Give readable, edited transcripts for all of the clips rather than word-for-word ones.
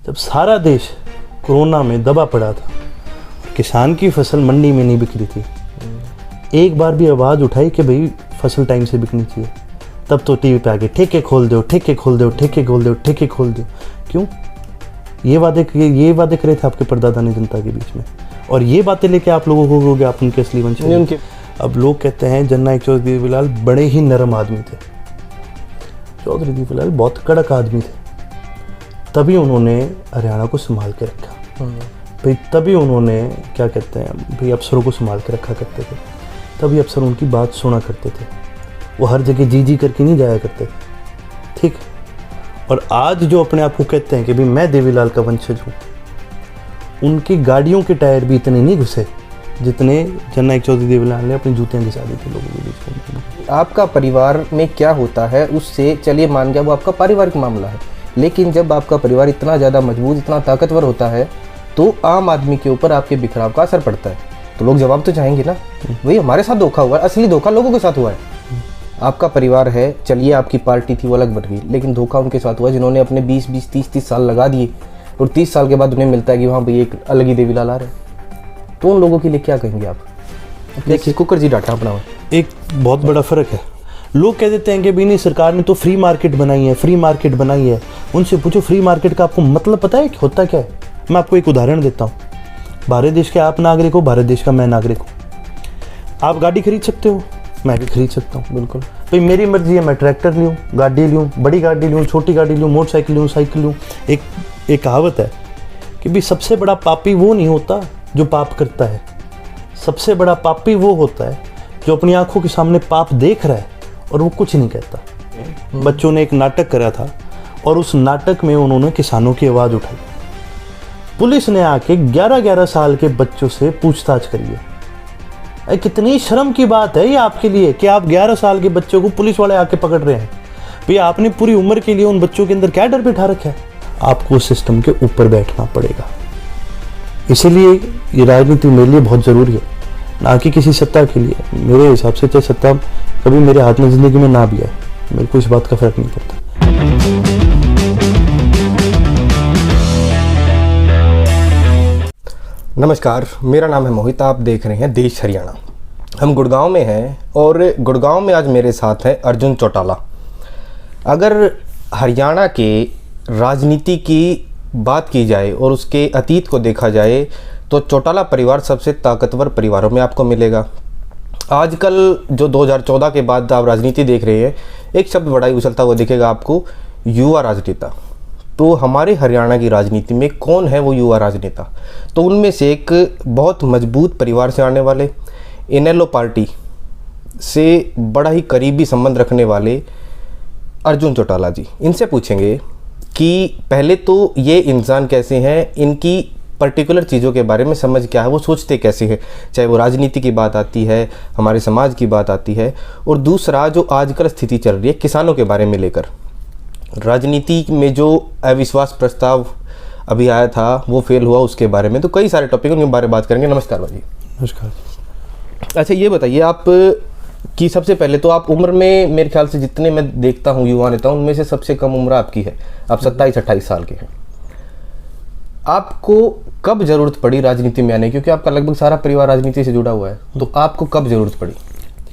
जब सारा देश कोरोना में दबा पड़ा था, किसान की फसल मंडी में नहीं बिक रही थी, एक बार भी आवाज़ उठाई कि भाई फसल टाइम से बिकनी चाहिए, तब तो टीवी पे आके ठेके खोल दो, ठेके खोल दो, ठेके खोल दो, ठेके खोल दो। क्यों? ये वादे करे थे आपके परदादा ने जनता के बीच में, और ये बातें लेके आप लोगों को हो गया आप उनके असली वंशज। अब लोग कहते हैं जननायक चौधरी देवीलाल बड़े ही नरम आदमी थे। चौधरी देवीलाल बहुत कड़क आदमी थे, तभी उन्होंने हरियाणा को संभाल के रखा भाई, तभी उन्होंने क्या कहते हैं भाई अफसरों को संभाल के रखा करते थे, तभी अफसर उनकी बात सुना करते थे, वो हर जगह जी करके नहीं जाया करते थे, ठीक। और आज जो अपने आप को कहते हैं कि भाई मैं देवीलाल का वंशज हूँ, उनकी गाड़ियों के टायर भी इतने नहीं घुसे जितने जननायक चौधरी देवीलाल ने अपनी जूतियाँ घिसा दी थी लोगों के बीच। आपका परिवार में क्या होता है उससे चलिए मान गया वो आपका पारिवारिक मामला है, लेकिन जब आपका परिवार इतना ज़्यादा मजबूत, इतना ताकतवर होता है तो आम आदमी के ऊपर आपके बिखराव का असर पड़ता है, तो लोग जवाब तो चाहेंगे ना, वही हमारे साथ धोखा हुआ है। असली धोखा लोगों के साथ हुआ है। आपका परिवार है, चलिए आपकी पार्टी थी वो अलग बन गई, लेकिन धोखा उनके साथ हुआ जिन्होंने अपने 20-20, 30-30 साल लगा दिए और 30 साल के बाद उन्हें मिलता है कि वहाँ भाई एक अलग ही देवीलाल आ रहे हैं, तो उन लोगों के लिए क्या कहेंगे आप? देखिए कुकर जी डाटा अपना एक बहुत बड़ा फ़र्क है। लोग कह देते हैं कि भी नहीं सरकार ने तो फ्री मार्केट बनाई है, फ्री मार्केट बनाई है। उनसे पूछो फ्री मार्केट का आपको मतलब पता है कि होता क्या है? मैं आपको एक उदाहरण देता हूँ। भारत देश के आप नागरिक हो, भारत देश का मैं नागरिक हूँ। आप गाड़ी खरीद सकते हो, मैं भी खरीद सकता हूँ, बिल्कुल भाई मेरी मर्जी है। मैं ट्रैक्टर लूँ, गाड़ी लूँ, बड़ी गाड़ी लूँ, छोटी गाड़ी लूँ, मोटरसाइकिल लूँ, साइकिल लूँ। एक कहावत है कि भाई सबसे बड़ा पापी वो नहीं होता जो पाप करता है, सबसे बड़ा पापी वो होता है जो अपनी आंखों के सामने पाप देख रहा है और वो कुछ नहीं कहता। बच्चों ने एक नाटक करा था और उस नाटक में उन्होंने किसानों की आवाज़ उठाई। पुलिस ने आके 11-11 साल के बच्चों से पूछताछ करी है। कितनी शर्म की बात है ये आपके लिए कि आप 11 साल के बच्चों को पुलिस वाले आके पकड़ रहे हैं। भैया आपने पूरी उम्र के लिए उन बच्चों के अंदर क्या डर बिठा रखा है? आपको सिस्टम के ऊपर बैठना पड़ेगा। इसीलिए ये राजनीति मेरे लिए बहुत ज़रूरी है, ना कि किसी सत्ता के लिए। मेरे हिसाब से चाहे सत्ता कभी मेरे हाथ में ज़िंदगी में ना भी आए, मेरे को इस बात का फ़र्क नहीं पड़ता। नमस्कार, मेरा नाम है मोहित, आप देख रहे हैं देश हरियाणा। हम गुड़गांव में हैं और गुड़गांव में आज मेरे साथ हैं अर्जुन चौटाला। अगर हरियाणा के राजनीति की बात की जाए और उसके अतीत को देखा जाए तो चौटाला परिवार सबसे ताकतवर परिवारों में आपको मिलेगा। आजकल जो 2014 के बाद आप राजनीति देख रहे हैं, एक शब्द बड़ा ही उछलता हुआ दिखेगा आपको, युवा राजनेता। तो हमारे हरियाणा की राजनीति में कौन है वो युवा राजनेता? तो उनमें से एक बहुत मजबूत परिवार से आने वाले, इनेलो पार्टी से बड़ा ही करीबी संबंध रखने वाले अर्जुन चौटाला जी। इनसे पूछेंगे कि पहले तो ये इंसान कैसे हैं, इनकी पर्टिकुलर चीज़ों के बारे में समझ क्या है, वो सोचते कैसे हैं, चाहे वो राजनीति की बात आती है, हमारे समाज की बात आती है, और दूसरा जो आजकल स्थिति चल रही है किसानों के बारे में लेकर। राजनीति में जो अविश्वास प्रस्ताव अभी आया था वो फेल हुआ, उसके बारे में। तो कई सारे टॉपिक उनके बारे में बात करेंगे। नमस्कार भाई। नमस्कार। अच्छा ये बताइए आप कि सबसे पहले तो आप उम्र में मेरे ख्याल से जितने मैं देखता हूँ युवा नेता, उनमें से सबसे कम उम्र आपकी है। आप 27-28 साल के हैं। आपको कब जरूरत पड़ी राजनीति में आने की? क्योंकि आपका लगभग सारा परिवार राजनीति से जुड़ा हुआ है, तो आपको कब जरूरत पड़ी?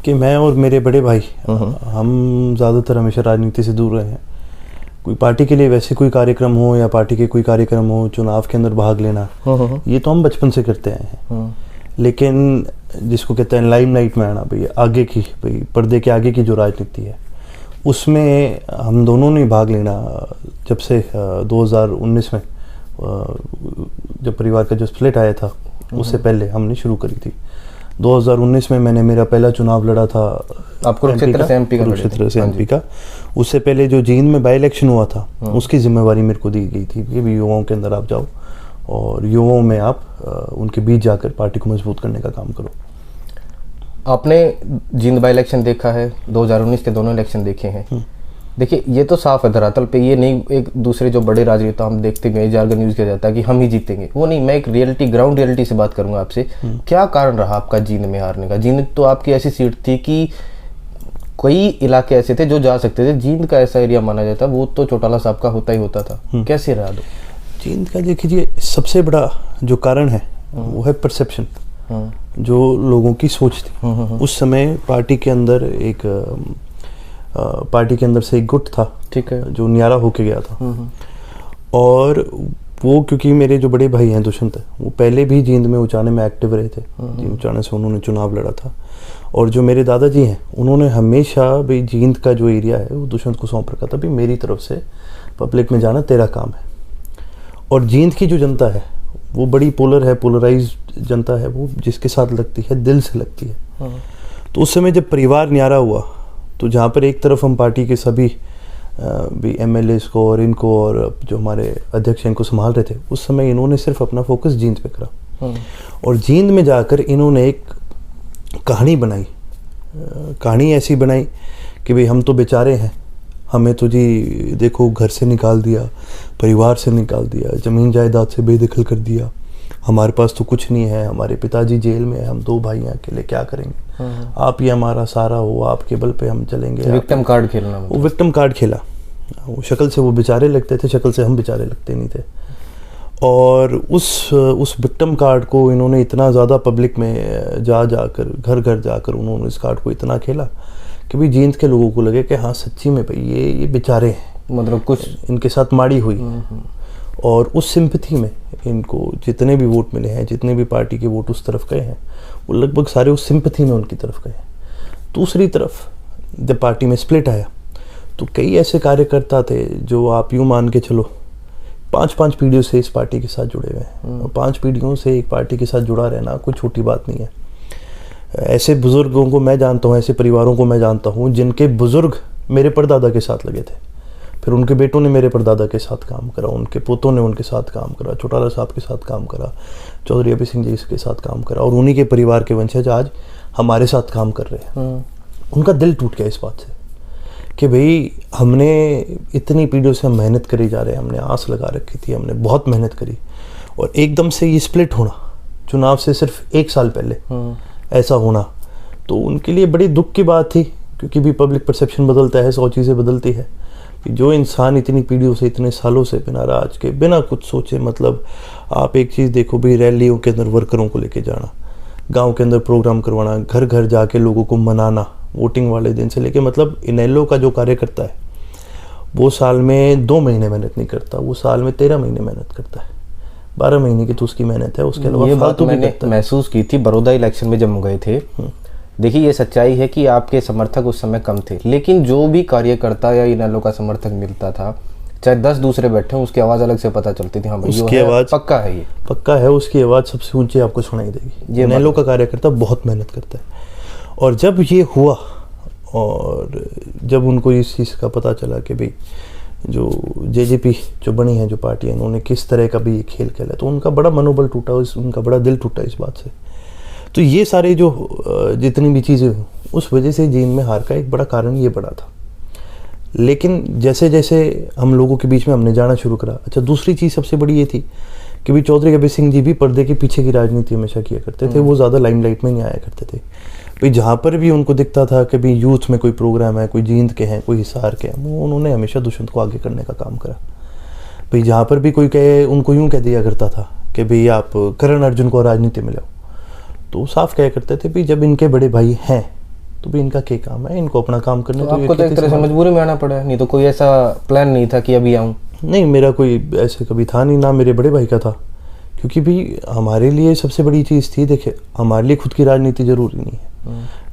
कि मैं और मेरे बड़े भाई हम ज़्यादातर हमेशा राजनीति से दूर रहे हैं। कोई पार्टी के लिए वैसे कोई कार्यक्रम हो या पार्टी के कोई कार्यक्रम हो, चुनाव के अंदर भाग लेना, ये तो हम बचपन से करते आए हैं। लेकिन जिसको कहते हैं लाइमलाइट में आना, भाई आगे की, भाई पर्दे के आगे की जो राजनीति है, उसमें हम दोनों ने भाग लेना जब से 2019 में जब परिवार का जो स्प्लिट आया था उससे पहले हमने शुरू करी थी। 2019 में मैंने मेरा पहला चुनाव लड़ा था, आपको कुरुक्षेत्र से एमपी का। उससे पहले जो जींद में बाई इलेक्शन हुआ था उसकी जिम्मेवारी मेरे को दी गई थी कि भी युवाओं के अंदर आप जाओ और युवाओं में आप उनके बीच जाकर पार्टी को मजबूत करने का काम करो। आपने जींद बाई इलेक्शन देखा है, 2019 के दोनों इलेक्शन देखे हैं। देखिए ये तो साफ है धरातल पे, ये नहीं एक दूसरे जो बड़े राजनेता हम देखते हैं जार्गन यूज किया जाता है कि हम ही जीतेंगे, वो नहीं। मैं एक रियलिटी, ग्राउंड रियलिटी से बात करूंगा आपसे। क्या कारण रहा आपका जींद में हारने का? जींद तो आपकी ऐसी सीट थी कि कई इलाके ऐसे थे जो जा सकते थे, जींद का ऐसा एरिया माना जाता, वो तो चौटाला साहब का होता ही होता था। कैसे रहा? जींद का देखिए सबसे बड़ा जो कारण है वो है परसेप्शन, जो लोगों की सोच थी। उस समय पार्टी के अंदर से एक गुट था, ठीक है, जो न्यारा होके गया था। और वो क्योंकि मेरे जो बड़े भाई हैं दुष्यंत, वो पहले भी जींद में उचाने में एक्टिव रहे थे, उचाने से उन्होंने चुनाव लड़ा था। और जो मेरे दादाजी हैं उन्होंने हमेशा भी जींद का जो एरिया है वो दुष्यंत को सौंप रखा था, भी मेरी तरफ से पब्लिक में जाना तेरा काम है। और जींद की जो जनता है वो बड़ी पोलर है, पोलराइज जनता है, वो जिसके साथ लगती है दिल से लगती है। तो उस समय जब परिवार न्यारा हुआ तो जहाँ पर एक तरफ हम पार्टी के सभी भी MLAs को और इनको और जो हमारे अध्यक्ष इनको संभाल रहे थे, उस समय इन्होंने सिर्फ अपना फोकस जींद पे करा। और जींद में जाकर इन्होंने एक कहानी बनाई, कहानी ऐसी बनाई कि भाई हम तो बेचारे हैं, हमें तो जी देखो घर से निकाल दिया, परिवार से निकाल दिया, ज़मीन जायदाद से बेदखल कर दिया, हमारे पास तो कुछ नहीं है, हमारे पिताजी जेल में है, हम 2 भाई हैं अकेले, क्या करेंगे, आप ही हमारा सारा हो, आपके बल पे हम चलेंगे। विक्टिम कार्ड खेलना, वो विक्टिम कार्ड खेला। वो शक्ल से वो बेचारे लगते थे, शक्ल से हम बेचारे लगते नहीं थे। और उस विक्टिम कार्ड को इन्होंने इतना ज़्यादा पब्लिक में जाकर घर घर जाकर उन्होंने इस कार्ड को इतना खेला कि भाई जींद के लोगों को लगे कि हाँ सच्ची में भाई ये बेचारे हैं, मतलब कुछ इनके साथ माड़ी हुई। और उस सिंपैथी में इनको जितने भी वोट मिले हैं, जितने भी पार्टी के वोट उस तरफ गए हैं, वो लगभग सारे उस सिंपैथी में उनकी तरफ गए। दूसरी तरफ जब पार्टी में स्प्लिट आया तो कई ऐसे कार्यकर्ता थे जो आप यूँ मान के चलो 5 पीढ़ियों से इस पार्टी के साथ जुड़े हुए हैं। और 5 पीढ़ियों से एक पार्टी के साथ जुड़ा रहना कोई छोटी बात नहीं है। ऐसे बुज़ुर्गों को मैं जानता हूँ, ऐसे परिवारों को मैं जानता हूँ जिनके बुज़ुर्ग मेरे परदादा के साथ लगे थे, फिर उनके बेटों ने मेरे परदादा के साथ काम करा, उनके पोतों ने उनके साथ काम करा, चौटाला साहब के साथ काम करा, चौधरी अभय सिंह जी के साथ काम करा, और उन्हीं के परिवार के वंशज आज हमारे साथ काम कर रहे हैं। उनका दिल टूट गया इस बात से कि भाई हमने इतनी पीढ़ियों से हम मेहनत करी जा रहे हैं, हमने आस लगा रखी थी, हमने बहुत मेहनत करी, और एकदम से ये स्प्लिट होना, चुनाव से सिर्फ 1 साल पहले ऐसा होना, तो उनके लिए बड़ी दुख की बात थी। क्योंकि भी पब्लिक परसेप्शन बदलता है, 100 चीज़ें बदलती है। कि जो इंसान इतनी पीढ़ियों से, इतने सालों से बिना राज के, बिना कुछ सोचे, मतलब आप एक चीज़ देखो भी, रैलियों के अंदर वर्करों को लेके जाना, गांव के अंदर प्रोग्राम करवाना, घर घर जाके लोगों को मनाना वोटिंग वाले दिन से लेके, मतलब इनेलो का जो कार्यकर्ता है वो साल में 2 महीने मेहनत नहीं करता, वो साल में 13 महीने मेहनत करता है। 12 महीने की तो उसकी मेहनत है। उसके अलावा ये बात मैंने महसूस की थी बड़ौदा इलेक्शन में जब हम गए थे। देखिए ये सच्चाई है कि आपके समर्थक उस समय कम थे, लेकिन जो भी कार्यकर्ता या इनेलो का समर्थक मिलता था, चाहे 10 दूसरे बैठे हों, उसकी आवाज़ अलग से पता चलती थी। हाँ भाई उसकी आवाज़ पक्का है, ये पक्का है, उसकी आवाज़ सबसे ऊंची आपको सुनाई देगी। ये इनेलो का कार्यकर्ता बहुत मेहनत करता है। और जब ये हुआ और जब उनको इस चीज़ का पता चला कि भाई जो JJP जो बनी है, जो पार्टी है, उन्होंने किस तरह का भी ये खेल खेला, तो उनका बड़ा मनोबल टूटा, उनका बड़ा दिल टूटा इस बात से। तो ये सारे जो जितनी भी चीज़ें हुई, उस वजह से जींद में हार का एक बड़ा कारण ये बड़ा था। लेकिन जैसे जैसे हम लोगों के बीच में हमने जाना शुरू करा, अच्छा दूसरी चीज़ सबसे बड़ी ये थी कि भाई चौधरी अभय सिंह जी भी पर्दे के पीछे की राजनीति हमेशा किया करते थे। वो ज़्यादा लाइमलाइट में नहीं आया करते थे। भाई जहाँ पर भी उनको दिखता था कि भाई यूथ में कोई प्रोग्राम है, कोई जींद के हैं, कोई हिसार के हैं, वो उन्होंने हमेशा दुष्यंत को आगे करने का काम करा। भाई जहाँ पर भी कोई कहे, उनको यूँ कह दिया करता था कि भाई आप करण अर्जुन को राजनीति में लाओ, तो साफ कहा करते थे भाई जब इनके बड़े भाई हैं तो भी इनका क्या काम है, इनको अपना काम करने। तो आपको तो एक तरह से मजबूरी में आना पड़ा, नहीं तो कोई ऐसा प्लान नहीं था कि अभी आऊँ। नहीं, मेरा कोई ऐसे कभी था नहीं, ना मेरे बड़े भाई का था। क्योंकि भी हमारे लिए सबसे बड़ी चीज़ थी, देखिए हमारे लिए खुद की राजनीति जरूरी नहीं है।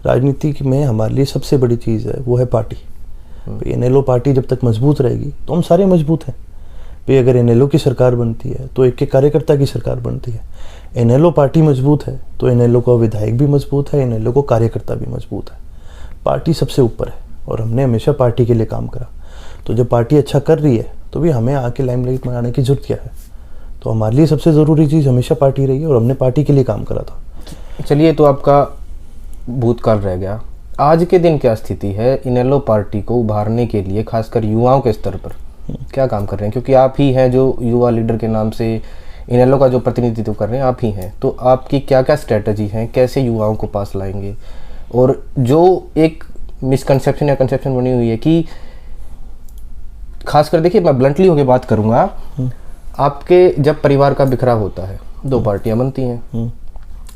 राजनीति में हमारे लिए सबसे बड़ी चीज़ है वो है पार्टी। भाई इनेलो पार्टी जब तक मजबूत रहेगी तो हम सारे मजबूत हैं। भाई अगर इनेलो की सरकार बनती है तो एक कार्यकर्ता की सरकार बनती है। इनेलो पार्टी मजबूत है तो इनेलो का विधायक भी मजबूत है, इनेलो को कार्यकर्ता भी मजबूत है। पार्टी सबसे ऊपर है और हमने हमेशा पार्टी के लिए काम करा। तो जब पार्टी अच्छा कर रही है तो भी हमें आके लाइमलाइट में आने की जरूरत क्या है। तो हमारे लिए सबसे ज़रूरी चीज़ हमेशा पार्टी रही है और हमने पार्टी के लिए काम करा था। चलिए, तो आपका भूतकाल रह गया। आज के दिन क्या स्थिति है इनेलो पार्टी को उभारने के लिए, खासकर युवाओं के स्तर पर क्या काम कर रहे हैं? क्योंकि आप ही हैं जो युवा लीडर के नाम से इनेलो का जो प्रतिनिधित्व कर रहे हैं, आप ही हैं। तो आपकी क्या क्या स्ट्रेटजी हैं, कैसे युवाओं को पास लाएंगे? और जो एक मिसकंसेप्शन या कंसेप्शन बनी हुई है कि खासकर देखिए, मैं ब्लंटली होकर बात करूंगा, आपके जब परिवार का बिखराव होता है, दो पार्टियां बनती हैं,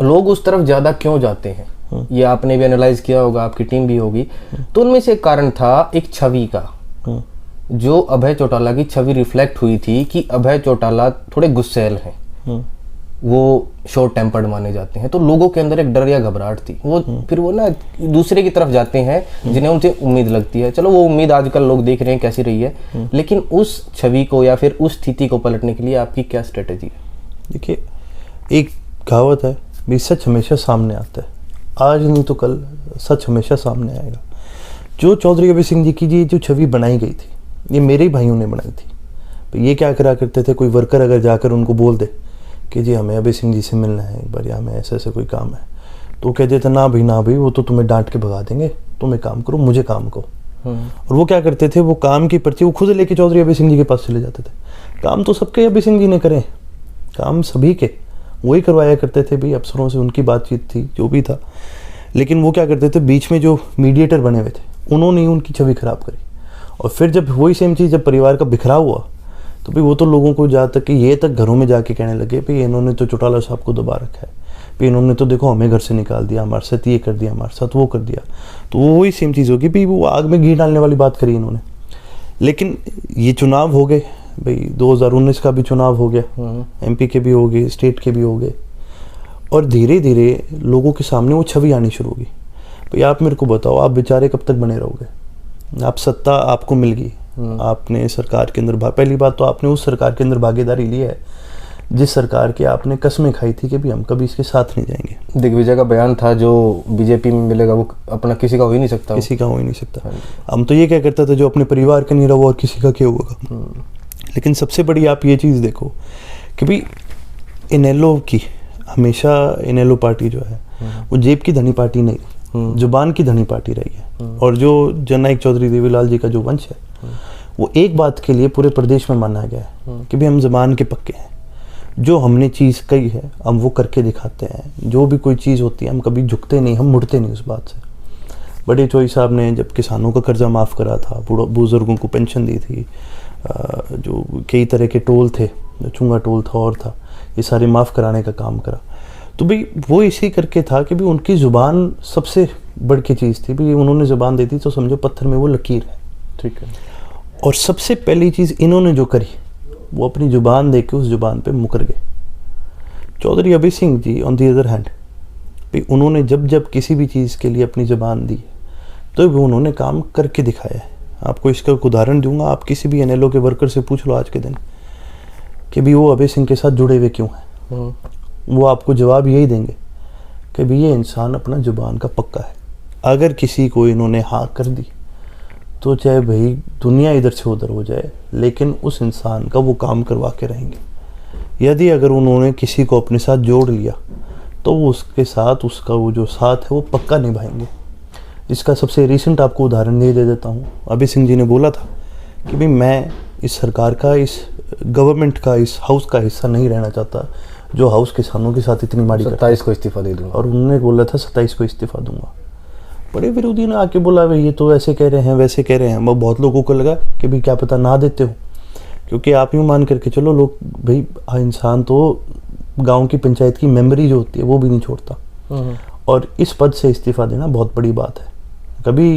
लोग उस तरफ ज़्यादा क्यों जाते हैं? ये आपने भी एनालाइज किया होगा, आपकी टीम भी होगी। तो उनमें से एक कारण था एक छवि का, जो अभय चौटाला की छवि रिफ्लेक्ट हुई थी कि अभय चौटाला थोड़े गुस्सैल हैं, वो शॉर्ट टेम्पर्ड माने जाते हैं, तो लोगों के अंदर एक डर या घबराहट थी। वो फिर वो ना दूसरे की तरफ जाते हैं जिन्हें उनसे उम्मीद लगती है। चलो वो उम्मीद आजकल लोग देख रहे हैं कैसी रही है, लेकिन उस छवि को या फिर उस स्थिति को पलटने के लिए आपकी क्या स्ट्रेटेजी है? देखिए, एक कहावत है भी, सच हमेशा सामने आता है, आज नहीं तो कल सच हमेशा सामने आएगा। जो चौधरी अभय सिंह जी की जो छवि बनाई गई थी, ये मेरे ही भाइयों ने बनाई थी। तो ये क्या करा करते थे, कोई वर्कर अगर जाकर उनको बोल दे कि जी हमें अभय सिंह जी से मिलना है एक बार, या हमें ऐसा ऐसा कोई काम है, तो कहते थे ना भाई वो तो तुम्हें डांट के भगा देंगे, तुम एक काम करो, मुझे काम करो। और वो क्या करते थे, वो काम की पर्ची वो खुद लेके चौधरी अभय सिंह जी के पास चले जाते थे। काम तो सबके अभय सिंह जी ने करे, काम सभी के वही करवाया करते थे भाई, अफसरों से उनकी बातचीत थी, जो भी था। लेकिन वो क्या करते थे, बीच में जो मीडिएटर बने हुए थे उन्होंने ही उनकी छवि खराब करी। और फिर जब वही सेम चीज़ जब परिवार का बिखराव हुआ, तो भाई वो तो लोगों को जहाँ तक कि ये तक घरों में जाके कहने लगे भाई इन्होंने तो चौटाला साहब को दबा रखा है, भाई इन्होंने तो देखो हमें घर से निकाल दिया, हमारे साथ ये कर दिया, हमारे साथ वो कर दिया। तो वो वही सेम चीज़ होगी भाई, वो आग में घी डालने वाली बात करी इन्होंने। लेकिन ये चुनाव हो गए भाई, 2019 का भी चुनाव हो गया, MP के भी हो गए, स्टेट के भी हो गए, और धीरे धीरे लोगों के सामने वो छवि आनी शुरू होगी। भाई आप मेरे को बताओ, आप बेचारे कब तक बने रहोगे? आप सत्ता आपको मिल गई, आपने सरकार के अंदर पहली बात तो आपने उस सरकार के अंदर भागीदारी ली है जिस सरकार की आपने कसमें खाई थी कि भी हम कभी इसके साथ नहीं जाएंगे। दिग्विजय का बयान था जो बीजेपी में मिलेगा वो अपना किसी का हो ही नहीं सकता, किसी का हो ही नहीं सकता। हम तो ये क्या करता था, जो अपने परिवार का नहीं रहा वो और किसी का क्या होगा। लेकिन सबसे बड़ी आप ये चीज़ देखो कि भाई इनेलो की हमेशा इनेलो पार्टी जो है वो जेब की धनी पार्टी नहीं, जुबान की धनी पार्टी रही है। और जो जननायक चौधरी देवीलाल जी का जो वंश है वो एक बात के लिए पूरे प्रदेश में माना गया है कि भाई हम जुबान के पक्के हैं, जो हमने चीज़ कही है हम वो करके दिखाते हैं। जो भी कोई चीज़ होती है हम कभी झुकते नहीं, हम मुड़ते नहीं उस बात से। बड़े चौधरी साहब ने जब किसानों का कर्जा माफ़ करा था, बुजुर्गों को पेंशन दी थी, जो कई तरह के टोल थे, जो चुंगा टोल था और था, ये सारे माफ़ कराने का काम करा। तो भाई वो इसी करके था कि भाई उनकी ज़ुबान सबसे बड़ की चीज़ थी। भाई उन्होंने ज़ुबान दी थी तो समझो पत्थर में वो लकीर है, ठीक है। और सबसे पहली चीज़ इन्होंने जो करी वो अपनी ज़ुबान दे के उस ज़ुबान पे मुकर गए। Chaudhary Abhay Singh ji on the other hand, भाई उन्होंने जब जब किसी भी चीज़ के लिए अपनी ज़ुबान दी तो वो उन्होंने काम करके दिखाया है। आपको इसका एक उदाहरण दूंगा, आप किसी भी NLO के वर्कर से पूछ लो आज के दिन कि भी वो अभय सिंह के साथ जुड़े हुए क्यों हैं, वो आपको जवाब यही देंगे कि भी ये इंसान अपना जुबान का पक्का है। अगर किसी को इन्होंने हाँ कर दी तो चाहे भाई दुनिया इधर से उधर हो जाए, लेकिन उस इंसान का वो काम करवा के रहेंगे। यदि अगर उन्होंने किसी को अपने साथ जोड़ लिया तो वो उसके साथ उसका वो जो साथ है वो पक्का निभाएंगे। इसका सबसे रिसेंट आपको उदाहरण दे देता हूँ। अभय सिंह जी ने बोला था कि भाई मैं इस सरकार का, इस गवर्नमेंट का, इस हाउस का हिस्सा नहीं रहना चाहता जो हाउस किसानों के साथ इतनी माड़ी करता है। 27 को इस्तीफा दे दूंगा। और उन्होंने बोला था 27 को इस्तीफा दूंगा। बड़े विरोधी ने आके बोला भाई ये तो ऐसे कह रहे हैं वैसे कह रहे हैं। वो बहुत लोगों को लगा कि भाई क्या पता ना देते हो, क्योंकि आप यूँ मान करके चलो लोग भाई इंसान तो गांव की पंचायत की मेंबरी जो होती है वो भी नहीं छोड़ता, और इस पद से इस्तीफा देना बहुत बड़ी बात है। कभी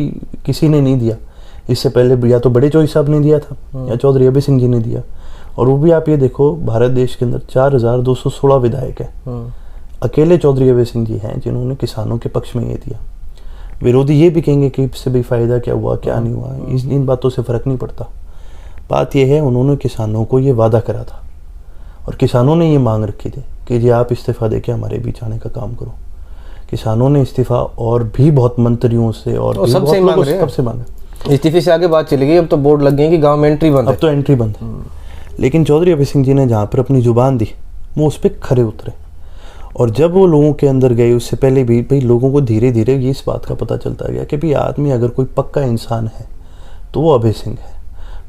किसी ने नहीं दिया इससे पहले, या तो बड़े चौधरी साहब ने दिया था या चौधरी अभय सिंह जी ने दिया। और वो भी आप ये देखो भारत देश के अंदर 4216 विधायक हैं, अकेले चौधरी अभय सिंह जी हैं जिन्होंने किसानों के पक्ष में ये दिया। विरोधी ये भी कहेंगे कि इससे भी फ़ायदा क्या हुआ क्या नहीं हुआ, इन बातों से फ़र्क नहीं पड़ता। बात यह है उन्होंने किसानों को ये वादा करा था और किसानों ने ये मांग रखी थी कि जी आप इस्तीफ़ा देके हमारे बीच आने का काम करो। किसानों ने इस्तीफ़ा और भी बहुत मंत्रियों से और सबसे मांगा। इस्तीफे से आगे बात चली गई, अब तो बोर्ड लग गई कि गाँव में एंट्री बंद है। अब तो एंट्री बंद है। लेकिन चौधरी अभय सिंह जी ने जहाँ पर अपनी जुबान दी वो उस पर खरे उतरे, और जब वो लोगों के अंदर गए उससे पहले भी भाई लोगों को धीरे धीरे ये इस बात का पता चलता गया कि भाई आदमी अगर कोई पक्का इंसान है तो वो अभय सिंह है।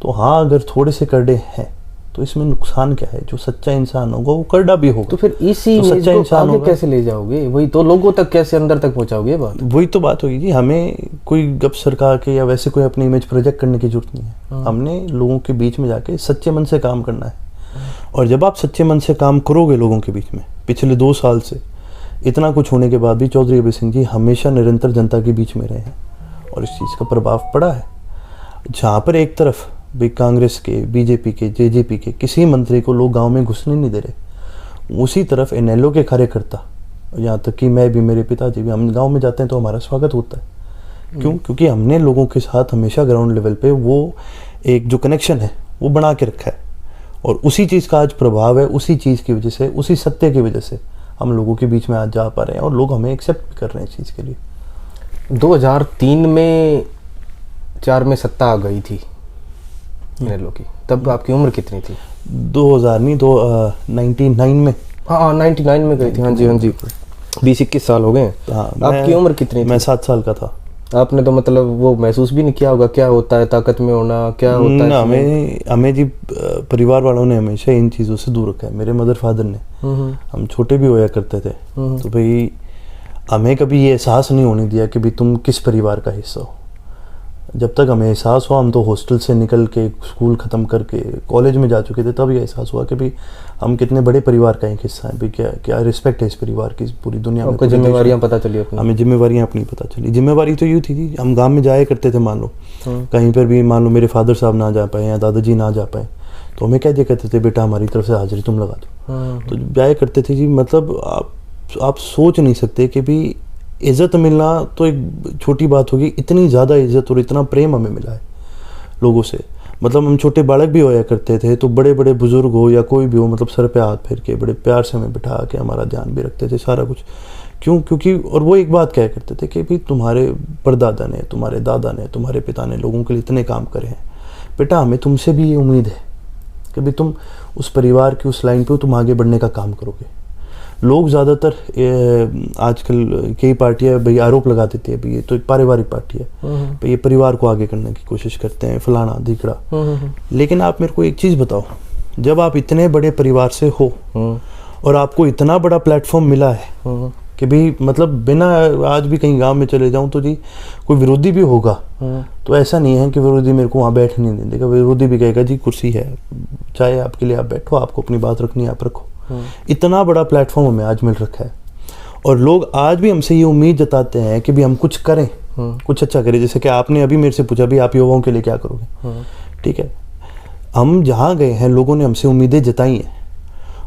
तो हाँ अगर थोड़े से करडे हैं तो इसमें नुकसान क्या है, जो सच्चा इंसान होगा वो करडा भी होगा। तो फिर इसी तो सच्चा इंसान आगे कैसे ले जाओगे, वही तो लोगों तक कैसे अंदर तक पहुंचाओगे बात? वही तो बात होगी जी। हमें कोई गप सरकार के या वैसे कोई अपनी इमेज प्रोजेक्ट करने की जरूरत नहीं है। हमने लोगों के बीच में जाके सच्चे मन से काम करना है। और जब आप सच्चे मन से काम करोगे लोगों के बीच में, पिछले 2 साल से इतना कुछ होने के बाद भी चौधरी अभय सिंह जी हमेशा निरंतर जनता के बीच में रहे हैं और इस चीज़ का प्रभाव पड़ा है। जहाँ पर एक तरफ भी कांग्रेस के, बीजेपी के, जेजेपी के किसी मंत्री को लोग गांव में घुसने नहीं दे रहे, उसी तरफ इनेलो के कार्यकर्ता, यहाँ तक कि मैं भी, मेरे पिताजी भी, हम गांव में जाते हैं तो हमारा स्वागत होता है। क्यों? क्योंकि हमने लोगों के साथ हमेशा ग्राउंड लेवल पे वो एक जो कनेक्शन है वो बना के रखा है और उसी चीज़ का आज प्रभाव है। उसी चीज़ की वजह से, उसी सत्य की वजह से हम लोगों के बीच में आज जा पा रहे हैं और लोग हमें एक्सेप्ट भी कर रहे हैं इस चीज़ के लिए। 2003 में 4 में सत्ता आ गई थी इनेलो की, तब आपकी उम्र कितनी थी? 2000 नहीं, 99 में। हाँ 99 में गई थी। हाँ जी, हाँ जी, 20-21 साल हो गए। हाँ, आपकी उम्र कितनी थी? मैं 7 साल का था। आपने तो मतलब वो महसूस भी नहीं किया होगा क्या होता है ताकत में होना, क्या होता है? ना, हमें जी परिवार वालों ने हमेशा इन चीज़ों से दूर रखा है। मेरे मदर फादर ने, हम छोटे भी होया करते थे तो भाई हमें कभी ये एहसास नहीं होने दिया कि भाई तुम किस परिवार का हिस्सा हो। जब तक हमें एहसास हुआ, हम तो हॉस्टल से निकल के स्कूल ख़त्म करके कॉलेज में जा चुके थे, तब ये एहसास हुआ कि भाई हम कितने बड़े परिवार का एक हिस्सा हैं। भाई क्या क्या रिस्पेक्ट है इस परिवार की पूरी दुनिया में। आपको जिम्मेवारियाँ पता चली अपनी? हमें जिम्मेवारियाँ अपनी पता चली। जिम्मेवारी तो यूँ थी जी, हम गाँव में जाया करते थे, मान लो कहीं पर भी, मान लो मेरे फादर साहब ना जा पाए या दादाजी ना जा पाए तो हमें कह दिया करते थे बेटा हमारी तरफ से हाजिरी तुम लगा दो। तो जाया करते थे जी। मतलब आप सोच नहीं सकते कि भी इज़्ज़त मिलना तो एक छोटी बात होगी, इतनी ज़्यादा इज़्ज़त और इतना प्रेम हमें मिला है लोगों से। मतलब हम छोटे बालक भी होया करते थे तो बड़े बड़े बुजुर्ग हो या कोई भी हो, मतलब सर पे हाथ फेर के बड़े प्यार से हमें बिठा के हमारा ध्यान भी रखते थे, सारा कुछ। क्यों? क्योंकि और वो एक बात कह करते थे कि भाई तुम्हारे परदादा ने, तुम्हारे दादा ने, तुम्हारे पिता ने लोगों के लिए इतने काम करे हैं, बेटा हमें तुमसे भी ये उम्मीद है कि भाई तुम उस परिवार की उस लाइन पे तुम आगे बढ़ने का काम करोगे। लोग ज़्यादातर आजकल कई पार्टियां भाई आरोप लगा देती है भाई ये तो एक पारिवारिक पार्टी है, भाई ये परिवार को आगे करने की कोशिश करते हैं, फलाना धिकड़ा। लेकिन आप मेरे को एक चीज़ बताओ, जब आप इतने बड़े परिवार से हो और आपको इतना बड़ा प्लेटफॉर्म मिला है कि भाई मतलब बिना, आज भी कहीं गांव में चले जाऊं तो जी कोई विरोधी भी होगा तो ऐसा नहीं है कि विरोधी मेरे को वहाँ बैठने नहीं देगा। विरोधी भी कहेगा जी कुर्सी है, चाहे आपके लिए आप बैठो, आपको अपनी बात रखनी है आप रखो। इतना बड़ा प्लेटफॉर्म हमें आज मिल रखा है और लोग आज भी हमसे ये उम्मीद जताते हैं कि भी हम कुछ करें, कुछ अच्छा करें। जैसे कि आपने अभी मेरे से पूछा भी आप युवाओं के लिए क्या करोगे, ठीक है। हम जहाँ गए हैं लोगों ने हमसे उम्मीदें जताई हैं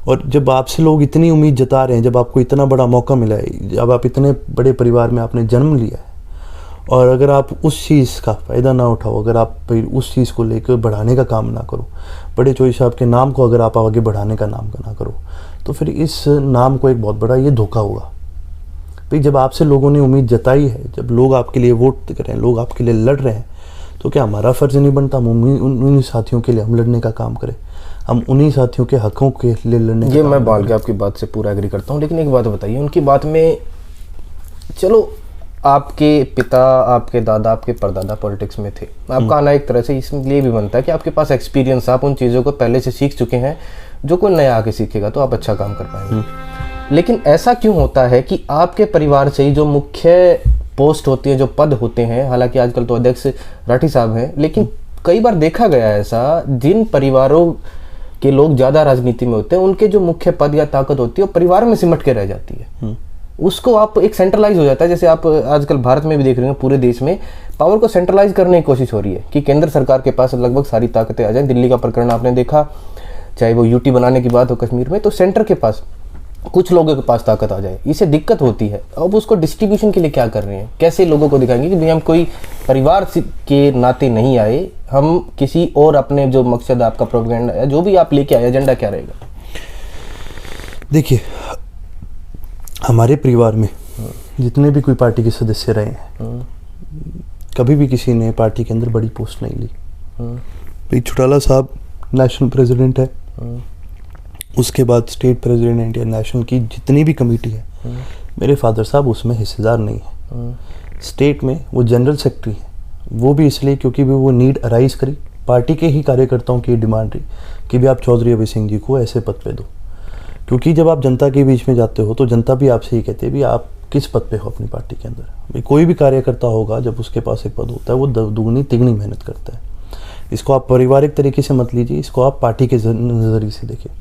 और जब आपसे लोग इतनी उम्मीद जता रहे हैं, जब आपको इतना बड़ा मौका मिला है, जब आप इतने बड़े परिवार में आपने जन्म लिया है और अगर आप उस चीज़ का फ़ायदा ना उठाओ, अगर आप उस चीज़ को लेकर बढ़ाने का काम ना करो, बड़े चौधरी साहब के नाम को अगर आप आगे बढ़ाने का नाम ना करो, तो फिर इस नाम को एक बहुत बड़ा ये धोखा होगा। भाई जब आपसे लोगों ने उम्मीद जताई है, जब लोग आपके लिए वोट कर रहे हैं, लोग आपके लिए लड़ रहे हैं, तो क्या हमारा फ़र्ज़ नहीं बनता हम उन्हीं साथियों के लिए हम लड़ने का काम करें, हम उन्हीं साथियों के हकों के लिए लड़ने ये मैं बाल के आपकी बात से पूरा एग्री करता हूँ। लेकिन एक बात बताइए, उनकी बात में, चलो आपके पिता, आपके दादा, आपके परदादा पॉलिटिक्स में थे, आपका आना एक तरह से इसलिए भी बनता है कि आपके पास एक्सपीरियंस, आप उन चीज़ों को पहले से सीख चुके हैं, जो कोई नया आके सीखेगा तो आप अच्छा काम कर पाएंगे। लेकिन ऐसा क्यों होता है कि आपके परिवार से ही जो मुख्य पोस्ट होती है, जो पद होते हैं, हालांकि आजकल तो अध्यक्ष राठी साहब हैं, लेकिन कई बार देखा गया है ऐसा, जिन परिवारों के लोग ज़्यादा राजनीति में होते हैं उनके जो मुख्य पद या ताकत होती है वो परिवार में सिमट के रह जाती है। उसको आप एक सेंट्रलाइज हो जाता है। जैसे आप आजकल भारत में भी देख रहे हैं, पूरे देश में पावर को सेंट्रलाइज करने की कोशिश हो रही है कि केंद्र सरकार के पास लगभग सारी ताकतें आ जाएं। दिल्ली का प्रकरण आपने देखा, चाहे वो यूटी बनाने की बात हो कश्मीर में, तो सेंटर के पास कुछ लोगों के पास ताकत आ जाए, इससे दिक्कत होती है। अब उसको डिस्ट्रीब्यूशन के लिए क्या कर रहे हैं, कैसे लोगों को दिखाएंगे कि भाई हम कोई परिवार के नाते नहीं आए, हम किसी और अपने जो मकसद आपका प्रोपेगेंडा है, जो भी आप लेके आए, एजेंडा क्या रहेगा? देखिए, हमारे परिवार में जितने भी कोई पार्टी के सदस्य रहे हैं, कभी भी किसी ने पार्टी के अंदर बड़ी पोस्ट नहीं ली। भाई चौटाला साहब नेशनल प्रेसिडेंट है, उसके बाद स्टेट प्रेसिडेंट इंडिया नेशनल की जितनी भी कमेटी है, मेरे फादर साहब उसमें हिस्सेदार नहीं है। स्टेट में वो जनरल सेक्रेटरी है, वो भी इसलिए क्योंकि भी वो नीड अराइज करी, पार्टी के ही कार्यकर्ताओं की डिमांड रही कि भी आप चौधरी अभय सिंह जी को ऐसे पद पे दो। क्योंकि जब आप जनता के बीच में जाते हो तो जनता भी आपसे ही कहती है भी आप किस पद पे हो अपनी पार्टी के अंदर। भाई कोई भी कार्यकर्ता होगा, जब उसके पास एक पद होता है वो दुगनी तिगनी मेहनत करता है। इसको आप पारिवारिक तरीके से मत लीजिए, इसको आप पार्टी के नज़रिए से देखिए।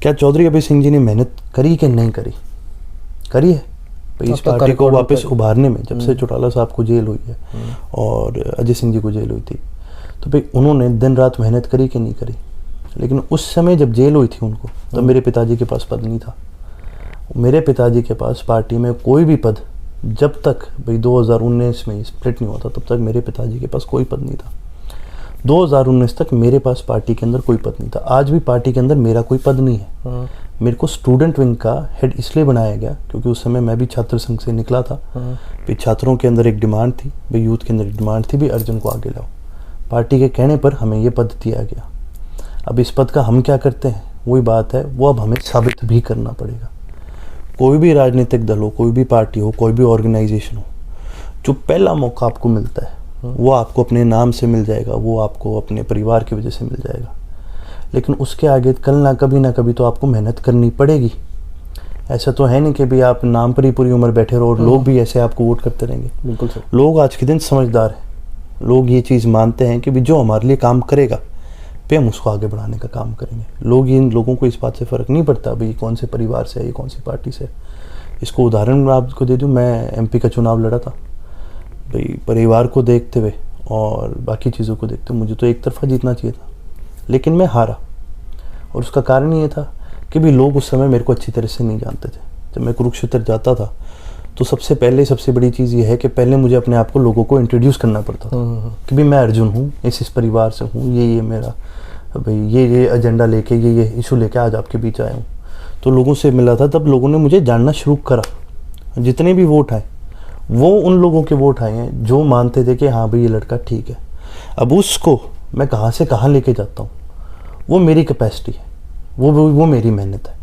क्या चौधरी अभय सिंह जी ने मेहनत करी कि नहीं करी? करी है भाई इस पार्टी को वापस उभारने में। जब से चौटाला साहब को जेल हुई है और अजय सिंह जी को जेल हुई थी, तो भाई उन्होंने दिन रात मेहनत करी कि नहीं करी? लेकिन उस समय जब जेल हुई थी उनको, तब मेरे पिताजी के पास पद नहीं था। मेरे पिताजी के पास पार्टी में कोई भी पद, जब तक भाई 2019 में स्प्लिट नहीं हुआ था, तब तक मेरे पिताजी के पास कोई पद नहीं था। 2019 तक मेरे पास पार्टी के अंदर कोई पद नहीं था। आज भी पार्टी के अंदर मेरा कोई पद नहीं है। मेरे को स्टूडेंट विंग का हेड इसलिए बनाया गया क्योंकि उस समय मैं भी छात्र संघ से निकला था। फिर छात्रों के अंदर एक डिमांड थी, भाई यूथ के अंदर एक डिमांड थी, भी अर्जुन को आगे लाओ। पार्टी के कहने पर हमें ये पद दिया गया। अब इस पद का हम क्या करते हैं, वही बात है, वो अब हमें साबित भी करना पड़ेगा। कोई भी राजनीतिक दल हो, कोई भी पार्टी हो, कोई भी ऑर्गेनाइजेशन हो, जो पहला मौका आपको मिलता है वो आपको अपने नाम से मिल जाएगा, वो आपको अपने परिवार की वजह से मिल जाएगा। लेकिन उसके आगे कल ना कभी तो आपको मेहनत करनी पड़ेगी। ऐसा तो है नहीं कि भी आप नाम पर ही पूरी उम्र बैठे रहो और लोग भी ऐसे आपको वोट करते रहेंगे। बिल्कुल सर। लोग आज के दिन समझदार हैं। लोग ये चीज़ मानते हैं कि भी जो हमारे लिए काम करेगा पे हम उसको आगे बढ़ाने का काम करेंगे। लोग, इन लोगों को इस बात से फ़र्क नहीं पड़ता भाई कौन से परिवार से है, ये कौन सी पार्टी से है। इसको उदाहरण मैं आपको दे दूँ, मैं MP का चुनाव लड़ा था भाई, परिवार को देखते हुए और बाकी चीज़ों को देखते हुए मुझे तो एक तरफा जीतना चाहिए था, लेकिन मैं हारा। और उसका कारण ये था कि भी लोग उस समय मेरे को अच्छी तरह से नहीं जानते थे। जब मैं कुरुक्षेत्र जाता था तो सबसे बड़ी चीज़ ये है कि पहले मुझे अपने आप को लोगों को इंट्रोड्यूस करना पड़ता था कि भी मैं अर्जुन हूँ, इस परिवार से हूँ, ये मेरा भाई ये एजेंडा लेके, ये इशू लेके आज आपके बीच आया हूँ। तो लोगों से मिला था, तब लोगों ने मुझे जानना शुरू करा। जितने भी वोट आए वो उन लोगों के वोट आए हैं जो मानते थे कि हाँ भाई ये लड़का ठीक है। अब उसको मैं कहाँ से कहाँ लेके जाता हूँ, वो मेरी कैपेसिटी है, वो मेरी मेहनत है।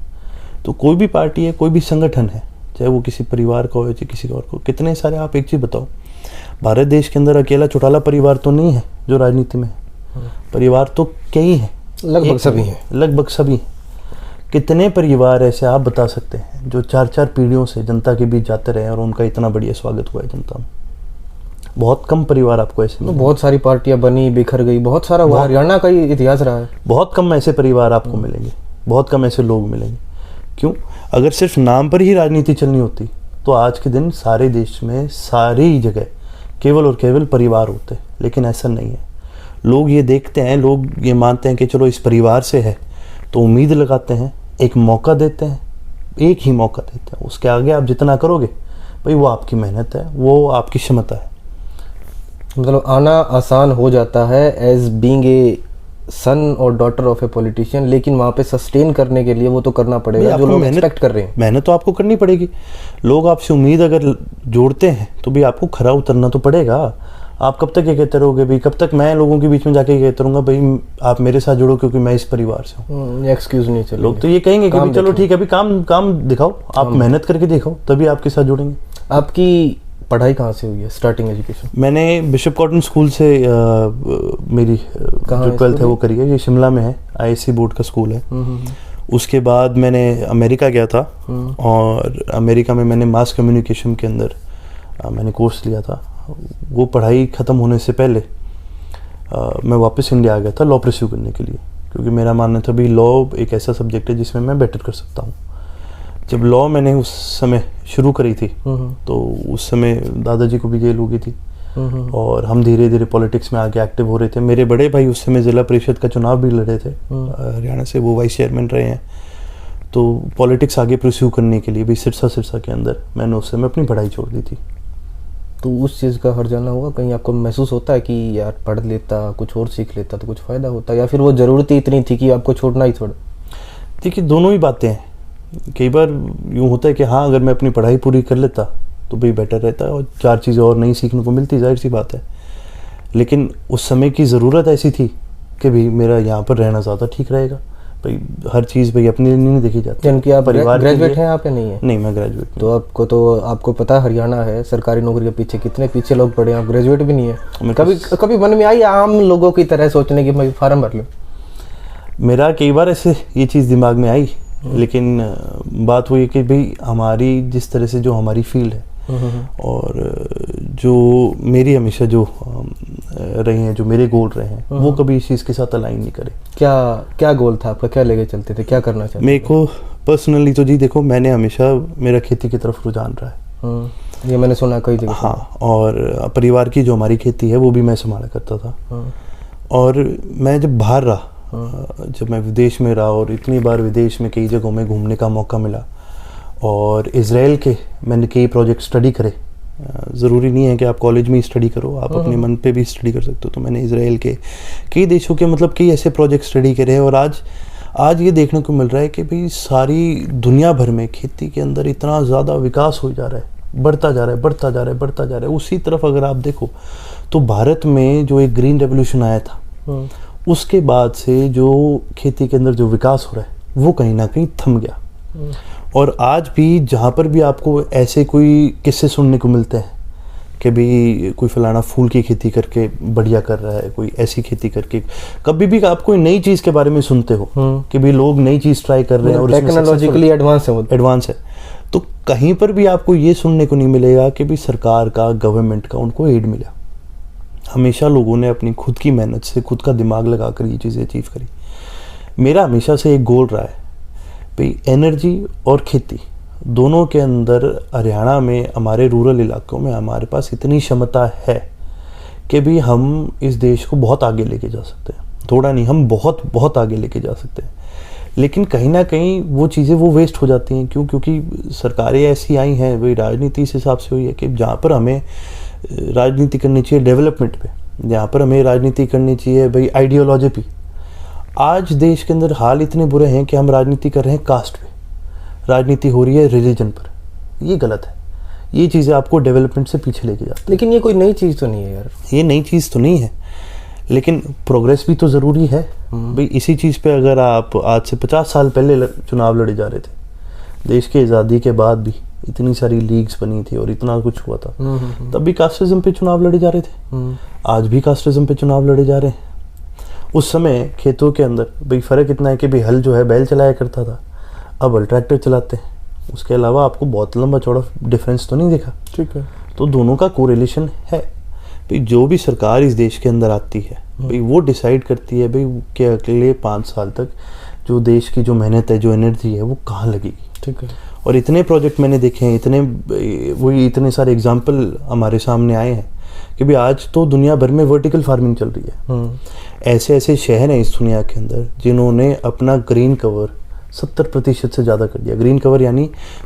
तो कोई भी पार्टी है, कोई भी संगठन है, चाहे वो किसी परिवार का हो या किसी और को, कितने सारे, आप एक चीज़ बताओ, भारत देश के अंदर अकेला चौटाला परिवार तो नहीं है जो राजनीति में है। परिवार तो कई हैं, लगभग सभी हैं। लगभग सभी हैं। कितने परिवार ऐसे आप बता सकते हैं जो 4-4 पीढ़ियों से जनता के बीच जाते रहे और उनका इतना बढ़िया स्वागत हुआ है जनता में? बहुत कम परिवार आपको ऐसे मिलेंगे। बहुत सारी पार्टियां बनी, बिखर गई, बहुत सारा हुआ। हरियाणा का ही इतिहास रहा है। बहुत कम ऐसे परिवार आपको मिलेंगे, बहुत कम ऐसे लोग मिलेंगे। क्यों? अगर सिर्फ नाम पर ही राजनीति चलनी होती तो आज के दिन सारे देश में सारी जगह केवल और केवल परिवार होते, लेकिन ऐसा नहीं है। लोग ये देखते हैं, लोग ये मानते हैं कि चलो इस परिवार से है, तो उम्मीद लगाते हैं, एक मौका देते हैं, एक ही मौका देते हैं। उसके आगे आप जितना करोगे भाई वो आपकी मेहनत है, वो आपकी क्षमता है। मतलब आना आसान हो जाता है एज बीइंग ए सन और डॉटर ऑफ ए पॉलिटिशियन, लेकिन वहाँ पे सस्टेन करने के लिए वो तो करना पड़ेगा जो लोग एक्सपेक्ट कर रहे हैं। मेहनत तो आपको करनी पड़ेगी। लोग आपसे उम्मीद अगर जोड़ते हैं तो भी आपको खरा उतरना तो पड़ेगा। आप कब तक ये कहते रहोगे भाई, कब तक मैं लोगों के बीच में जाके कहता रहूँगा भाई आप मेरे साथ जुड़ो क्योंकि मैं इस परिवार से हूँ? एक्सक्यूज नहीं चलेगा। लोग तो ये कहेंगे कि चलो ठीक है, अभी काम दिखाओ, आप मेहनत करके दिखाओ, तभी आपके साथ जुड़ेंगे। आपकी पढ़ाई कहाँ से हुई है, स्टार्टिंग एजुकेशन? मैंने बिशप कॉटन स्कूल से मेरी जो 12th है वो करी है। ये शिमला में है, ISC बोर्ड का स्कूल है। उसके बाद मैंने अमेरिका गया था और अमेरिका में मैंने मास कम्युनिकेशन के अंदर मैंने कोर्स लिया था। वो पढ़ाई ख़त्म होने से पहले मैं वापस इंडिया आ गया था लॉ परस्यू करने के लिए, क्योंकि मेरा मानना था भी लॉ एक ऐसा सब्जेक्ट है जिसमें मैं बेटर कर सकता हूँ। जब लॉ मैंने उस समय शुरू करी थी तो उस समय दादाजी को भी जेल हो गई थी और हम धीरे धीरे पॉलिटिक्स में आगे एक्टिव हो रहे थे। मेरे बड़े भाई उस समय ज़िला परिषद का चुनाव भी लड़े थे हरियाणा से, वो वाइस चेयरमैन रहे हैं। तो पॉलिटिक्स आगे परस्यू करने के लिए भी सिरसा के अंदर मैंने उस समय अपनी पढ़ाई छोड़ दी थी। तो उस चीज़ का हर जाना हुआ, कहीं आपको महसूस होता है कि यार पढ़ लेता, कुछ और सीख लेता तो कुछ फ़ायदा होता, या फिर वो ज़रूरत ही इतनी थी कि आपको छोड़ना ही छोड़? देखिए दोनों ही बातें हैं। कई बार यूँ होता है कि हाँ अगर मैं अपनी पढ़ाई पूरी कर लेता तो भी बेटर रहता है और 4 चीज़ें और नई सीखने को मिलती, जाहिर सी बात है। लेकिन उस समय की ज़रूरत ऐसी थी कि भाई मेरा यहाँ पर रहना ज़्यादा ठीक रहेगा। भाई हर चीज़ भाई अपने लिए नहीं देखी जाती। यानी कि आप ग्रेजुएट हैं आप या नहीं है? नहीं, मैं ग्रेजुएट। तो आपको पता है हरियाणा है, सरकारी नौकरी के पीछे कितने पीछे लोग पड़े हैं, आप ग्रेजुएट भी नहीं है। कभी मन में आई आम लोगों की तरह सोचने की मैं फार्म भर लूँ? मेरा कई बार ऐसे ये चीज़ दिमाग में आई, लेकिन बात वो ये कि भाई हमारी जिस तरह से जो हमारी फील्ड है और जो मेरी हमेशा जो रही हैं, जो मेरे गोल रहे हैं, वो कभी इस चीज़ के साथ अलाइन नहीं करे। क्या गोल था आपका, क्या लेके चलते थे, क्या करना चाहते मेरे को पर्सनली तो जी देखो, मैंने हमेशा मेरा खेती की तरफ रुझान रहा है। ये मैंने सुना कई जगह। हाँ, और परिवार की जो हमारी खेती है वो भी मैं संभाला करता था। और मैं जब बाहर रहा, जब मैं विदेश में रहा और इतनी बार विदेश में कई जगहों में घूमने का मौका मिला, और इज़राइल के मैंने कई प्रोजेक्ट स्टडी करे। ज़रूरी नहीं है कि आप कॉलेज में ही स्टडी करो, आप अपने मन पे भी स्टडी कर सकते हो। तो मैंने इज़राइल के कई देशों के मतलब कई ऐसे प्रोजेक्ट स्टडी करे, और आज ये देखने को मिल रहा है कि भाई सारी दुनिया भर में खेती के अंदर इतना ज़्यादा विकास हो जा रहा है, बढ़ता जा रहा है। उसी तरफ अगर आप देखो तो भारत में जो एक ग्रीन रेवोल्यूशन आया था, उसके बाद से जो खेती के अंदर जो विकास हो रहा है वो कहीं ना कहीं थम गया। और आज भी जहाँ पर भी आपको ऐसे कोई किस्से सुनने को मिलते हैं कि भी कोई फलाना फूल की खेती करके बढ़िया कर रहा है, कोई ऐसी खेती करके, कभी भी आप कोई नई चीज़ के बारे में सुनते हो कि भी लोग नई चीज़ ट्राई कर रहे हैं और टेक्नोलॉजिकली एडवांस है, तो कहीं पर भी आपको ये सुनने को नहीं मिलेगा कि भी सरकार का, गवर्नमेंट का उनको एड मिला। हमेशा लोगों ने अपनी खुद की मेहनत से, खुद का दिमाग लगाकर ये चीज़ें अचीव करी। मेरा हमेशा से एक गोल रहा है भाई, एनर्जी और खेती दोनों के अंदर हरियाणा में, हमारे रूरल इलाकों में हमारे पास इतनी क्षमता है कि भी हम इस देश को बहुत आगे लेके जा सकते हैं। थोड़ा नहीं, हम बहुत बहुत आगे लेके जा सकते हैं। लेकिन कहीं ना कहीं वो चीज़ें वो वेस्ट हो जाती हैं। क्यों? क्योंकि सरकारें ऐसी आई हैं, भाई राजनीति इस हिसाब से हुई है कि जहाँ पर हमें राजनीति करनी चाहिए डेवलपमेंट पे, जहाँ पर हमें राजनीति करनी चाहिए भाई आइडियोलॉजी पे, आज देश के अंदर हाल इतने बुरे हैं कि हम राजनीति कर रहे हैं कास्ट पे, राजनीति हो रही है रिलीजन पर। ये गलत है। ये चीज़ें आपको डेवलपमेंट से पीछे लेके जाती है। लेकिन ये कोई नई चीज़ तो नहीं है यार। ये नई चीज़ तो नहीं है, लेकिन प्रोग्रेस भी तो ज़रूरी है भाई। इसी चीज़ पे अगर आप आज से 50 साल पहले चुनाव लड़े जा रहे थे, देश की आज़ादी के बाद भी इतनी सारी लीग्स बनी थी और इतना कुछ हुआ था, तब भी कास्टिज्म पे चुनाव लड़े जा रहे थे। आज भी कास्टिज्म पे चुनाव लड़े जा रहे हैं। उस समय खेतों के अंदर भाई फ़र्क इतना है कि भाई हल जो है बैल चलाया करता था, अब हल ट्रैक्टर चलाते हैं। उसके अलावा आपको बहुत लंबा चौड़ा डिफरेंस तो नहीं दिखा। ठीक है। तो दोनों का कोरिलेशन है भाई। जो भी सरकार इस देश के अंदर आती है भाई, वो डिसाइड करती है भाई कि अगले 5 साल तक जो देश की जो मेहनत है, जो एनर्जी है, वो कहाँ लगेगी। ठीक है। और इतने प्रोजेक्ट मैंने देखे हैं, इतने सारे एग्जाम्पल हमारे सामने आए हैं कि भाई आज तो दुनिया भर में वर्टिकल फार्मिंग चल रही है। ऐसे ऐसे शहर हैं इस दुनिया के अंदर जिन्होंने अपना ग्रीन कवर 70% से ज़्यादा कर दिया। ग्रीन कवर यानी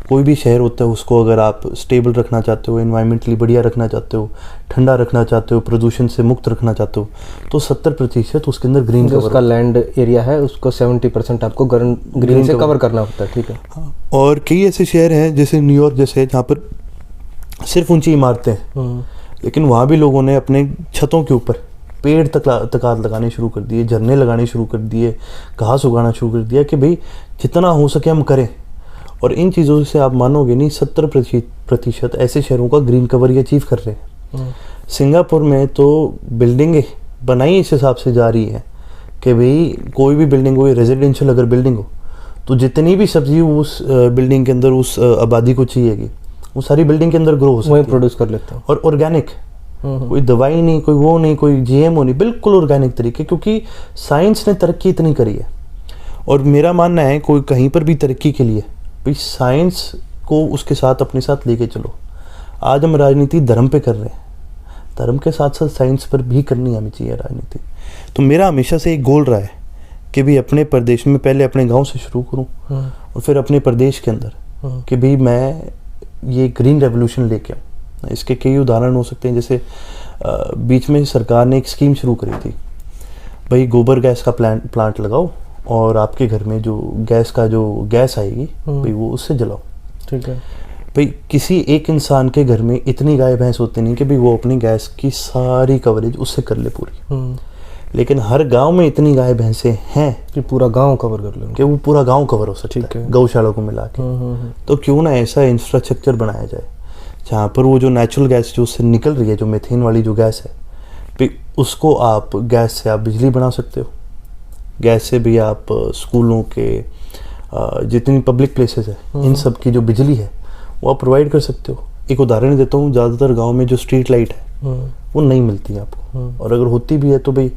कोई भी शहर होता है, उसको अगर आप स्टेबल रखना चाहते हो, एनवायरमेंटली बढ़िया रखना चाहते हो, ठंडा रखना चाहते हो, प्रदूषण से मुक्त रखना चाहते हो, तो 70% उसके अंदर ग्रीन कवर, उसका लैंड एरिया है, उसको 70% आपको ग्रीन से कवर करना होता है। ठीक है। हाँ। और कई ऐसे शहर हैं जैसे न्यूयॉर्क जैसे, जहाँ पर सिर्फ ऊंची इमारतें हैं, लेकिन वहाँ भी लोगों ने अपने छतों के ऊपर पेड़ तकात लगाने शुरू कर दिए, झरने लगाने शुरू कर दिए, घास उगाना शुरू कर दिया कि भाई जितना हो सके हम करें। और इन चीज़ों से आप मानोगे नहीं, 70% ऐसे शहरों का ग्रीन कवर ये अचीव कर रहे हैं। सिंगापुर में तो बिल्डिंगें बनाई इस हिसाब से जा रही है कि भाई कोई भी बिल्डिंग हो, रेजिडेंशियल अगर बिल्डिंग हो, तो जितनी भी सब्जी उस बिल्डिंग के अंदर उस आबादी को चाहिएगी, वो सारी बिल्डिंग के अंदर ग्रो हो सकती है, वही प्रोड्यूस कर लेते हैं। और ऑर्गेनिक, कोई दवाई नहीं, कोई वो नहीं, कोई जीएमओ नहीं, बिल्कुल ऑर्गेनिक तरीके। क्योंकि साइंस ने तरक्की इतनी करी है। और मेरा मानना है कोई कहीं पर भी तरक्की के लिए भाई साइंस को उसके साथ अपने साथ लेके चलो। आज हम राजनीति धर्म पे कर रहे हैं, धर्म के साथ साथ साइंस पर भी करनी हमें चाहिए राजनीति। तो मेरा हमेशा से एक गोल रहा है कि भाई अपने प्रदेश में, पहले अपने गाँव से शुरू करूँ और फिर अपने प्रदेश के अंदर कि भाई मैं ये ग्रीन रेवोल्यूशन लेके आऊँ। इसके कई उदाहरण हो सकते हैं। जैसे बीच में सरकार ने एक स्कीम शुरू करी थी, भाई गोबर गैस का प्लांट लगाओ और आपके घर में जो गैस आएगी भाई वो उससे जलाओ। ठीक है। भाई किसी एक इंसान के घर में इतनी गाय भैंस होती नहीं कि भाई वो अपनी गैस की सारी कवरेज उससे कर ले पूरी, लेकिन हर गांव में इतनी गाय भैंसें हैं कि पूरा गांव कवर कर ले, कि वो पूरा गांव कवर हो सकता है गौशाला को मिला के। तो क्यों ना ऐसा इंफ्रास्ट्रक्चर बनाया जाए जहाँ पर वो जो नेचुरल गैस जो उससे निकल रही है, जो मीथेन वाली जो गैस है, भाई उसको आप गैस से आप बिजली बना सकते हो। गैस से भी आप स्कूलों के जितनी पब्लिक प्लेसेस है, इन सब की जो बिजली है वो आप प्रोवाइड कर सकते हो। एक उदाहरण देता हूँ, ज़्यादातर गांव में जो स्ट्रीट लाइट है वो नहीं मिलती है आपको, और अगर होती भी है तो भाई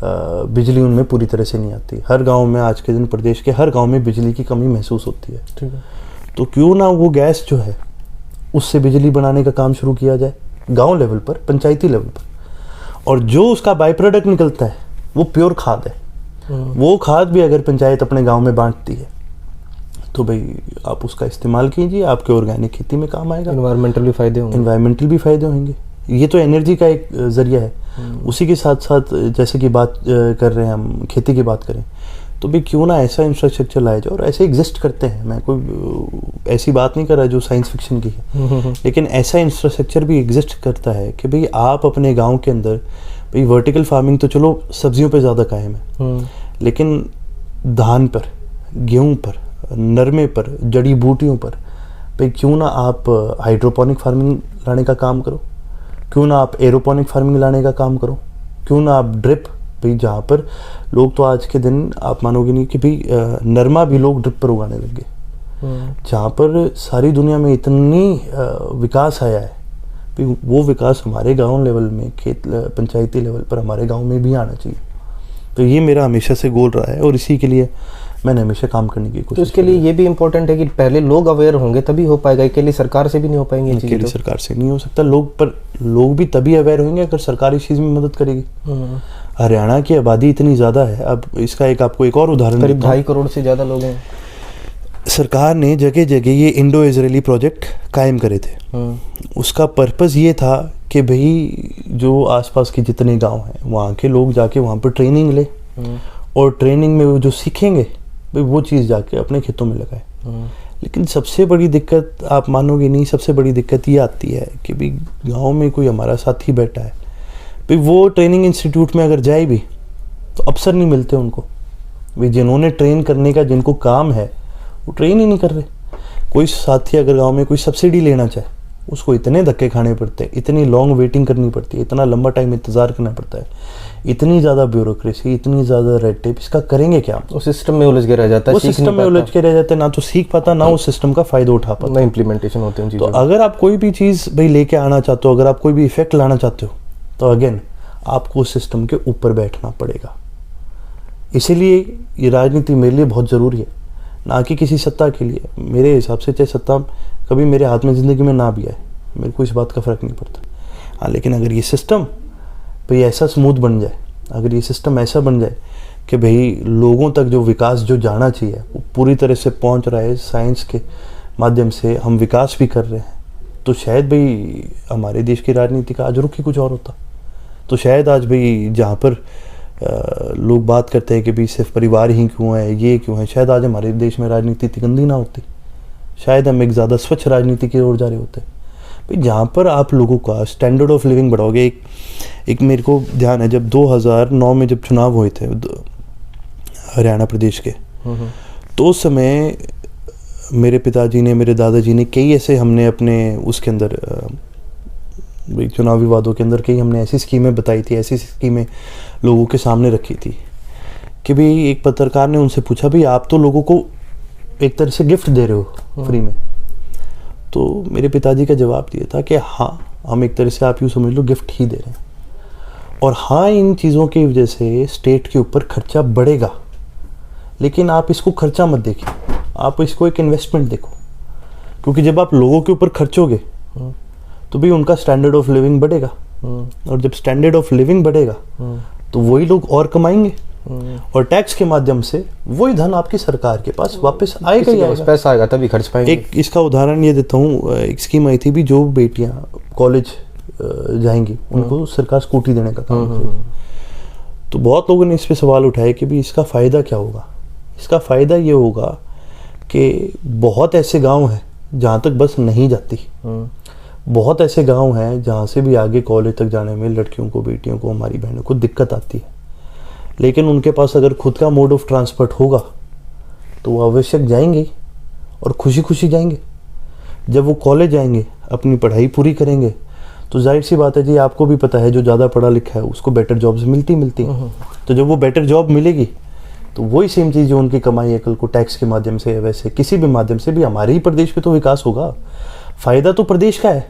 बिजली उनमें पूरी तरह से नहीं आती। हर गांव में आज के दिन प्रदेश के हर गांव में बिजली की कमी महसूस होती है। ठीक है। तो क्यों ना वो गैस जो है उससे बिजली बनाने का काम शुरू किया जाए गांव लेवल पर, पंचायती लेवल पर, और जो उसका बाई प्रोडक्ट निकलता है वो प्योर खाद है। वो खाद भी अगर पंचायत अपने गांव में बांटती है तो भाई आप उसका इस्तेमाल कीजिए, आपके ऑर्गेनिक खेती में काम आएगा, इन्वायरमेंटल भी फायदे होंगे। इन्वायरमेंटल भी फायदे होंगे। ये तो एनर्जी का एक जरिया है। उसी के साथ साथ जैसे कि बात कर रहे हैं हम, खेती की बात करें तो भी क्यों ना ऐसा इंफ्रास्ट्रक्चर लाया जाए, और ऐसे एग्जिस्ट करते हैं। मैं कोई ऐसी बात नहीं कर रहा जो साइंस फिक्शन की है, लेकिन ऐसा इंफ्रास्ट्रक्चर भी एग्जिस्ट करता है कि भाई आप अपने गांव के अंदर, भाई वर्टिकल फार्मिंग तो चलो सब्जियों पे ज़्यादा कायम है, लेकिन धान पर, गेहूं पर, नरमे पर, जड़ी बूटियों पर भाई क्यों ना आप हाइड्रोपोनिक फार्मिंग लाने का काम करो, क्यों ना आप एरोपोनिक फार्मिंग लाने का काम करो, क्यों ना आप ड्रिप, भाई जहाँ पर लोग तो आज के दिन आप मानोगे नहीं कि भाई नरमा भी लोग ड्रिप पर उगाने लग गए। जहाँ पर सारी दुनिया में इतनी विकास आया है, भाई वो विकास हमारे गांव लेवल में, पंचायती लेवल पर हमारे गांव में भी आना चाहिए। तो ये मेरा हमेशा से गोल रहा है और इसी के लिए मैंने हमेशा काम करने की कोशिश। तो इसके लिए ये भी इम्पोर्टेंट है कि पहले लोग अवेयर होंगे तभी हो पाएगा। इसके लिए सरकार से भी नहीं हो पाएंगे ये इसके चीज़ें लिए तो। सरकार से नहीं हो सकता। लोग भी तभी अवेयर होंगे अगर सरकार इस चीज़ में मदद करेगी। हरियाणा की आबादी इतनी ज़्यादा है, अब इसका आपको एक और उदाहरण करीब देता हूं। 2.5 करोड़ से ज़्यादा लोग हैं। सरकार ने जगह जगह ये इंडो इजरायली प्रोजेक्ट कायम करे थे। उसका पर्पस ये था कि भाई जो आसपास के जितने गांव हैं वहाँ के लोग जाके वहाँ पर ट्रेनिंग ले, और ट्रेनिंग में वो जो सीखेंगे भाई वो चीज़ जाके अपने खेतों में लगाए। लेकिन सबसे बड़ी दिक्कत आप मानोगे नहीं, सबसे बड़ी दिक्कत ये आती है कि भाई गांव में कोई हमारा साथी बैठा है, भाई वो ट्रेनिंग इंस्टीट्यूट में अगर जाए भी तो अवसर नहीं मिलते उनको। भाई जिन्होंने ट्रेन करने का, जिनको काम है, वो ट्रेन ही नहीं कर रहे। कोई साथी अगर गांव में कोई सब्सिडी लेना चाहे उसको इतने धक्के खाने पड़ते हैं, इतनी लॉन्ग वेटिंग करनी पड़ती है, इतना लंबा टाइम इंतज़ार करना पड़ता है, इतनी ज़्यादा ब्यूरोक्रेसी, इतनी ज़्यादा रेड टेप। इसका करेंगे क्या? उस सिस्टम में उलझ के रह जाता है, वो सिस्टम में उलझ के रह जाते हैं, ना तो सीख पाता, ना उस सिस्टम का फ़ायदा उठा पाता, ना इम्प्लीमेंटेशन होते हैं तो चीज़ों। अगर आप कोई भी चीज़ भाई लेके आना चाहते हो, अगर आप कोई भी इफेक्ट लाना चाहते हो, तो अगेन आपको उस सिस्टम के ऊपर बैठना पड़ेगा। इसीलिए ये राजनीति मेरे लिए बहुत ज़रूरी है, ना कि किसी सत्ता के लिए। मेरे हिसाब से चाहे सत्ता कभी मेरे हाथ में ज़िंदगी में ना भी आए, मेरे को इस बात का फ़र्क नहीं पड़ता। हाँ, लेकिन अगर ये सिस्टम भाई ऐसा स्मूथ बन जाए, अगर ये सिस्टम ऐसा बन जाए कि भाई लोगों तक जो विकास जो जाना चाहिए वो पूरी तरह से पहुंच रहा है, साइंस के माध्यम से हम विकास भी कर रहे हैं, तो शायद भाई हमारे देश की राजनीति का आज रुख ही कुछ और होता। तो शायद आज भाई जहाँ पर लोग बात करते हैं कि भाई सिर्फ परिवार ही क्यों है, ये क्यों है, शायद आज हमारे देश में राजनीति इतनी गंदी ना होती। शायद हम एक ज़्यादा स्वच्छ राजनीति की ओर जा रहे होते। भाई जहाँ पर आप लोगों का स्टैंडर्ड ऑफ लिविंग बढ़ाओगे। एक मेरे को ध्यान है, जब 2009 में जब चुनाव हुए थे हरियाणा प्रदेश के, तो उस समय मेरे पिताजी ने, मेरे दादाजी ने कई ऐसे, हमने अपने उसके अंदर चुनावी वादों के अंदर कई हमने ऐसी स्कीमें बताई थी, ऐसी स्कीमें लोगों के सामने रखी थी कि भाई एक पत्रकार ने उनसे पूछा, भाई आप तो लोगों को एक तरह से गिफ्ट दे रहे हो फ्री में। तो मेरे पिताजी का जवाब दिया था कि हाँ, हम एक तरह से आप यूँ समझ लो गिफ्ट ही दे रहे हैं, और हाँ इन चीज़ों की वजह से स्टेट के ऊपर खर्चा बढ़ेगा, लेकिन आप इसको खर्चा मत देखिए, आप इसको एक इन्वेस्टमेंट देखो। क्योंकि जब आप लोगों के ऊपर खर्चोगे तो भी उनका स्टैंडर्ड ऑफ लिविंग बढ़ेगा, और जब स्टैंडर्ड ऑफ लिविंग बढ़ेगा तो वही लोग और कमाएंगे, और टैक्स के माध्यम से वही धन आपकी सरकार के पास वापस आएगा ही आएगा। पैसा आएगा तभी खर्च पाएंगे। एक इसका उदाहरण ये देता हूँ, एक स्कीम आई थी भी, जो बेटियां कॉलेज जाएंगी उनको सरकार स्कूटी देने का काम करेगी। तो बहुत लोगों ने इस पे सवाल उठाए कि भी इसका फ़ायदा क्या होगा। इसका फ़ायदा ये होगा कि बहुत ऐसे गांव हैं जहाँ तक बस नहीं जाती, बहुत ऐसे गांव हैं जहाँ से भी आगे कॉलेज तक जाने में लड़कियों को, बेटियों को, हमारी बहनों को दिक्कत आती है, लेकिन उनके पास अगर खुद का मोड ऑफ ट्रांसपोर्ट होगा तो वो आवश्यक जाएंगे और खुशी खुशी जाएंगे। जब वो कॉलेज जाएंगे, अपनी पढ़ाई पूरी करेंगे, तो जाहिर सी बात है जी, आपको भी पता है जो ज़्यादा पढ़ा लिखा है उसको बेटर जॉब्स मिलती है। तो जब वो बेटर जॉब मिलेगी तो वही सेम चीज़ जो उनकी कमाई है कल को टैक्स के माध्यम से या वैसे किसी भी माध्यम से भी हमारे ही प्रदेश में तो विकास होगा। फ़ायदा तो प्रदेश का है,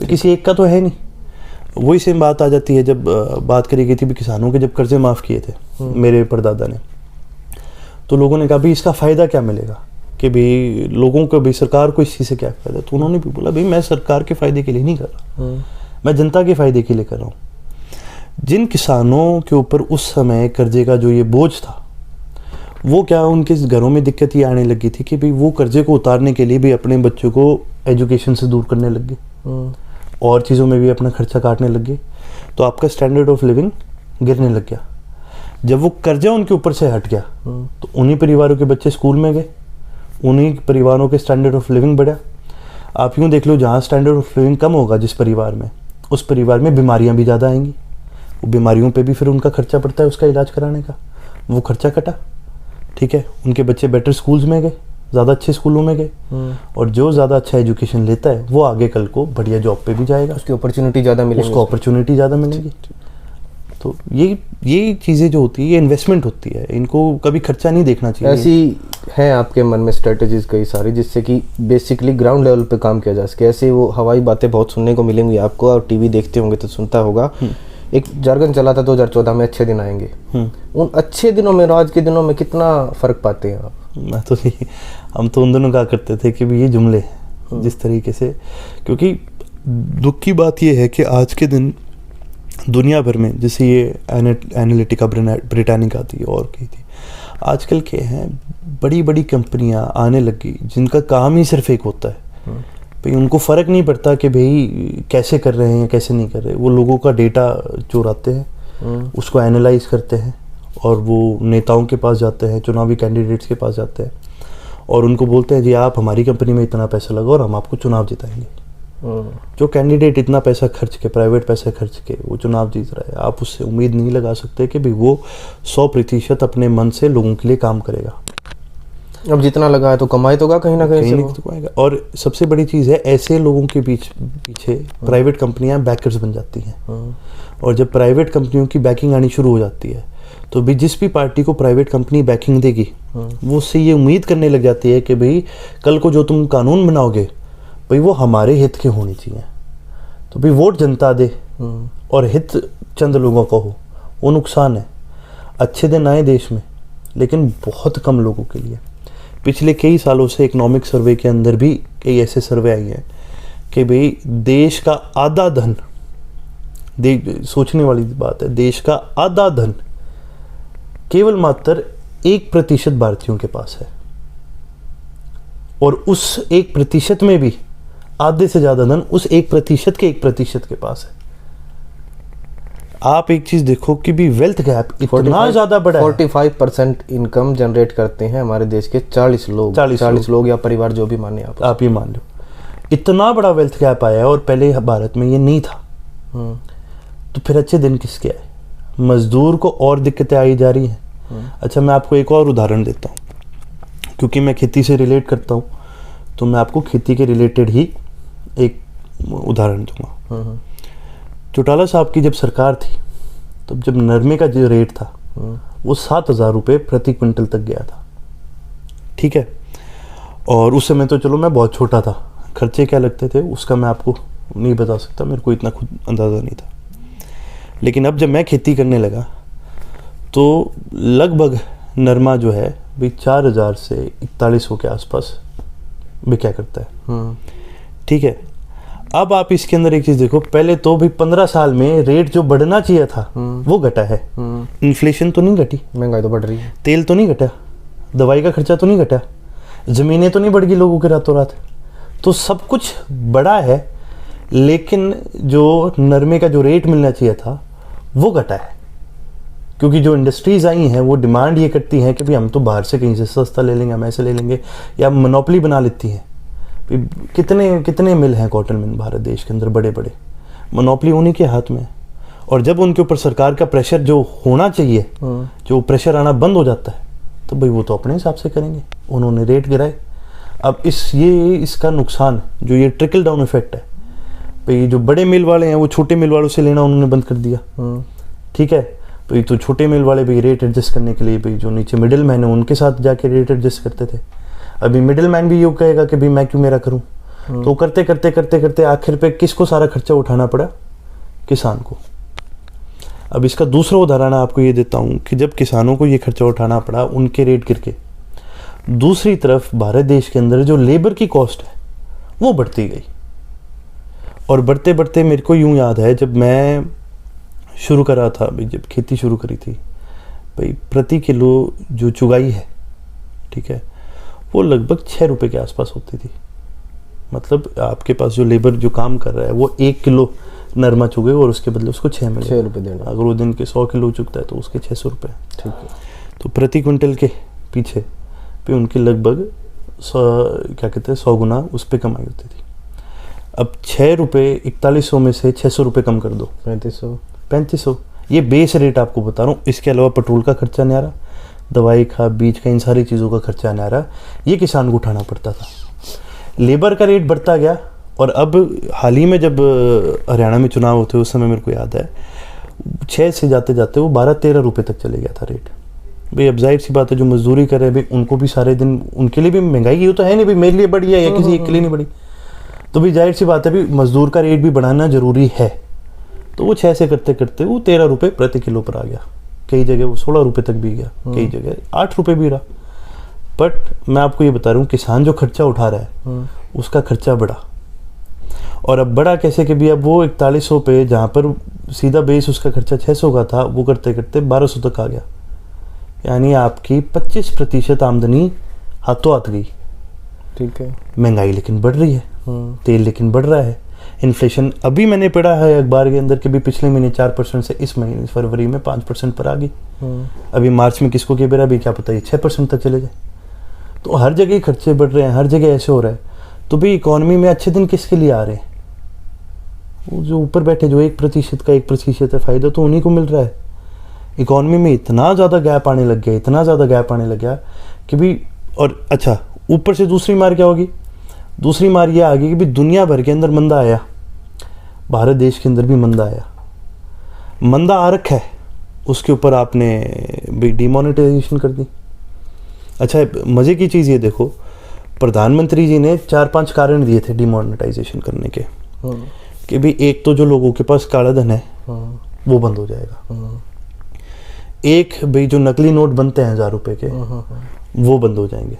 तो किसी एक का तो है नहीं। वही सेम बात आ जाती है जब बात करी गई थी भी किसानों के जब कर्जे माफ़ किए थे मेरे परदादा ने, तो लोगों ने कहा भाई इसका फ़ायदा क्या मिलेगा, कि भाई लोगों को, भाई सरकार को इस चीज़ से क्या फ़ायदा। तो उन्होंने भी बोला भाई मैं सरकार के फ़ायदे के लिए नहीं कर रहा, मैं जनता के फ़ायदे के लिए कर रहा हूँ। जिन किसानों के ऊपर उस समय कर्जे का जो ये बोझ था, वो क्या उनके घरों में दिक्कत ये आने लगी थी कि भाई वो कर्जे को उतारने के लिए भी अपने बच्चों को एजुकेशन से दूर करने लग गए और चीज़ों में भी अपना खर्चा काटने लग गए, तो आपका स्टैंडर्ड ऑफ लिविंग गिरने लग गया। जब वो कर्जा उनके ऊपर से हट गया तो उन्हीं परिवारों के बच्चे स्कूल में गए, उन्हीं परिवारों के स्टैंडर्ड ऑफ लिविंग बढ़ा। आप यूँ देख लो, जहाँ स्टैंडर्ड ऑफ लिविंग कम होगा जिस परिवार में, उस परिवार में बीमारियाँ भी ज़्यादा आएंगी, वो बीमारियों पे भी फिर उनका खर्चा पड़ता है उसका इलाज कराने का, वो खर्चा कटा। ठीक है, उनके बच्चे बेटर स्कूल्स में गए, ज़्यादा अच्छे स्कूलों में गए, और जो ज़्यादा अच्छा एजुकेशन लेता है वो आगे कल को बढ़िया जॉब पे भी जाएगा, उसकी अपॉर्चुनिटी ज़्यादा मिलेगी, उसको अपॉर्चुनिटी ज़्यादा मिलेगी। तो ये चीज़ें जो होती है ये इन्वेस्टमेंट होती है, इनको कभी खर्चा नहीं देखना चाहिए। ऐसी हैं आपके मन में स्ट्रेटजीज कई सारी जिससे कि बेसिकली ग्राउंड लेवल पे काम किया जा सके। ऐसे वो हवाई बातें बहुत सुनने को मिलेंगी आपको, और टीवी देखते होंगे तो सुनता होगा, एक jargon चला था 2014 में, अच्छे दिन आएंगे। उन अच्छे दिनों में और आज के दिनों में कितना फ़र्क पाते हैं आप? मैं तो नहीं, हम तो उन दोनों कहा करते थे कि भी ये जुमले जिस तरीके से, क्योंकि दुख की बात ये है कि आज के दिन दुनिया भर में, जैसे ये एनालिटिका ब्रिटानिका थी और कही थी, आजकल के हैं बड़ी बड़ी कंपनियां आने लगी जिनका काम ही सिर्फ एक होता है, भाई उनको फ़र्क नहीं पड़ता कि भाई कैसे कर रहे हैं कैसे नहीं कर रहे, वो लोगों का डेटा चुराते हैं, उसको एनालाइज करते हैं, और वो नेताओं के पास जाते हैं, चुनावी कैंडिडेट्स के पास जाते हैं, और उनको बोलते हैं जी आप हमारी कंपनी में इतना पैसा लगाओ और हम आपको चुनाव जिताएंगे। जो कैंडिडेट इतना पैसा खर्च के, प्राइवेट पैसा खर्च के वो चुनाव जीत रहा है, आप उससे उम्मीद नहीं लगा सकते कि भाई वो 100% अपने मन से लोगों के लिए काम करेगा। अब जितना लगा है तो कमाई तो कहीं ना कहीं से तो कमाएगा। और सबसे बड़ी चीज़ है, ऐसे लोगों के पीछे प्राइवेट कंपनियां बैकर्स बन जाती हैं, और जब प्राइवेट कंपनियों की बैकिंग आनी शुरू हो जाती है तो भी जिस भी पार्टी को प्राइवेट कंपनी बैकिंग देगी वो उससे ये उम्मीद करने लग जाती है कि भाई कल को जो तुम कानून बनाओगे भाई वो हमारे हित के होने चाहिए। तो भाई वोट जनता दे और हित चंद लोगों का हो, वो नुकसान है। अच्छे दिन आए देश में, लेकिन बहुत कम लोगों के लिए। पिछले कई सालों से इकोनॉमिक सर्वे के अंदर भी कई ऐसे सर्वे आई हैं कि भाई देश का आधा धन, सोचने वाली बात है, देश का आधा धन केवल मात्र 1% भारतीयों के पास है, और उस 1% में भी आधे से ज़्यादा धन उस 1% के 1% के पास है। आप एक चीज देखो कि भी वेल्थ गैप इतना ज्यादा बड़ा है। 45% इनकम जनरेट करते हैं हमारे देश के 40 लोग या परिवार, जो भी माने आप ये मान लो, इतना बड़ा वेल्थ गैप आया है, और पहले भारत में ये नहीं था। तो फिर अच्छे दिन किसके आए? मजदूर को और दिक्कतें आई जा रही हैं। अच्छा, मैं आपको एक और उदाहरण देता हूँ, क्योंकि मैं खेती से रिलेट करता हूँ, तो मैं आपको खेती के रिलेटेड ही एक उदाहरण दूंगा। चौटाला साहब की जब सरकार थी, तब जब नरमे का जो रेट था वो 7,000 रुपये प्रति क्विंटल तक गया था। ठीक है, और उस समय तो चलो मैं बहुत छोटा था, खर्चे क्या लगते थे उसका मैं आपको नहीं बता सकता, मेरे को इतना खुद अंदाज़ा नहीं था। लेकिन अब जब मैं खेती करने लगा तो लगभग नरमा जो है भाई 4,000 से 4100 के आसपास बिका करता है। ठीक है, अब आप इसके अंदर एक चीज देखो, पहले तो भी 15 साल में रेट जो बढ़ना चाहिए था वो घटा है। इन्फ्लेशन तो नहीं घटी, महंगाई तो बढ़ रही है, तेल तो नहीं घटा, दवाई का खर्चा तो नहीं घटा, जमीनें तो नहीं बढ़ गई लोगों के रातों रात, तो सब कुछ बढ़ा है, लेकिन जो नरमे का जो रेट मिलना चाहिए था वो घटा है। क्योंकि जो इंडस्ट्रीज आई हैं वो डिमांड ये करती हैं कि भाई हम तो बाहर से कहीं से सस्ता ले लेंगे, हम ऐसे ले लेंगे, या मोनोपोली बना लेती हैं। कितने मिल हैं कॉटन मिल भारत देश के अंदर, बड़े बड़े, मोनोपोली उन्हीं के हाथ में है। और जब उनके ऊपर सरकार का प्रेशर जो होना चाहिए, जो प्रेशर आना बंद हो जाता है, तो भाई वो तो अपने हिसाब से करेंगे, उन्होंने रेट गिराए। अब इसका नुकसान जो ये ट्रिकल डाउन इफेक्ट है, भाई जो बड़े मिल वाले हैं वो छोटे मिल वालों से लेना उन्होंने बंद कर दिया। ठीक है, भाई तो छोटे मिल वाले भाई रेट एडजस्ट करने के लिए भाई जो नीचे मिडिल मैन है उनके साथ जाके रेट एडजस्ट करते थे। अभी मिडिल मैन भी ये कहेगा कि भाई मैं क्यों मेरा करूं, तो करते करते करते करते आखिर पे किसको सारा खर्चा उठाना पड़ा? किसान को। अब इसका दूसरा उदाहरण आपको ये देता हूँ कि जब किसानों को ये खर्चा उठाना पड़ा, उनके रेट गिर के, दूसरी तरफ भारत देश के अंदर जो लेबर की कॉस्ट है वो बढ़ती गई। और बढ़ते बढ़ते मेरे को यूँ याद है, जब मैं शुरू करा था भाई, जब खेती शुरू करी थी भाई, प्रति किलो जो चुगाई है, ठीक है, वो लगभग 6 रुपये के आसपास होती थी। मतलब आपके पास जो लेबर जो काम कर रहा है वो 1 किलो नरमा चुगे और उसके बदले उसको 6 मिले, 6 रुपये देना। अगर वो दिन के 100 किलो चुगता है तो उसके 600 रुपये। ठीक है। तो प्रति क्विंटल के पीछे पे उनकी लगभग 100 गुना उस पर कमाई होती थी। अब 6 रुपये 4100 में से 600 रुपये कम कर दो, 3500। ये बेस रेट आपको बता रहा हूँ। इसके अलावा पेट्रोल का खर्चा नहीं आ रहा, दवाई का, बीज का, इन सारी चीज़ों का खर्चा नहीं आ रहा। ये किसान को उठाना पड़ता था। लेबर का रेट बढ़ता गया। और अब हाल ही में जब हरियाणा में चुनाव होते उस समय मेरे को याद है 6 से जाते जाते वो 12-13 रुपये तक चले गया था रेट। भाई अब जाहिर सी बात है, जो मजदूरी कर रहे हैं भाई, उनको भी सारे दिन, उनके लिए भी महंगाई ये तो है नहीं भाई मेरे लिए बढ़ी है या किसी एक के लिए नहीं बढ़ी। तो भाई जाहिर सी बात है भाई, मजदूर का रेट भी बढ़ाना जरूरी है। तो वो 6 से करते करते वो 13 रुपये प्रति किलो पर आ गया। कई जगह वो 16 रुपये तक भी गया, कई जगह 8 रुपये भी रहा। बट मैं आपको ये बता रहा हूँ, किसान जो खर्चा उठा रहा है उसका खर्चा बढ़ा। और अब बढ़ा कैसे कि भी अब वो 4100 पे, जहाँ पर सीधा बेस उसका खर्चा 600 का था, वो करते करते 1200 तक आ गया। यानी आपकी 25% आमदनी हाथों हाथ गई। ठीक है। महंगाई लेकिन बढ़ रही है, तेल लेकिन बढ़ रहा है। इन्फ्लेशन अभी मैंने पढ़ा है अखबार के अंदर कि भी पिछले महीने 4% से इस महीने फरवरी में 5% पर आ गई। अभी मार्च में किसको के बेरा भी क्या पता, ये 6% तक चले जाए। तो हर जगह खर्चे बढ़ रहे हैं, हर जगह ऐसे हो रहा है। तो भाई इकोनॉमी में अच्छे दिन किसके लिए आ रहे हैं? वो जो ऊपर बैठे, जो 1% का 1% है, फ़ायदा तो उन्हीं को मिल रहा है। इकोनॉमी में इतना ज़्यादा गैप आने लग गया, इतना ज़्यादा गैप आने लग गया कि भी, और अच्छा ऊपर से दूसरी मार क्या होगी? दूसरी मार ये आ गई कि भी दुनिया भर के अंदर मंदा आया, भारत देश के अंदर भी मंदा आया। मंदा आ रखा है, उसके ऊपर आपने भी डिमोनेटाइजेशन कर दी। अच्छा मज़े की चीज़ ये देखो, प्रधानमंत्री जी ने 4-5 कारण दिए थे डिमोनेटाइजेशन करने के, कि भी एक तो जो लोगों के पास काला धन है वो बंद हो जाएगा, एक भाई जो नकली नोट बनते हैं 1000 रुपए के वो बंद हो जाएंगे,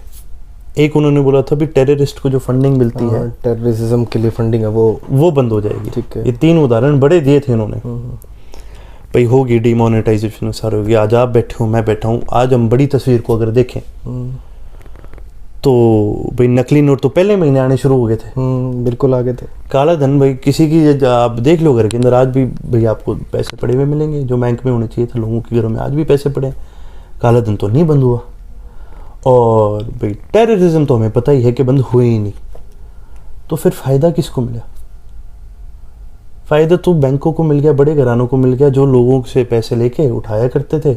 एक उन्होंने बोला था भी टेररिस्ट को जो फंडिंग मिलती है, टेररिज्म के लिए फंडिंग है वो बंद हो जाएगी। ठीक है। ये 3 उदाहरण बड़े दिए थे इन्होंने। भाई होगी डिमोनेटाइजेशन सारे होगी। आज आप बैठे हो, मैं बैठा हूँ, आज हम बड़ी तस्वीर को अगर देखें तो भाई नकली नोट तो पहले महीने आने शुरू हो गए थे। बिल्कुल आ गए थे। काला धन भाई किसी की आप देख लो घर के अंदर, आज भी भाई आपको पैसे पड़े हुए मिलेंगे, जो बैंक में होने चाहिए था लोगों के घरों में आज भी पैसे पड़े। काला धन तो नहीं बंद हुआ। और भाई टेररिज्म तो हमें पता ही है कि बंद हुए ही नहीं। तो फिर फ़ायदा किसको मिला? फ़ायदा तो बैंकों को मिल गया, बड़े घरानों को मिल गया, जो लोगों से पैसे लेके उठाया करते थे।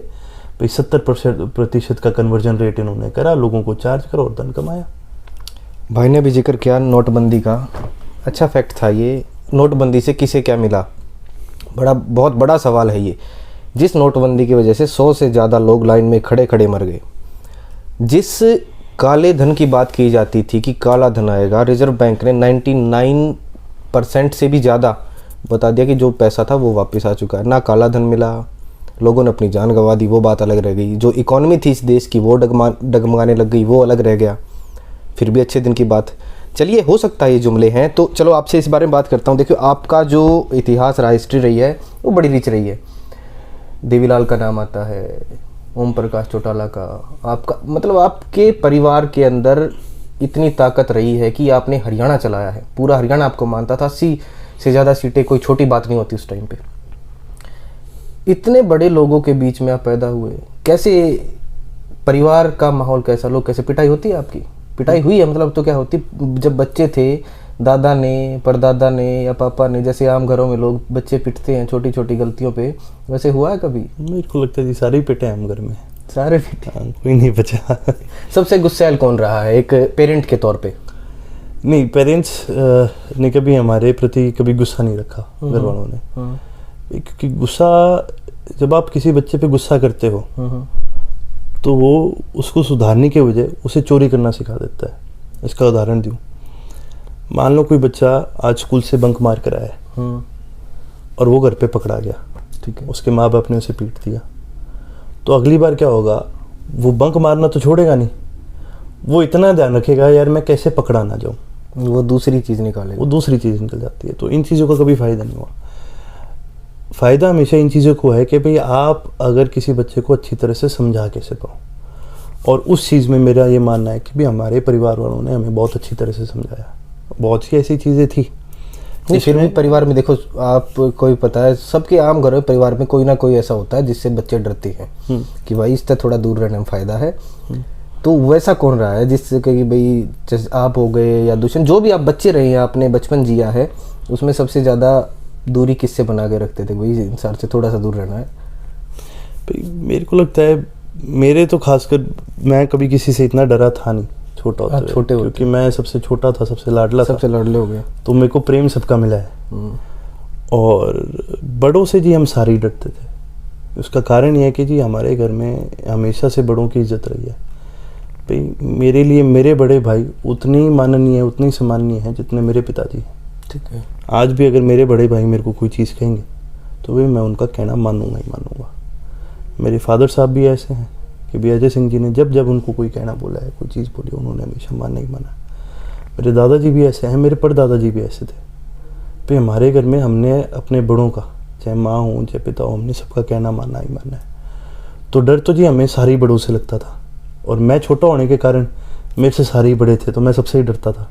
भाई 70% का कन्वर्जन रेट इन्होंने करा, लोगों को चार्ज करा और धन कमाया। भाई ने भी जिक्र किया नोटबंदी का, अच्छा फैक्ट था ये। नोटबंदी से किसे क्या मिला? बहुत बड़ा सवाल है ये। जिस नोटबंदी की वजह से 100 से ज़्यादा लोग लाइन में खड़े खड़े मर गए। जिस काले धन की बात की जाती थी कि काला धन आएगा, रिजर्व बैंक ने 99% से भी ज़्यादा बता दिया कि जो पैसा था वो वापस आ चुका है। ना काला धन मिला, लोगों ने अपनी जान गंवा दी, वो बात अलग रह गई। जो इकॉनमी थी इस देश की वो डगमगाने लग गई, वो अलग रह गया। फिर भी अच्छे दिन की बात। चलिए, हो सकता है ये जुमले हैं, तो चलो आपसे इस बारे में बात करता हूँ। देखियो, आपका जो इतिहास रहा, हिस्ट्री रही है, वो बड़ी रिच रही है। देवीलाल का नाम आता है, ओम प्रकाश चौटाला का, आपका मतलब आपके परिवार के अंदर इतनी ताकत रही है कि आपने हरियाणा चलाया है। पूरा हरियाणा आपको मानता था। 80 से ज़्यादा सीटें कोई छोटी बात नहीं होती उस टाइम पे। इतने बड़े लोगों के बीच में आप पैदा हुए, कैसे परिवार का माहौल कैसा? लोग कैसे? पिटाई होती है आपकी? पिटाई हुई है मतलब तो क्या होती? जब बच्चे थे, दादा ने, परदादा ने या पापा ने, जैसे आम घरों में लोग बच्चे पिटते हैं छोटी छोटी गलतियों पे, वैसे हुआ है कभी? मेरे को लगता है जी सारे पिटे हैं हम घर में, सारे पिटे, कोई नहीं बचा। सबसे गुस्सैल कौन रहा है एक पेरेंट के तौर पे? नहीं, पेरेंट्स ने कभी हमारे प्रति कभी गुस्सा नहीं रखा घर वालों ने। क्योंकि गुस्सा, जब आप किसी बच्चे पे गुस्सा करते हो तो वो उसको सुधारने के बजाय उसे चोरी करना सिखा देता है। इसका उदाहरण दूँ, मान लो कोई बच्चा आज स्कूल से बंक मार कर आया है और वो घर पे पकड़ा गया, ठीक है। उसके माँ बाप ने उसे पीट दिया, तो अगली बार क्या होगा, वो बंक मारना तो छोड़ेगा नहीं, वो इतना ध्यान रखेगा यार मैं कैसे पकड़ा ना जाऊँ, वो दूसरी चीज़ निकालेगा, वो दूसरी चीज़ निकल जाती है। तो इन चीज़ों का कभी फ़ायदा नहीं हुआ। फ़ायदा हमेशा इन चीज़ों को है कि भाई आप अगर किसी बच्चे को अच्छी तरह से समझा के सिखाओ, और उस चीज़ में मेरा ये मानना है कि भी हमारे परिवार वालों ने हमें बहुत अच्छी तरह से समझाया। बहुत सी ऐसी चीज़ें थी नहीं, फिर भी परिवार में देखो, आप कोई पता है सबके आम घरों में परिवार में कोई ना कोई ऐसा होता है जिससे बच्चे डरते हैं कि भाई इससे थोड़ा दूर रहने में फ़ायदा है। तो वैसा कौन रहा है जिससे कि भाई जैसे आप हो गए या दुश्मन, जो भी आप बच्चे रहे हैं, आपने बचपन जिया है, उसमें सबसे ज़्यादा दूरी किससे बना के रखते थे, भाई इंसान से थोड़ा सा दूर रहना है? भाई मेरे को लगता है, मेरे तो खासकर मैं कभी किसी से इतना डरा था नहीं छोटा होता, छोटे होते, क्योंकि मैं सबसे छोटा था, सबसे लाडला था, सबसे लाडले हो गए, तो मेरे को प्रेम सबका मिला है। और बड़ों से जी हम सारे ही डरते थे। उसका कारण ये है कि जी हमारे घर में हमेशा से बड़ों की इज्जत रही है। भाई मेरे लिए मेरे बड़े भाई उतनी माननीय, उतनी सम्माननीय है जितने मेरे पिताजी हैं। ठीक है। आज भी अगर मेरे बड़े भाई मेरे को कोई चीज़ कहेंगे तो भाई मैं उनका कहना मानूंगा ही मानूंगा। मेरे फादर साहब भी ऐसे हैं कि भी अजय सिंह जी ने जब जब उनको कोई कहना बोला है, कोई चीज़ बोली, उन्होंने हमेशा मानना ही माना। मेरे दादाजी भी ऐसे हैं, मेरे परदादाजी भी ऐसे थे। भाई हमारे घर में हमने अपने बड़ों का, चाहे माँ हो चाहे पिता हो, हमने सबका कहना मानना ही मानना है। तो डर तो जी हमें सारे ही बड़ों से लगता था, और मैं छोटा होने के कारण मेरे से सारे ही बड़े थे, तो मैं सबसे ही डरता था।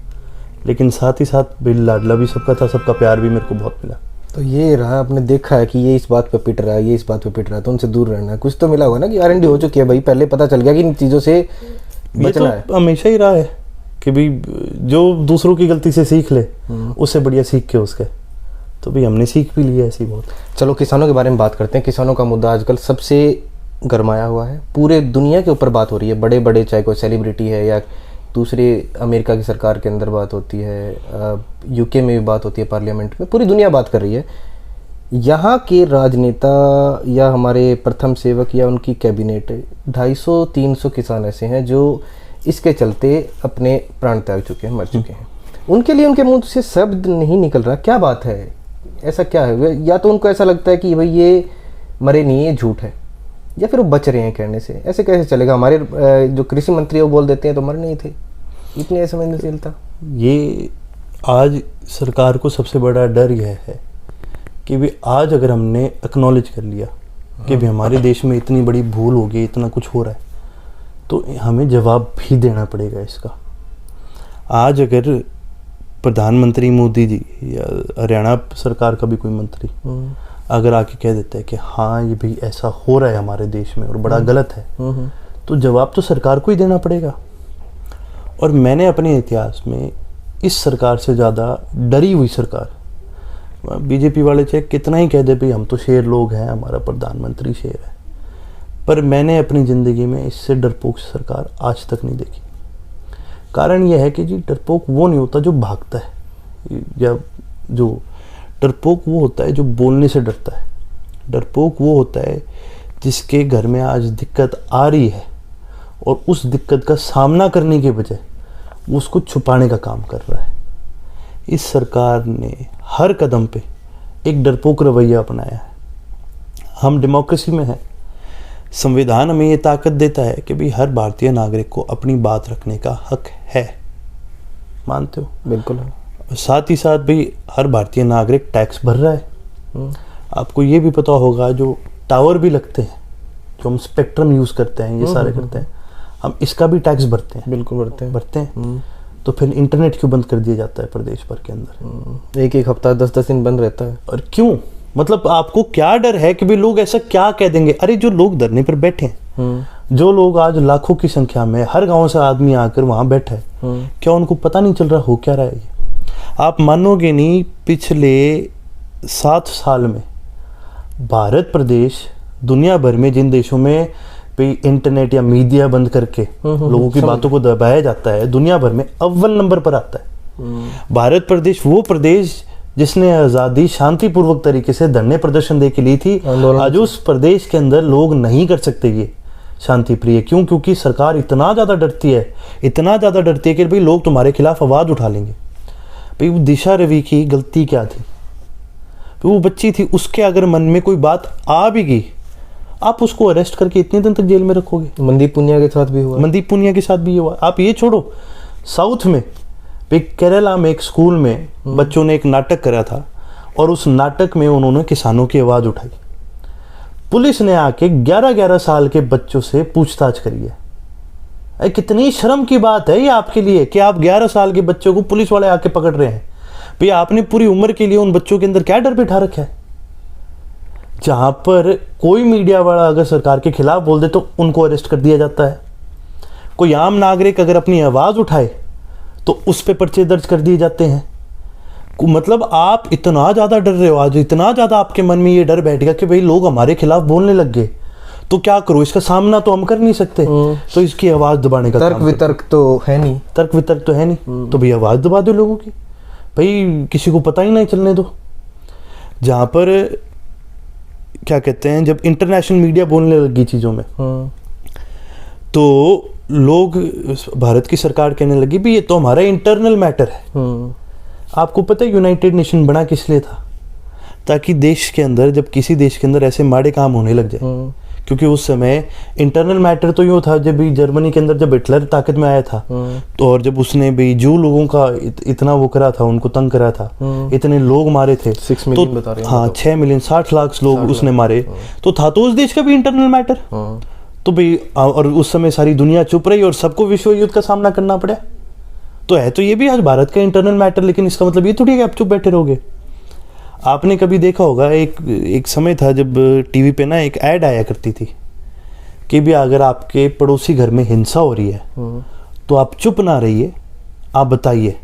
लेकिन साथ ही साथ भाई लाडला भी सबका था, सबका प्यार भी मेरे को बहुत मिला। तो ये रहा, आपने देखा है कि ये इस बात पे पिट रहा है, ये इस बात पे पिट रहा है, तो उनसे दूर रहना है। कुछ तो मिला होगा ना कि R&D हो चुकी है भाई, पहले पता चल गया कि इन चीज़ों से बचना है। तो हमेशा ही रहा है कि भाई जो दूसरों की गलती से सीख ले उससे बढ़िया सीख के उसके, तो भाई हमने सीख भी लिया ऐसी बहुत। चलो किसानों के बारे में बात करते हैं। किसानों का मुद्दा आजकल सबसे गरमाया हुआ है, पूरे दुनिया के ऊपर बात हो रही है। बड़े बड़े, चाहे कोई सेलिब्रिटी है या दूसरे अमेरिका की सरकार के अंदर बात होती है, UK में भी बात होती है, पार्लियामेंट में, पूरी दुनिया बात कर रही है। यहाँ के राजनेता या हमारे प्रथम सेवक या उनकी कैबिनेट, 250-300 किसान ऐसे हैं जो इसके चलते अपने प्राण त्याग चुके हैं, मर चुके हैं। उनके लिए उनके मुंह से शब्द नहीं निकल रहा, क्या बात है, ऐसा क्या है? या तो उनको ऐसा लगता है कि भाई ये मरे नहीं, ये झूठ है, या फिर वो बच रहे हैं कहने से। ऐसे कैसे चलेगा? हमारे जो कृषि मंत्री है वो बोल देते हैं तो मर नहीं थे, इतने संवेदनशीलता। ये आज सरकार को सबसे बड़ा डर यह है कि भी आज अगर हमने एक्नॉलेज कर लिया कि भी हमारे देश में इतनी बड़ी भूल हो गई, इतना कुछ हो रहा है, तो हमें जवाब भी देना पड़ेगा इसका। आज अगर प्रधानमंत्री मोदी जी या हरियाणा सरकार का भी कोई मंत्री अगर आके कह देता है कि हाँ ये भी ऐसा हो रहा है हमारे देश में और बड़ा गलत है, तो जवाब तो सरकार को ही देना पड़ेगा। और मैंने अपने इतिहास में इस सरकार से ज़्यादा डरी हुई सरकार, बीजेपी वाले चाहे कितना ही कह दे भाई हम तो शेर लोग हैं, हमारा प्रधानमंत्री शेर है, पर मैंने अपनी ज़िंदगी में इससे डरपोक सरकार आज तक नहीं देखी। कारण यह है कि जी डरपोक वो नहीं होता जो भागता है, या जो डरपोक वो होता है जो बोलने से डरता है। डरपोक वो होता है जिसके घर में आज दिक्कत आ रही है और उस दिक्कत का सामना करने के बजाय वो उसको छुपाने का काम कर रहा है। इस सरकार ने हर कदम पे एक डरपोक रवैया अपनाया है। हम डेमोक्रेसी में हैं, संविधान हमें ये ताकत देता है कि भाई हर भारतीय नागरिक को अपनी बात रखने का हक है, मानते हो? बिल्कुल। साथ ही साथ भाई हर भारतीय नागरिक टैक्स भर रहा है। आपको ये भी पता होगा जो टावर भी लगते हैं, जो हम स्पेक्ट्रम यूज़ करते हैं, ये सारे करते हैं, हम इसका भी टैक्स भरते हैं। बिल्कुल भरते हैं। तो फिर इंटरनेट क्यों बंद कर दिया जाता है प्रदेश भर के अंदर? एक हफ्ता 10-10 दिन बंद रहता है। और क्यों? मतलब आपको क्या डर है कि भाई लोग ऐसा क्या कह देंगे? अरे जो लोग धरने पर बैठे हैं, जो लोग आज लाखों की संख्या में हर गांव से आदमी आकर वहां बैठे हैं, क्या उनको पता नहीं चल रहा हो क्या रहा है? आप मानोगे नहीं, पिछले 7 साल में भारत प्रदेश दुनिया भर में जिन देशों में इंटरनेट या मीडिया बंद करके लोगों की बातों को दबाया जाता है, दुनिया भर में अव्वल नंबर पर आता है। भारत प्रदेश वो प्रदेश जिसने आज़ादी शांतिपूर्वक तरीके से धरने प्रदर्शन दे के ली थी, आज उस प्रदेश के अंदर लोग नहीं कर सकते ये शांति प्रिय। क्यों? क्योंकि सरकार इतना ज़्यादा डरती है, इतना ज़्यादा डरती है कि भाई लोग तुम्हारे खिलाफ आवाज़ उठा लेंगे। भाई दिशा रवि की गलती क्या थी? तो वो बच्ची थी, उसके अगर मन में कोई बात आ भी गई, आप उसको अरेस्ट करके इतने दिन तक जेल में रखोगे? मनदीप पुनिया के साथ भी हुआ। मनदीप पुनिया के साथ भी ये हुआ। आप ये छोड़ो, साउथ में एक केरला में एक स्कूल में बच्चों ने एक नाटक करा था और उस नाटक में उन्होंने किसानों की आवाज़ उठाई। पुलिस ने आके 11-11 साल के बच्चों से पूछताछ करी है। अरे कितनी शर्म की बात है ये आपके लिए कि आप 11 साल के बच्चों को पुलिस वाले आके पकड़ रहे हैं। भैया आपने पूरी उम्र के लिए उन बच्चों के अंदर क्या डर बिठा रखा है? जहां पर कोई मीडिया वाला अगर सरकार के खिलाफ बोल दे तो उनको अरेस्ट कर दिया जाता है। कोई आम नागरिक अगर अपनी आवाज़ उठाए तो उस पे पर्चे दर्ज कर दिए जाते हैं। मतलब आप इतना ज़्यादा डर रहे हो, आज इतना ज़्यादा आपके मन में ये डर बैठ गया कि भाई लोग हमारे खिलाफ बोलने लग गए तो क्या करो, इसका सामना तो हम कर नहीं सकते, तो इसकी आवाज़ दबाने का तर्क वितर्क तो है नहीं। तर्क वितर्क तो है नहीं, तो भाई आवाज़ दबा दो लोगों की, भाई किसी को पता ही नहीं चलने दो। जहाँ पर क्या कहते हैं, जब इंटरनेशनल मीडिया बोलने लगी चीज़ों में तो लोग, भारत की सरकार कहने लगी भी ये तो हमारा इंटरनल मैटर है। आपको पता है यूनाइटेड नेशन बना किस लिए था? ताकि देश के अंदर, जब किसी देश के अंदर ऐसे माड़े काम होने लग जाए, क्योंकि उस समय इंटरनल मैटर तो यूँ था, जब भी जर्मनी के अंदर जब हिटलर ताकत में आया था तो, और जब उसने भी जो लोगों का इतना वो करा था, उनको तंग करा था, इतने लोग मारे थे, 6 मिलियन बता रहे हैं। हाँ 6 मिलियन 60 लाख लोग उसने मारे, तो था तो उस देश का भी इंटरनल मैटर। तो भाई, और उस समय सारी दुनिया चुप रही और सबको विश्व युद्ध का सामना करना पड़ा। तो है तो ये भी आज भारत का इंटरनल मैटर, लेकिन इसका मतलब ये थोड़ी है कि आप चुप बैठे रहोगे। आपने कभी देखा होगा, एक समय था जब टीवी पे ना एक ऐड आया करती थी कि भी अगर आपके पड़ोसी घर में हिंसा हो रही है तो आप चुप ना रहिए, आप बताइए,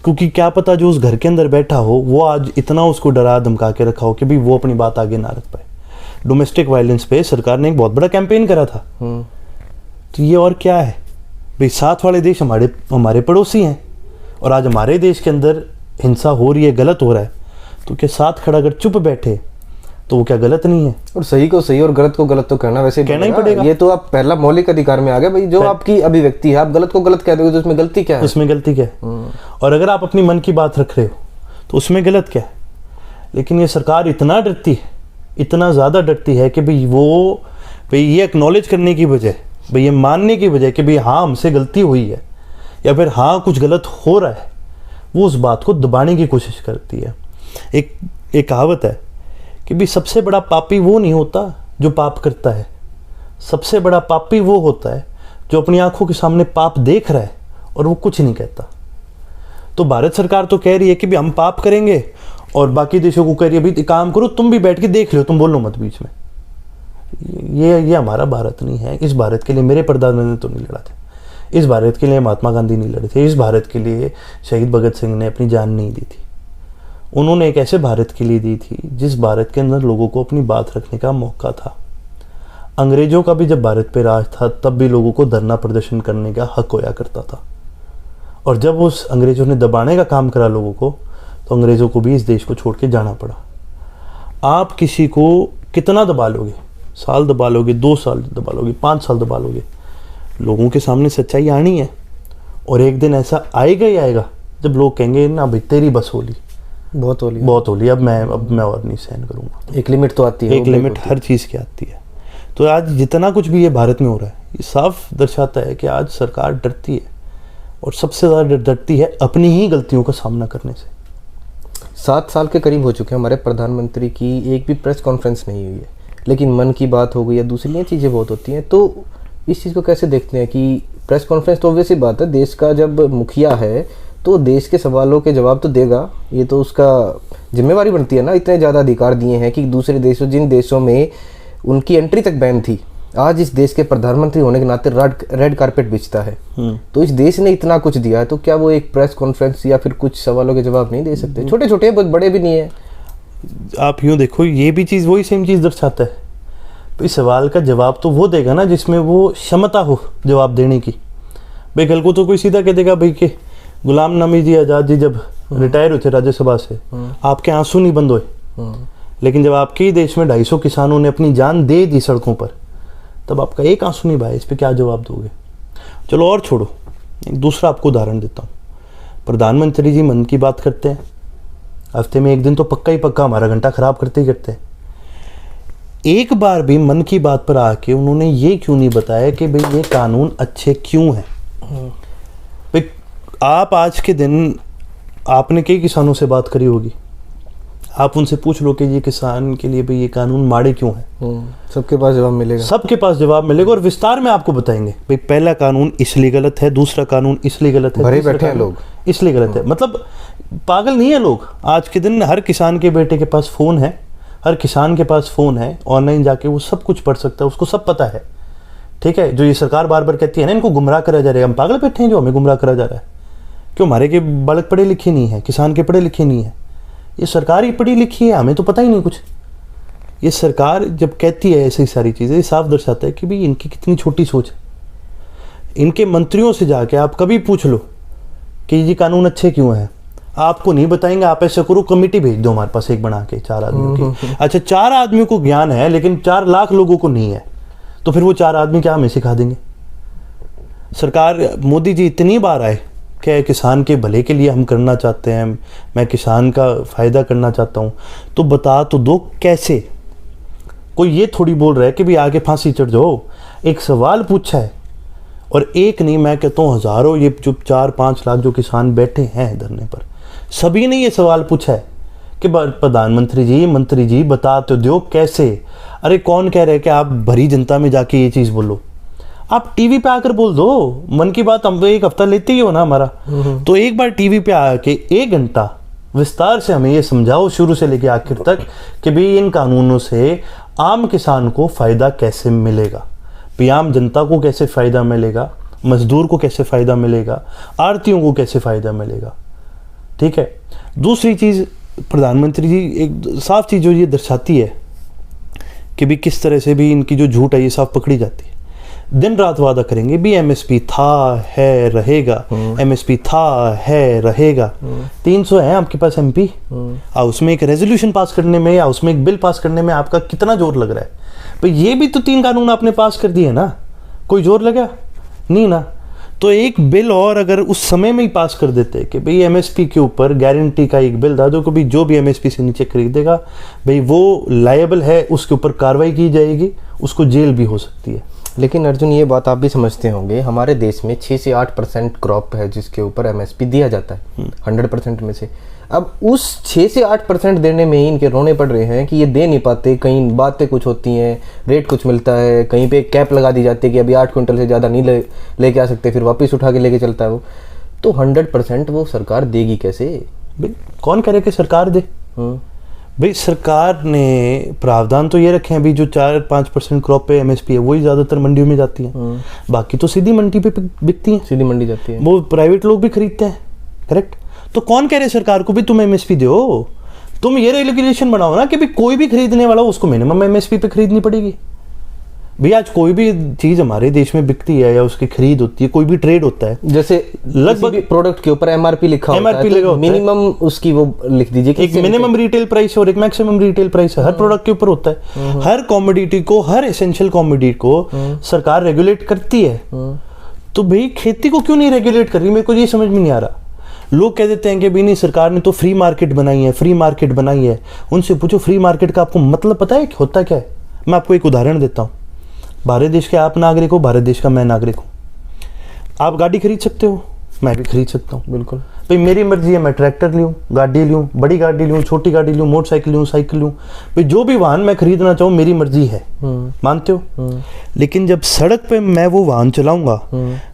क्योंकि क्या पता जो उस घर के अंदर बैठा हो वो आज इतना उसको डरा धमका के रखा हो कि भी वो अपनी बात आगे ना रख पाए। डोमेस्टिक वायलेंस पे सरकार ने एक बहुत बड़ा कैंपेन करा था। तो ये और क्या है भाई, साथ वाले देश हमारे पड़ोसी हैं और आज हमारे देश के अंदर हिंसा हो रही है, गलत हो रहा है, तो क्या साथ खड़ा अगर चुप बैठे तो वो क्या गलत नहीं है? और सही को सही और गलत को गलत तो कहना वैसे कहना ही पड़ेगा। ये तो आप पहला मौलिक अधिकार में आ गए भाई, जो आपकी अभिव्यक्ति है, आप गलत को गलत कह दोगे तो उसमें गलती क्या है? उसमें गलती क्या है? और अगर आप अपनी मन की बात रख रहे हो तो उसमें गलत क्या है? लेकिन ये सरकार इतना डरती है, इतना ज़्यादा डरती है कि भाई ये एक्नॉलेज करने की बजाय, भाई ये मानने की बजाय कि भाई हाँ हमसे गलती हुई है या फिर हाँ कुछ गलत हो रहा है, वो उस बात को दबाने की कोशिश करती है। एक कहावत है कि भी सबसे बड़ा पापी वो नहीं होता जो पाप करता है, सबसे बड़ा पापी वो होता है जो अपनी आंखों के सामने पाप देख रहा है और वो कुछ नहीं कहता। तो भारत सरकार तो कह रही है कि भी हम पाप करेंगे और बाकी देशों को कह रही है भाई काम करो, तुम भी बैठ के देख लो, तुम बोलो मत बीच में। ये हमारा भारत नहीं है। इस भारत के लिए मेरे प्रधानमंत्री तो नहीं लड़ा थे, इस भारत के लिए महात्मा गांधी नहीं लड़े थे, इस भारत के लिए शहीद भगत सिंह ने अपनी जान नहीं दी थी। उन्होंने एक ऐसे भारत के लिए दी थी जिस भारत के अंदर लोगों को अपनी बात रखने का मौका था। अंग्रेजों का भी जब भारत पे राज था तब भी लोगों को धरना प्रदर्शन करने का हक होया करता था, और जब उस अंग्रेजों ने दबाने का काम करा लोगों को तो अंग्रेजों को भी इस देश को छोड़ के जाना पड़ा। आप किसी को कितना दबा लोगे? साल दबा लोगे, 2 साल दबा लोगे, 5 साल दबा लोगे? लोगों के सामने सच्चाई आनी है और एक दिन ऐसा आएगा ही आएगा जब लोग कहेंगे ना भाई तेरी बस होली, बहुत होली, अब मैं और नहीं सहन करूँगा। एक लिमिट तो आती है, एक लिमिट हर चीज़ की आती है। तो आज जितना कुछ भी ये भारत में हो रहा है ये साफ दर्शाता है कि आज सरकार डरती है और सबसे ज़्यादा डरती है अपनी ही गलतियों का सामना करने से। 7 साल के करीब हो चुके हैं हमारे प्रधानमंत्री की एक भी प्रेस कॉन्फ्रेंस नहीं हुई है, लेकिन मन की बात हो गई या दूसरी ये चीज़ें बहुत होती हैं। तो इस चीज़ को कैसे देखते हैं कि प्रेस कॉन्फ्रेंस तो ऑब्वियस ही बात है, देश का जब मुखिया है तो देश के सवालों के जवाब तो देगा, ये तो उसका जिम्मेवारी बनती है ना। इतने ज़्यादा अधिकार दिए हैं कि दूसरे देशों, जिन देशों में उनकी एंट्री तक बैन थी, आज इस देश के प्रधानमंत्री होने के नाते रेड कारपेट बिछता है। तो इस देश ने इतना कुछ दिया है, तो क्या वो एक प्रेस कॉन्फ्रेंस या फिर कुछ सवालों के जवाब नहीं दे सकते? छोटे छोटे, बहुत बड़े भी नहीं है। आप यूँ देखो, ये भी चीज़ वही सेम चीज़ दर्शाता है। इस सवाल का जवाब तो वो देगा ना जिसमें वो क्षमता हो जवाब देने की। भाई कल को तो कोई सीधा कह देगा भाई कि गुलाम नबी जी आज़ाद जी जब रिटायर हुए थे राज्यसभा से, आपके आंसू नहीं बंद हुए, लेकिन जब आपके ही देश में 250 किसानों ने अपनी जान दे दी सड़कों पर, तब आपका एक आंसू नहीं भाई, इस पर क्या जवाब दोगे? चलो और छोड़ो, एक दूसरा आपको उदाहरण देता हूँ। प्रधानमंत्री जी मन की बात करते हैं, हफ्ते में एक दिन तो पक्का ही पक्का हमारा घंटा खराब करते ही करते हैं। एक बार भी मन की बात पर आके उन्होंने ये क्यों नहीं बताया कि भाई ये कानून अच्छे क्यों हैं। भाई आप आज के दिन आपने कई किसानों से बात करी होगी, आप उनसे पूछ लो कि ये किसान के लिए भाई ये कानून माड़े क्यों हैं, सबके पास जवाब मिलेगा, सबके पास जवाब मिलेगा और विस्तार में आपको बताएंगे भाई पहला कानून इसलिए गलत है, दूसरा कानून इसलिए गलत है, भरे बैठे हैं लोग इसलिए गलत है। मतलब पागल नहीं है लोग। आज के दिन हर किसान के बेटे के पास फ़ोन है, हर किसान के पास फ़ोन है, ऑनलाइन जाके वो सब कुछ पढ़ सकता है, उसको सब पता है। ठीक है, जो ये सरकार बार बार कहती है ना इनको गुमराह करा जा रहा है, हम पागल बैठे हैं जो हमें गुमराह करा जा रहा है। क्यों? हमारे के बालक पढ़े लिखे नहीं है, किसान के पढ़े लिखे नहीं है, ये सरकार ही पढ़ी लिखी है, हमें तो पता ही नहीं कुछ। ये सरकार जब कहती है ऐसी सारी चीज़ें, ये साफ दर्शाता है कि भाई इनकी कितनी छोटी सोच है। इनके मंत्रियों से जाके आप कभी पूछ लो कि ये कानून अच्छे क्यों हैं, आपको नहीं बताएंगे। आप ऐसा करो कमेटी भेज दो हमारे पास एक बना के 4 आदमियों की। अच्छा 4 आदमियों को ज्ञान है लेकिन 4 लाख लोगों को नहीं है, तो फिर वो 4 आदमी क्या हमें सिखा देंगे। सरकार मोदी जी इतनी बार आए कि किसान के भले के लिए हम करना चाहते हैं, मैं किसान का फ़ायदा करना चाहता हूँ, तो बता तो दो कैसे। कोई ये थोड़ी बोल रहा है कि भाई आगे फांसी चढ़ जाओ। एक सवाल पूछा है और एक नहीं, मैं कहता हूँ हज़ारों, ये जो 4-5 लाख जो किसान बैठे हैं धरने पर, सभी ने ये सवाल पूछा है कि प्रधानमंत्री जी, मंत्री जी बता तो दो कैसे। अरे कौन कह रहा है कि आप भरी जनता में जाके ये चीज़ बोलो, आप टीवी पे आकर बोल दो। मन की बात हम तो 1 हफ्ता लेते ही हो ना हमारा, तो एक बार टीवी पे आके 1 घंटा विस्तार से हमें ये समझाओ शुरू से लेके आखिर तक कि भाई इन कानूनों से आम किसान को फ़ायदा कैसे मिलेगा, आम जनता को कैसे फ़ायदा मिलेगा, मजदूर को कैसे फ़ायदा मिलेगा, आड़तियों को कैसे फ़ायदा मिलेगा। ठीक है। दूसरी चीज़, प्रधानमंत्री जी एक साफ चीज़ जो ये दर्शाती है कि भी किस तरह से भी इनकी जो झूठ है ये साफ पकड़ी जाती है। दिन रात वादा करेंगे भी एमएसपी था, है, रहेगा, एमएसपी था, है, रहेगा। 300 है आपके पास एमपी, उसमें एक रेजोल्यूशन पास करने में या उसमें एक बिल पास करने में आपका कितना जोर लग रहा है। भाई ये भी तो 3 कानून आपने पास कर दिए ना, कोई जोर लगा नहीं ना। तो एक बिल और अगर उस समय में ही पास कर देते कि भाई एमएसपी के ऊपर गारंटी का एक बिल डाल दो कि भाई जो भी एमएसपी से नीचे खरीदेगा भाई वो लायबल है, उसके ऊपर कार्रवाई की जाएगी, उसको जेल भी हो सकती है। लेकिन अर्जुन ये बात आप भी समझते होंगे, हमारे देश में 6 से 8% क्रॉप है जिसके ऊपर एमएसपी दिया जाता है 100% में से। अब उस 6 से 8% देने में ही इनके रोने पड़ रहे हैं कि ये दे नहीं पाते, कहीं बातें कुछ होती हैं, रेट कुछ मिलता है, कहीं पे कैप लगा दी जाती है कि अभी 8 क्विंटल से ज़्यादा नहीं लेके आ सकते, फिर वापस उठा के लेके चलता है वो। तो 100% वो सरकार देगी कैसे? भाई कौन कह रहे कि सरकार दे? भाई सरकार ने प्रावधान तो ये रखे हैं, अभी जो 4-5% क्रॉप पे एमएसपी है वही ज़्यादातर मंडियों में जाती है, बाकी तो सीधी मंडी पे बिकती है, सीधी मंडी जाती है, वो प्राइवेट लोग भी खरीदते हैं। करेक्ट। तो कौन कह रहे हैं सरकार को भी तुम एमएसपी दो? तुम ये रेगुलेशन बनाओ ना कि भाई कोई भी खरीदने वाला उसको मिनिमम एमएसपी पे खरीदनी पड़ेगी। भैया आज कोई भी चीज हमारे देश में बिकती है या उसकी खरीद होती है, कोई भी ट्रेड होता है, जैसे लगभग प्रोडक्ट के ऊपर एमआरपी लिखा होता है, तो मिनिमम उसकी वो लिख दीजिए कि एक मिनिमम रिटेल प्राइस और एक मैक्सिमम रिटेल प्राइस है, हर प्रोडक्ट के ऊपर होता है। हर कॉमोडिटी को, हर एसेंशियल कॉमोडिटी को सरकार रेगुलेट करती है। तो भाई खेती को क्यों नहीं रेगुलेट कर रही, मेरे को ये समझ में नहीं आ रहा। लोग कह देते हैं कि भाई नहीं सरकार ने तो फ्री मार्केट बनाई है, फ्री मार्केट बनाई है। उनसे पूछो फ्री मार्केट का आपको मतलब पता है कि होता क्या है? मैं आपको एक उदाहरण देता हूँ। भारत देश के आप नागरिक हो, भारत देश का मैं नागरिक हूँ। आप गाड़ी खरीद सकते हो, मैं भी खरीद सकता हूँ। बिल्कुल भाई मेरी मर्जी है, मैं ट्रैक्टर लूँ, गाड़ी लूँ, बड़ी गाड़ी लूँ, छोटी गाड़ी लूँ, मोटरसाइकिल लूँ, साइकिल लूँ, भाई जो भी वाहन मैं खरीदना चाहूँ मेरी मर्जी है, मानते हो? लेकिन जब सड़क पे मैं वो वाहन चलाऊंगा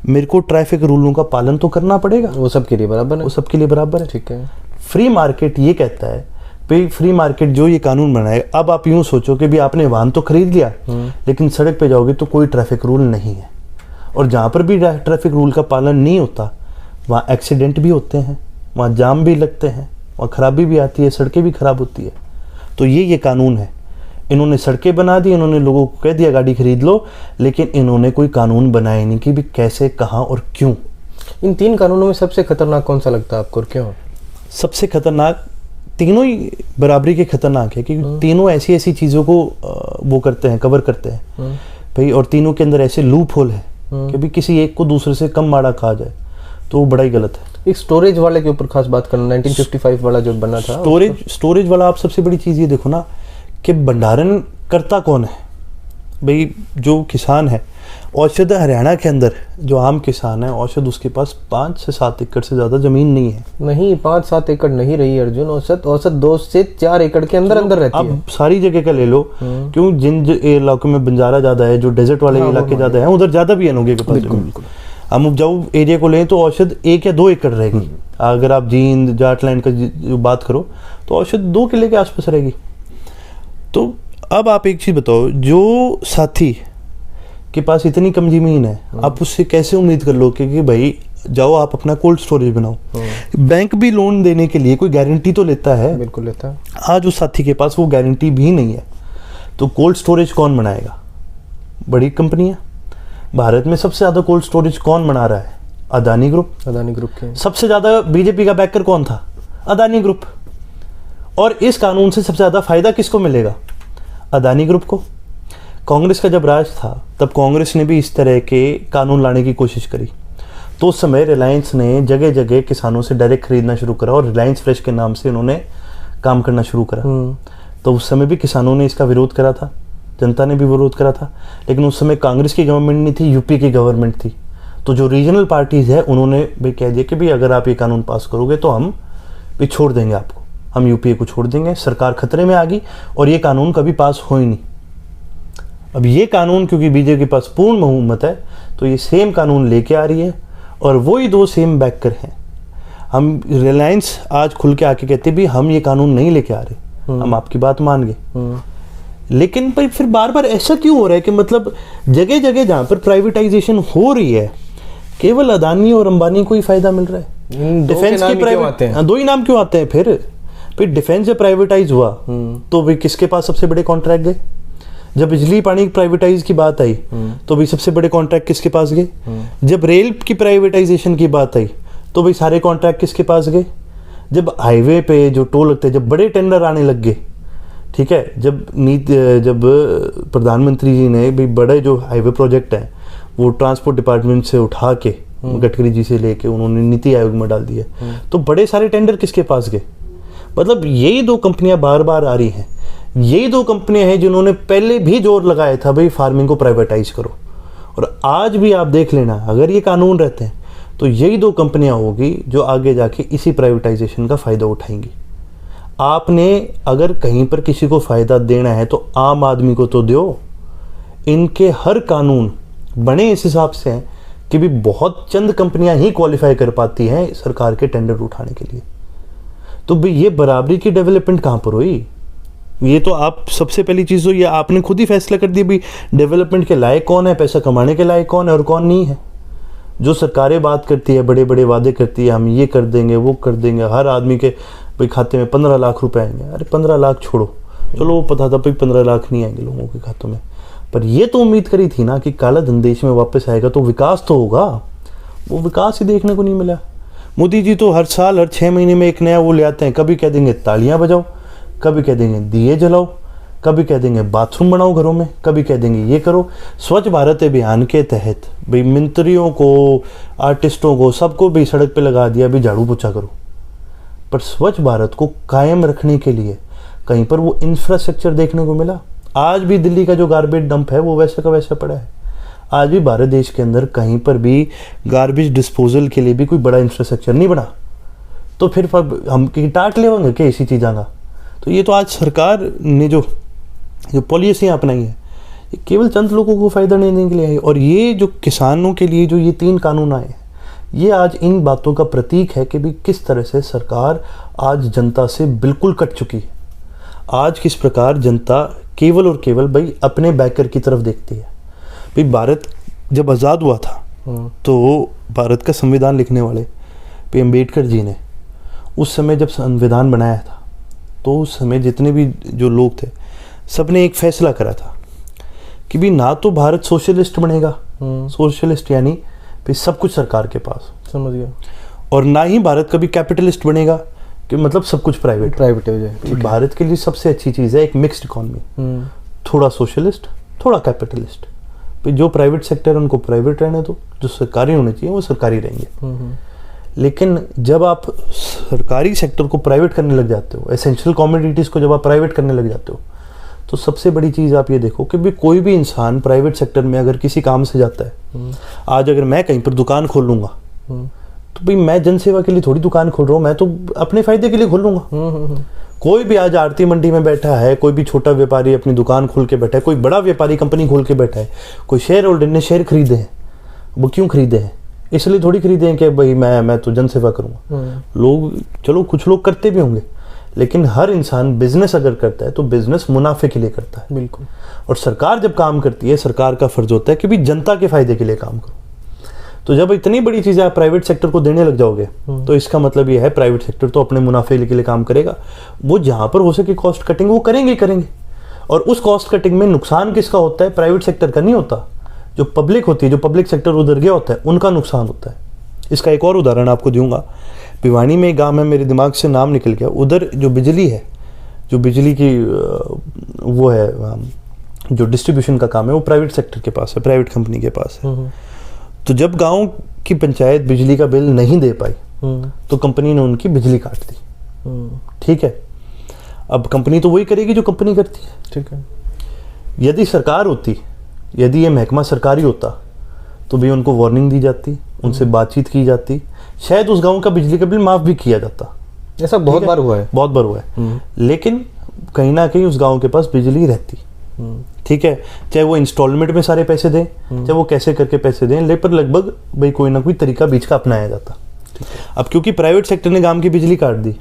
मेरे को ट्रैफिक रूलों का पालन तो करना पड़ेगा। वो सबके लिए बराबर है, वो सबके लिए बराबर है। ठीक है। फ्री मार्केट ये कहता है भाई, फ्री मार्केट जो ये कानून बनाए, अब आप यूं सोचो कि भी आपने वाहन तो खरीद लिया लेकिन सड़क पे जाओगे तो कोई ट्रैफिक रूल नहीं है, और जहाँ पर भी ट्रैफिक रूल का पालन नहीं होता वहाँ एक्सीडेंट भी होते हैं, वहाँ जाम भी लगते हैं, वहाँ खराबी भी आती है, सड़कें भी खराब होती है। तो ये कानून है। इन्होंने सड़कें बना दी, इन्होंने लोगों को कह दिया गाड़ी खरीद लो, लेकिन इन्होंने कोई कानून बनाए नहीं कि भी कैसे, कहाँ और क्यों। इन 3 कानूनों में सबसे खतरनाक कौन सा लगता है आपको और क्यों? सबसे खतरनाक तीनों ही बराबरी के खतरनाक है, क्योंकि तीनों ऐसी ऐसी चीज़ों को वो करते हैं, कवर करते हैं भाई, और तीनों के अंदर ऐसे लूप होल है कि भी किसी एक को दूसरे से कम माड़ा कहा जाए तो वो बड़ा ही गलत है। एक स्टोरेज वाले के ऊपर खास बात करना, 1955 वाला जो बना था स्टोरेज वाला, आप सबसे बड़ी चीज़ ये देखो ना कि भंडारण करता कौन है भाई? जो किसान है। औषध हरियाणा के अंदर जो आम किसान है, औषध उसके पास 5 से 7 एकड़ से ज़्यादा ज़मीन नहीं है। नहीं, 5-7 एकड़ नहीं रही अर्जुन, औसत 2 से 4 एकड़ के अंदर रहती है। अब सारी जगह का ले लो, क्यों जिन इलाकों में बंजारा ज़्यादा है, जो डेजर्ट वाले इलाके ज़्यादा हैं, उधर ज़्यादा भी है लोगों के पास। बिल्कुल। हम उपजाऊ एरिया को लें तो औषध 1 या 2 एकड़ रहेगी। अगर आप जींद जाटलैंड का जो बात करो तो औषध 2 किले के आसपास रहेगी। तो अब आप एक चीज़ बताओ, जो साथी के पास इतनी कम ज़मीन है, आप उससे कैसे उम्मीद कर लो कि भाई जाओ आप अपना कोल्ड स्टोरेज बनाओ? बैंक भी लोन देने के लिए कोई गारंटी तो लेता है। बिल्कुल लेता है। आज उस साथी के पास वो गारंटी भी नहीं है, तो कोल्ड स्टोरेज कौन बनाएगा? बड़ी कंपनियां। भारत में सबसे ज़्यादा कोल्ड स्टोरेज कौन बना रहा है? अदानी ग्रुप। अदानी ग्रुप के सबसे ज़्यादा बीजेपी का बैकर कौन था? अदानी ग्रुप। और इस कानून से सबसे ज़्यादा फायदा किसको मिलेगा? अदानी ग्रुप को। कांग्रेस का जब राज था तब कांग्रेस ने भी इस तरह के कानून लाने की कोशिश करी, तो उस समय रिलायंस ने जगह जगह किसानों से डायरेक्ट खरीदना शुरू करा और रिलायंस फ्रेश के नाम से उन्होंने काम करना शुरू करा। तो उस समय भी किसानों ने इसका विरोध करा था, जनता ने भी विरोध करा था, लेकिन उस समय कांग्रेस की गवर्नमेंट नहीं थी, यूपी की गवर्नमेंट थी। तो जो रीजनल पार्टीज है उन्होंने भी कह दिया कि भाई अगर आप ये कानून पास करोगे तो हम भी छोड़ देंगे आपको, हम यूपीए को छोड़ देंगे। सरकार खतरे में आ गई और ये कानून कभी पास हो ही नहीं। अब ये कानून क्योंकि बीजेपी के पास पूर्ण बहुमत है, तो ये सेम कानून लेके आ रही है और वही 2 सेम बैकर हैं। हम रिलायंस आज खुल के आके कहते भी हम ये कानून नहीं लेके आ रहे, हम आपकी बात मान गए। लेकिन भाई फिर बार बार ऐसा क्यों हो रहा है कि मतलब जगह जगह जहाँ पर प्राइवेटाइजेशन हो रही है केवल अदानी और अंबानी को ही फायदा मिल रहा है? डिफेंस के प्राइवेट 2 ही नाम क्यों आते हैं? फिर डिफेंस जब प्राइवेटाइज हुआ तो भाई किसके पास सबसे बड़े कॉन्ट्रैक्ट गए? जब बिजली पानी प्राइवेटाइज की बात आई तो भाई सबसे बड़े कॉन्ट्रैक्ट किसके पास गए? जब रेल की प्राइवेटाइजेशन की बात आई तो भाई सारे कॉन्ट्रैक्ट किसके पास गए? जब हाईवे पे जो टोल लगते, जब बड़े टेंडर आने लग गए, ठीक है, जब प्रधानमंत्री जी ने भी बड़े जो हाईवे प्रोजेक्ट हैं वो ट्रांसपोर्ट डिपार्टमेंट से उठा के गडकरी जी से लेके उन्होंने नीति आयोग में डाल दिया, तो बड़े सारे टेंडर किसके पास गए? मतलब यही 2 कंपनियां बार बार आ रही हैं, यही 2 कंपनियां हैं जिन्होंने पहले भी जोर लगाया था भाई फार्मिंग को प्राइवेटाइज करो। और आज भी आप देख लेना, अगर ये कानून रहते हैं तो यही 2 कंपनियां होगी जो आगे जाके इसी प्राइवेटाइजेशन का फायदा उठाएंगी। आपने अगर कहीं पर किसी को फायदा देना है तो आम आदमी को तो दो। इनके हर कानून बने इस हिसाब से हैं कि भी बहुत चंद कंपनियां ही क्वालिफाई कर पाती हैं सरकार के टेंडर उठाने के लिए। तो भाई ये बराबरी की डेवलपमेंट कहाँ पर हुई? ये तो आप सबसे पहली चीज़ तो ये आपने खुद ही फैसला कर दिया भी डेवलपमेंट के लायक कौन है, पैसा कमाने के लायक कौन है और कौन नहीं है। जो सरकारें बात करती है, बड़े बड़े वादे करती है, हम ये कर देंगे वो कर देंगे, हर आदमी के भाई खाते में 15 लाख रुपए आएंगे। अरे 15 लाख छोड़ो, चलो वो पता था भाई 15 लाख नहीं आएंगे लोगों के खातों में, पर ये तो उम्मीद करी थी ना कि काला धन देश में वापस आएगा तो विकास तो होगा। वो विकास ही देखने को नहीं मिला। मोदी जी तो हर साल हर 6 महीने में एक नया वो ले आते हैं। कभी कह देंगे तालियां बजाओ, कभी कह देंगे दिए जलाओ, कभी कह देंगे बाथरूम बनाओ घरों में, कभी कह देंगे ये करो। स्वच्छ भारत अभियान के तहत भाई मंत्रियों को, आर्टिस्टों को, सबको भी सड़क पे लगा दिया भी झाड़ू पोछा करो। पर स्वच्छ भारत को कायम रखने के लिए कहीं पर वो इंफ्रास्ट्रक्चर देखने को मिला? आज भी दिल्ली का जो गार्बेज डंप है वो वैसा का वैसा पड़ा है। आज भी भारत देश के अंदर कहीं पर भी गार्बेज डिस्पोजल के लिए भी कोई बड़ा इंफ्रास्ट्रक्चर नहीं बना। तो फिर हम टाट लेवांगे क्या इसी चीज़ का? तो ये तो आज सरकार ने जो पॉलिसियाँ अपनाई है ये केवल चंद लोगों को फ़ायदा देने के लिए आई। और ये जो किसानों के लिए जो ये 3 कानून आए हैं ये आज इन बातों का प्रतीक है कि भी किस तरह से सरकार आज जनता से बिल्कुल कट चुकी है। आज किस प्रकार जनता केवल और केवल भाई अपने बैकर की तरफ देखती है। भाई भारत जब आज़ाद हुआ था तो भारत का संविधान लिखने वाले भाई अम्बेडकर जी ने उस समय जब संविधान बनाया था तो उस समय जितने भी जो लोग थे सब ने एक फैसला करा था कि भी ना तो भारत सोशलिस्ट बनेगा, सोशलिस्ट यानी भाई सब कुछ सरकार के पास, समझ गया, और ना ही भारत कभी कैपिटलिस्ट बनेगा कि मतलब सब कुछ प्राइवेट हो जाए। भारत के लिए सबसे अच्छी चीज़ है एक मिक्स्ड इकॉनमी, थोड़ा सोशलिस्ट थोड़ा कैपिटलिस्ट। जो प्राइवेट सेक्टर उनको प्राइवेट रहने दो, जो सरकारी होने चाहिए वो सरकारी रहेंगे। लेकिन जब आप सरकारी सेक्टर को प्राइवेट करने लग जाते हो, एसेंशियल कमोडिटीज़ को जब आप प्राइवेट करने लग जाते हो, तो सबसे बड़ी चीज़ आप ये देखो कि भाई कोई भी इंसान प्राइवेट सेक्टर में अगर किसी काम से जाता है, आज अगर मैं कहीं पर दुकान खोल लूँगा तो भाई मैं जनसेवा के लिए थोड़ी दुकान खोल रहा हूँ, मैं तो अपने फ़ायदे के लिए खोल लूँगा। कोई भी आज आरती मंडी में बैठा है, कोई भी छोटा व्यापारी अपनी दुकान खोल के बैठा है, कोई बड़ा व्यापारी कंपनी खोल के बैठा है, कोई शेयर होल्डर ने शेयर खरीदे हैं, वो क्यों खरीदे हैं? इसलिए थोड़ी खरीदे हैं कि भाई मैं तो जनसेवा करूँगा। लोग, चलो कुछ लोग करते भी होंगे, लेकिन हर इंसान बिजनेस अगर करता है तो बिजनेस मुनाफे के लिए करता है। बिल्कुल। और सरकार जब काम करती है, सरकार का फर्ज होता है कि भी जनता के फायदे के लिए काम करो। तो जब इतनी बड़ी चीज़ें आप प्राइवेट सेक्टर को देने लग जाओगे तो इसका मतलब ये है प्राइवेट सेक्टर तो अपने मुनाफे के लिए काम करेगा। वो जहाँ पर हो सके कॉस्ट कटिंग वो करेंगे। और उस कॉस्ट कटिंग में नुकसान किसका होता है? प्राइवेट सेक्टर का नहीं होता, जो पब्लिक होती है, जो पब्लिक सेक्टर उधर गया होता है, उनका नुकसान होता है। इसका एक और उदाहरण आपको दूंगा। भिवानी में एक गाँव है, मेरे दिमाग से नाम निकल गया, उधर जो बिजली है, जो बिजली की वो है, जो डिस्ट्रीब्यूशन का काम है, वो प्राइवेट सेक्टर के पास है, प्राइवेट कंपनी के पास है। तो जब गांव की पंचायत बिजली का बिल नहीं दे पाई तो कंपनी ने उनकी बिजली काट दी। ठीक है, अब कंपनी तो वही करेगी जो कंपनी करती है। ठीक है। यदि सरकार होती, यदि ये महकमा सरकारी होता तो भी उनको वार्निंग दी जाती, उनसे बातचीत की जाती, शायद उस गांव का बिजली का बिल माफ भी किया जाता। ऐसा बहुत बार हुआ है, बहुत बार हुआ है। लेकिन कहीं ना कहीं उस गांव के पास बिजली रहती। ठीक है, चाहे वो इंस्टॉलमेंट में सारे पैसे दें, चाहे वो कैसे करके पैसे दें, लेकिन लगभग भाई कोई ना कोई तरीका बीच का अपनाया जाता। अब क्योंकि प्राइवेट सेक्टर ने गांव की बिजली काट दी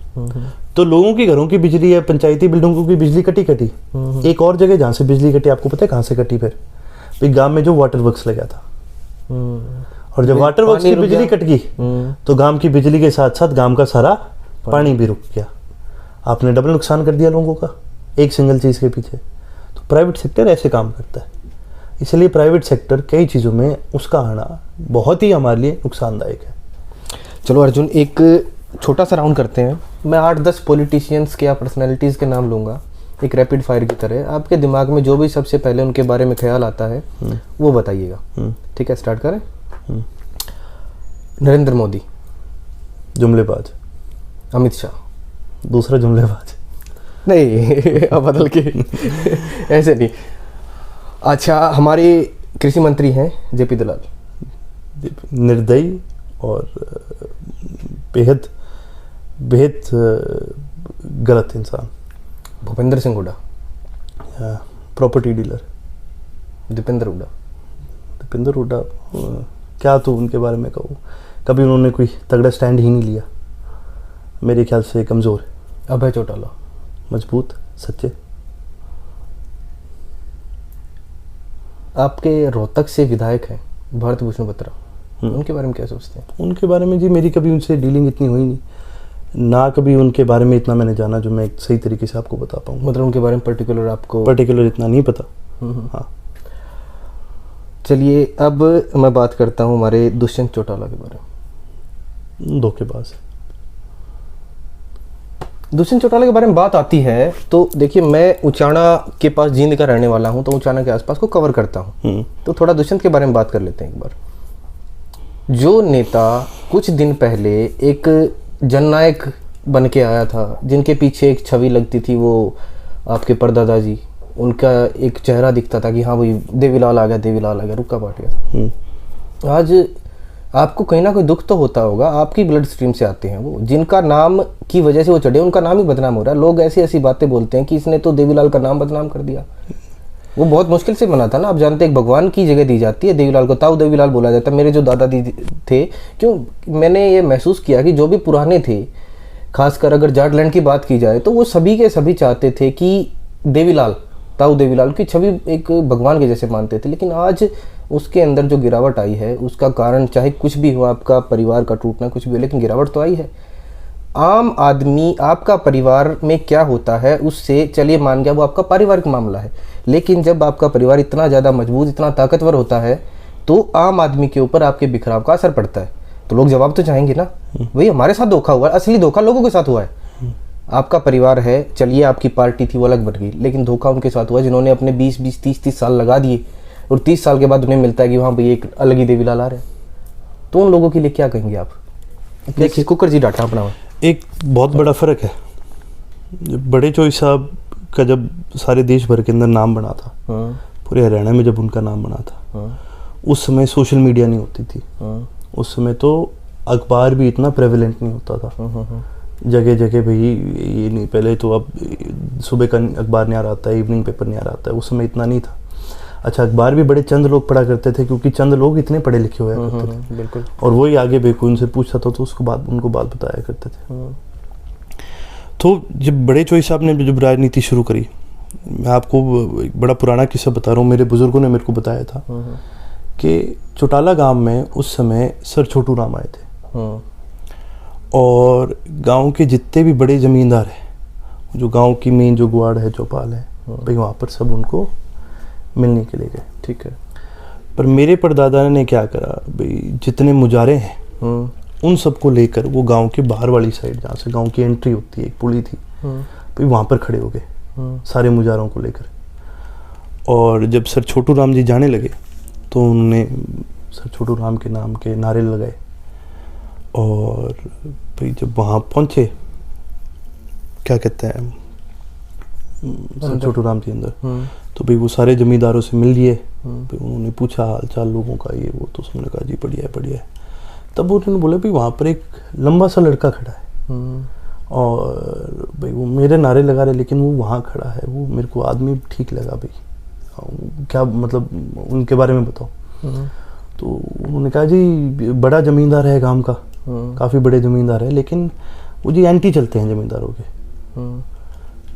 तो लोगों की घरों की बिजली या पंचायती बिल्डिंगों की बिजली कटी। एक और जगह जहाँ से बिजली कटी, आपको पता है कहाँ से कटी? फिर भाई गांव में जो वाटर वर्क्स लगा था, और जब वाटर वर्क्स की बिजली कट गई तो गांव की बिजली के साथ साथ गांव का सारा पानी भी रुक गया। आपने डबल नुकसान कर दिया लोगों का एक सिंगल चीज के पीछे। तो प्राइवेट सेक्टर ऐसे काम करता है, इसलिए प्राइवेट सेक्टर कई चीज़ों में उसका आना बहुत ही हमारे लिए नुकसानदायक है। चलो अर्जुन, एक छोटा सा राउंड करते हैं। मैं 8-10 पॉलिटिशियंस के या पर्सनैलिटीज़ के नाम लूँगा, एक रैपिड फायर की तरह। आपके दिमाग में जो भी सबसे पहले उनके बारे में ख्याल आता है वो बताइएगा। ठीक है, स्टार्ट करें। नरेंद्र मोदी, जुमलेबाज। अमित शाह, दूसरा जुमलेबाज। नहीं अब बदल के ऐसे नहीं। अच्छा, हमारे कृषि मंत्री हैं जेपी दलाल। निर्दयी और बेहद गलत इंसान। Bhupendra Singh Hooda, property dealer. दीपेंद्र हुड्डा। दीपेंद्र हुड्डा क्या तो उनके बारे में कहूँ, कभी उन्होंने कोई तगड़ा स्टैंड ही नहीं लिया, मेरे ख्याल से कमज़ोर। अभय चौटाला, मजबूत, सच्चे। आपके रोहतक से विधायक हैं भारत भूषण बत्रा, उनके बारे में क्या सोचते हैं? उनके बारे में जी मेरी कभी उनसे डीलिंग इतनी हुई नहीं, ना कभी उनके बारे में इतना मैंने जाना जो मैं एक सही तरीके से आपको बता पाऊँ। मतलब उनके बारे में पर्टिकुलर इतना नहीं पता। हाँ, चलिए अब मैं बात करता हूँ हमारे दुष्यंत चौटाला के बारे में। धोखेबाज। दुष्यंत चौटाला के बारे में बात आती है तो देखिए, मैं उचाना के पास जींद का रहने वाला हूँ, तो उचाना के आसपास को कवर करता हूँ। तो थोड़ा दुष्यंत के बारे में बात कर लेते हैं एक बार। जो नेता कुछ दिन पहले एक जननायक बन के आया था, जिनके पीछे एक छवि लगती थी, वो आपके परदादा जी, उनका एक चेहरा दिखता था कि हाँ भाई देवीलाल आ गया, रुक्का पाट गया। आज आपको कहीं ना कोई दुख तो होता होगा, आपकी ब्लड स्ट्रीम से आते हैं वो, जिनका नाम की वजह से वो चढ़े, उनका नाम ही बदनाम हो रहा है। लोग ऐसी ऐसी बातें बोलते हैं कि इसने तो देवीलाल का नाम बदनाम कर दिया। वो बहुत मुश्किल से बना था ना, आप जानते हैं एक भगवान की जगह दी जाती है देवीलाल को, ताऊ देवीलाल बोला जाता है। मेरे जो दादा दी थे, क्यों मैंने ये महसूस किया कि जो भी पुराने थे, खासकर अगर जाटलैंड की बात की जाए, तो वो सभी के सभी चाहते थे कि देवीलाल, ताऊ देवीलाल की छवि एक भगवान के जैसे मानते थे। लेकिन आज उसके अंदर जो गिरावट आई है, उसका कारण चाहे कुछ भी हो, आपका परिवार का टूटना, कुछ भी हो, लेकिन गिरावट तो आई है। आम आदमी, आपका परिवार में क्या होता है उससे चलिए मान गया वो आपका पारिवारिक मामला है, लेकिन जब आपका परिवार इतना ज़्यादा मजबूत, इतना ताकतवर होता है, तो आम आदमी के ऊपर आपके बिखराव का असर पड़ता है। तो लोग जवाब तो चाहेंगे ना, भाई हमारे साथ धोखा हुआ है। असली धोखा लोगों के साथ हुआ है। आपका परिवार है, चलिए आपकी पार्टी थी वो अलग बन गई, लेकिन धोखा उनके साथ हुआ जिन्होंने अपने 20-20, 30-30 साल लगा दिए, और 30 साल के बाद उन्हें मिलता है कि वहाँ भाई एक अलग ही देवीलाल आ रहे हैं। तो उन लोगों के लिए क्या कहेंगे आप? देखिए कुकर जी डाटा अपना एक बहुत बड़ा फ़र्क है। जब बड़े चोई साहब का जब सारे देश भर के अंदर नाम बना था, पूरे हरियाणा में जब उनका नाम बना था, उस समय सोशल मीडिया नहीं होती थी। उस समय तो अखबार भी इतना प्रेवलेंट नहीं होता था। जगह जगह भाई ये नहीं, पहले तो अब सुबह का अखबार नहीं आ रहा था, इवनिंग पेपर नहीं आ रहा था, उस समय इतना नहीं था। अच्छा, अखबार भी बड़े चंद लोग पढ़ा करते थे, क्योंकि चंद लोग इतने पढ़े लिखे हुए करते थे। बिल्कुल। और वही आगे भाई कोई उनसे पूछता था तो उसको बात उनको बात बताया करते थे। तो जब बड़े चोई साहब ने जब राजनीति शुरू करी, मैं आपको एक बड़ा पुराना किस्सा बता रहा हूँ, मेरे बुजुर्गों ने मेरे को बताया था कि चौटाला गांव में उस समय सर छोटू राम आए थे। और गांव के जितने भी बड़े ज़मींदार हैं, जो गांव की मेन जो गुआड़ है, चौपाल है, भाई वहाँ पर सब उनको मिलने के लिए गए। ठीक है। पर मेरे परदादा ने क्या करा, भाई जितने मुजारे हैं उन सबको लेकर वो गांव के बाहर वाली साइड, जहाँ से गांव की एंट्री होती है, एक पुली थी, भाई वहाँ पर खड़े हो गए सारे मुजारों को लेकर। और जब सर छोटू राम जी जाने लगे तो उन्होंने सर छोटू राम के नाम के नारे लगाए। और भाई जब वहाँ पहुँचे, क्या कहते हैं, सर छोटू राम जी अंदर, तो भाई वो सारे जमींदारों से मिल लिए। भाई उन्होंने पूछा हाल चाल लोगों का, ये वो, तो उसने कहा जी बढ़िया है बढ़िया है। तब उन्होंने बोला भाई वहाँ पर एक लंबा सा लड़का खड़ा है, और भाई वो मेरे नारे लगा रहे, लेकिन वो वहाँ खड़ा है, वो मेरे को आदमी ठीक लगा, भाई क्या मतलब उनके बारे में बताओ। तो उन्होंने कहा जी बड़ा ज़मींदार है गांव का, काफ़ी बड़े ज़मींदार है, लेकिन वो जी एंटी चलते हैं ज़मींदारों के।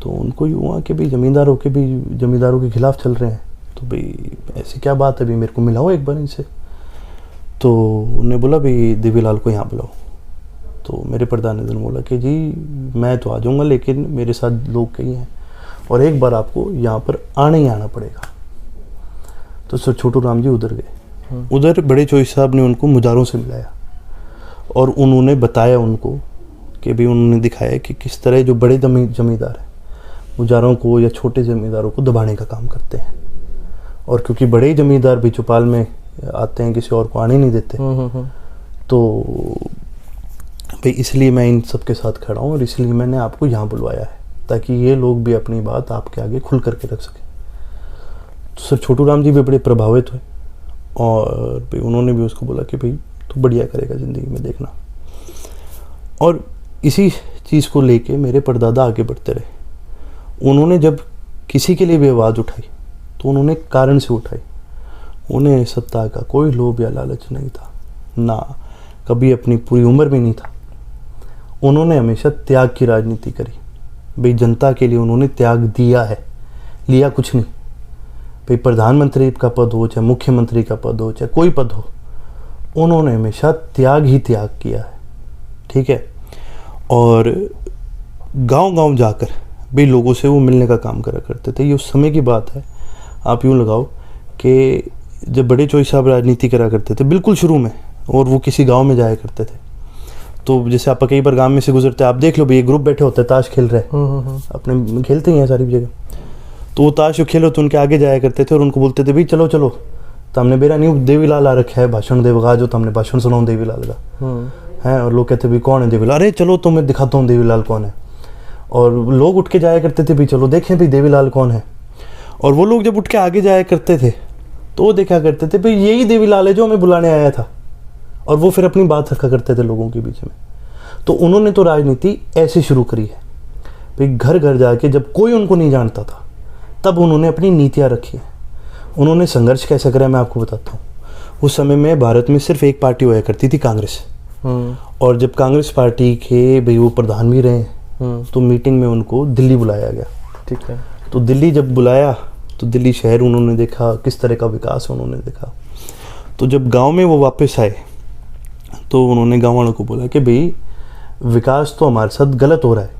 तो उनको ही हुआ कि भाई ज़मींदारों के खिलाफ चल रहे हैं, तो भाई ऐसी क्या बात है, भाई मेरे को मिलाओ एक बार इनसे। तो उन्होंने बोला भाई देवीलाल को यहाँ बुलाओ। तो मेरे प्रधान ने बोला कि जी मैं तो आ जाऊँगा, लेकिन मेरे साथ लोग कई हैं और एक बार आपको यहाँ पर आना ही आना पड़ेगा। तो सर छोटू राम जी उधर गए। उधर बड़े चोई साहब ने उनको मुजारों से मिलाया और उन्होंने बताया उनको कि भाई, उन्होंने दिखाया कि किस तरह जो बड़े जमींदार हैं मुजारों को या छोटे ज़मींदारों को दबाने का काम करते हैं। और क्योंकि बड़े जमींदार भी चौपाल में आते हैं, किसी और को आने नहीं देते, तो भाई इसलिए मैं इन सब के साथ खड़ा हूँ और इसलिए मैंने आपको यहाँ बुलवाया है, ताकि ये लोग भी अपनी बात आपके आगे खुल करके रख सकें। तो सर छोटू राम जी भी बड़े प्रभावित हुए और भाई उन्होंने भी उसको बोला कि भाई तू बढ़िया करेगा ज़िंदगी में, देखना। और इसी चीज़ को लेके मेरे परदादा आगे बढ़ते रहे। उन्होंने जब किसी के लिए भी आवाज़ उठाई तो उन्होंने कारण से उठाई। उन्हें सत्ता का कोई लोभ या लालच नहीं था, ना कभी अपनी पूरी उम्र में नहीं था। उन्होंने हमेशा त्याग की राजनीति करी। भाई जनता के लिए उन्होंने त्याग दिया है, लिया कुछ नहीं। भाई प्रधानमंत्री का पद हो, चाहे मुख्यमंत्री का पद हो, चाहे कोई पद हो, उन्होंने हमेशा त्याग ही त्याग किया है। ठीक है। और गांव-गांव जाकर भाई लोगों से वो मिलने का काम करा करते थे। ये उस समय की बात है, आप यूँ लगाओ कि जब बड़े चोई साहब राजनीति करा करते थे बिल्कुल शुरू में, और वो किसी गांव में जाया करते थे, तो जैसे आप कई बार गांव में से गुजरते आप देख लो भाई, ये ग्रुप बैठे होते हैं, ताश खेल रहे हैं, अपने खेलते ही हैं सारी जगह। तो वो ताश जो खेलो तो उनके आगे जाया करते थे और उनको बोलते थे भाई चलो चलो, तो हमने बेरा नहीं देवीलाल आ रखा है, भाषण देगा जो, तो हमने भाषण सुनाऊँ देवीलाल का है। और लोग कहते भाई कौन है देवीलाल, अरे चलो तो मैं दिखाता हूँ देवीलाल कौन है। और लोग उठ के जाया करते थे भाई चलो देखें भाई देवीलाल कौन है। और वो लोग जब उठ के आगे जाया करते थे तो वो देखा करते थे भाई यही देवीलाल है जो हमें बुलाने आया था। और वो फिर अपनी बात रखा करते थे लोगों के बीच में। तो उन्होंने तो राजनीति ऐसे शुरू करी है भाई, घर घर जाके जब कोई उनको नहीं जानता था तब उन्होंने अपनी नीतियाँ रखी हैं। उन्होंने संघर्ष कैसे करा मैं आपको बताता हूँ। उस समय में भारत में सिर्फ एक पार्टी हुआ करती थी, कांग्रेस। और जब कांग्रेस पार्टी के भाई वो प्रधान भी रहे, तो मीटिंग में उनको दिल्ली बुलाया गया। ठीक है। तो दिल्ली जब बुलाया तो दिल्ली शहर उन्होंने देखा, किस तरह का विकास उन्होंने देखा। तो जब गांव में वो वापस आए तो उन्होंने गाँव वालों को बोला कि भाई विकास तो हमारे साथ गलत हो रहा है,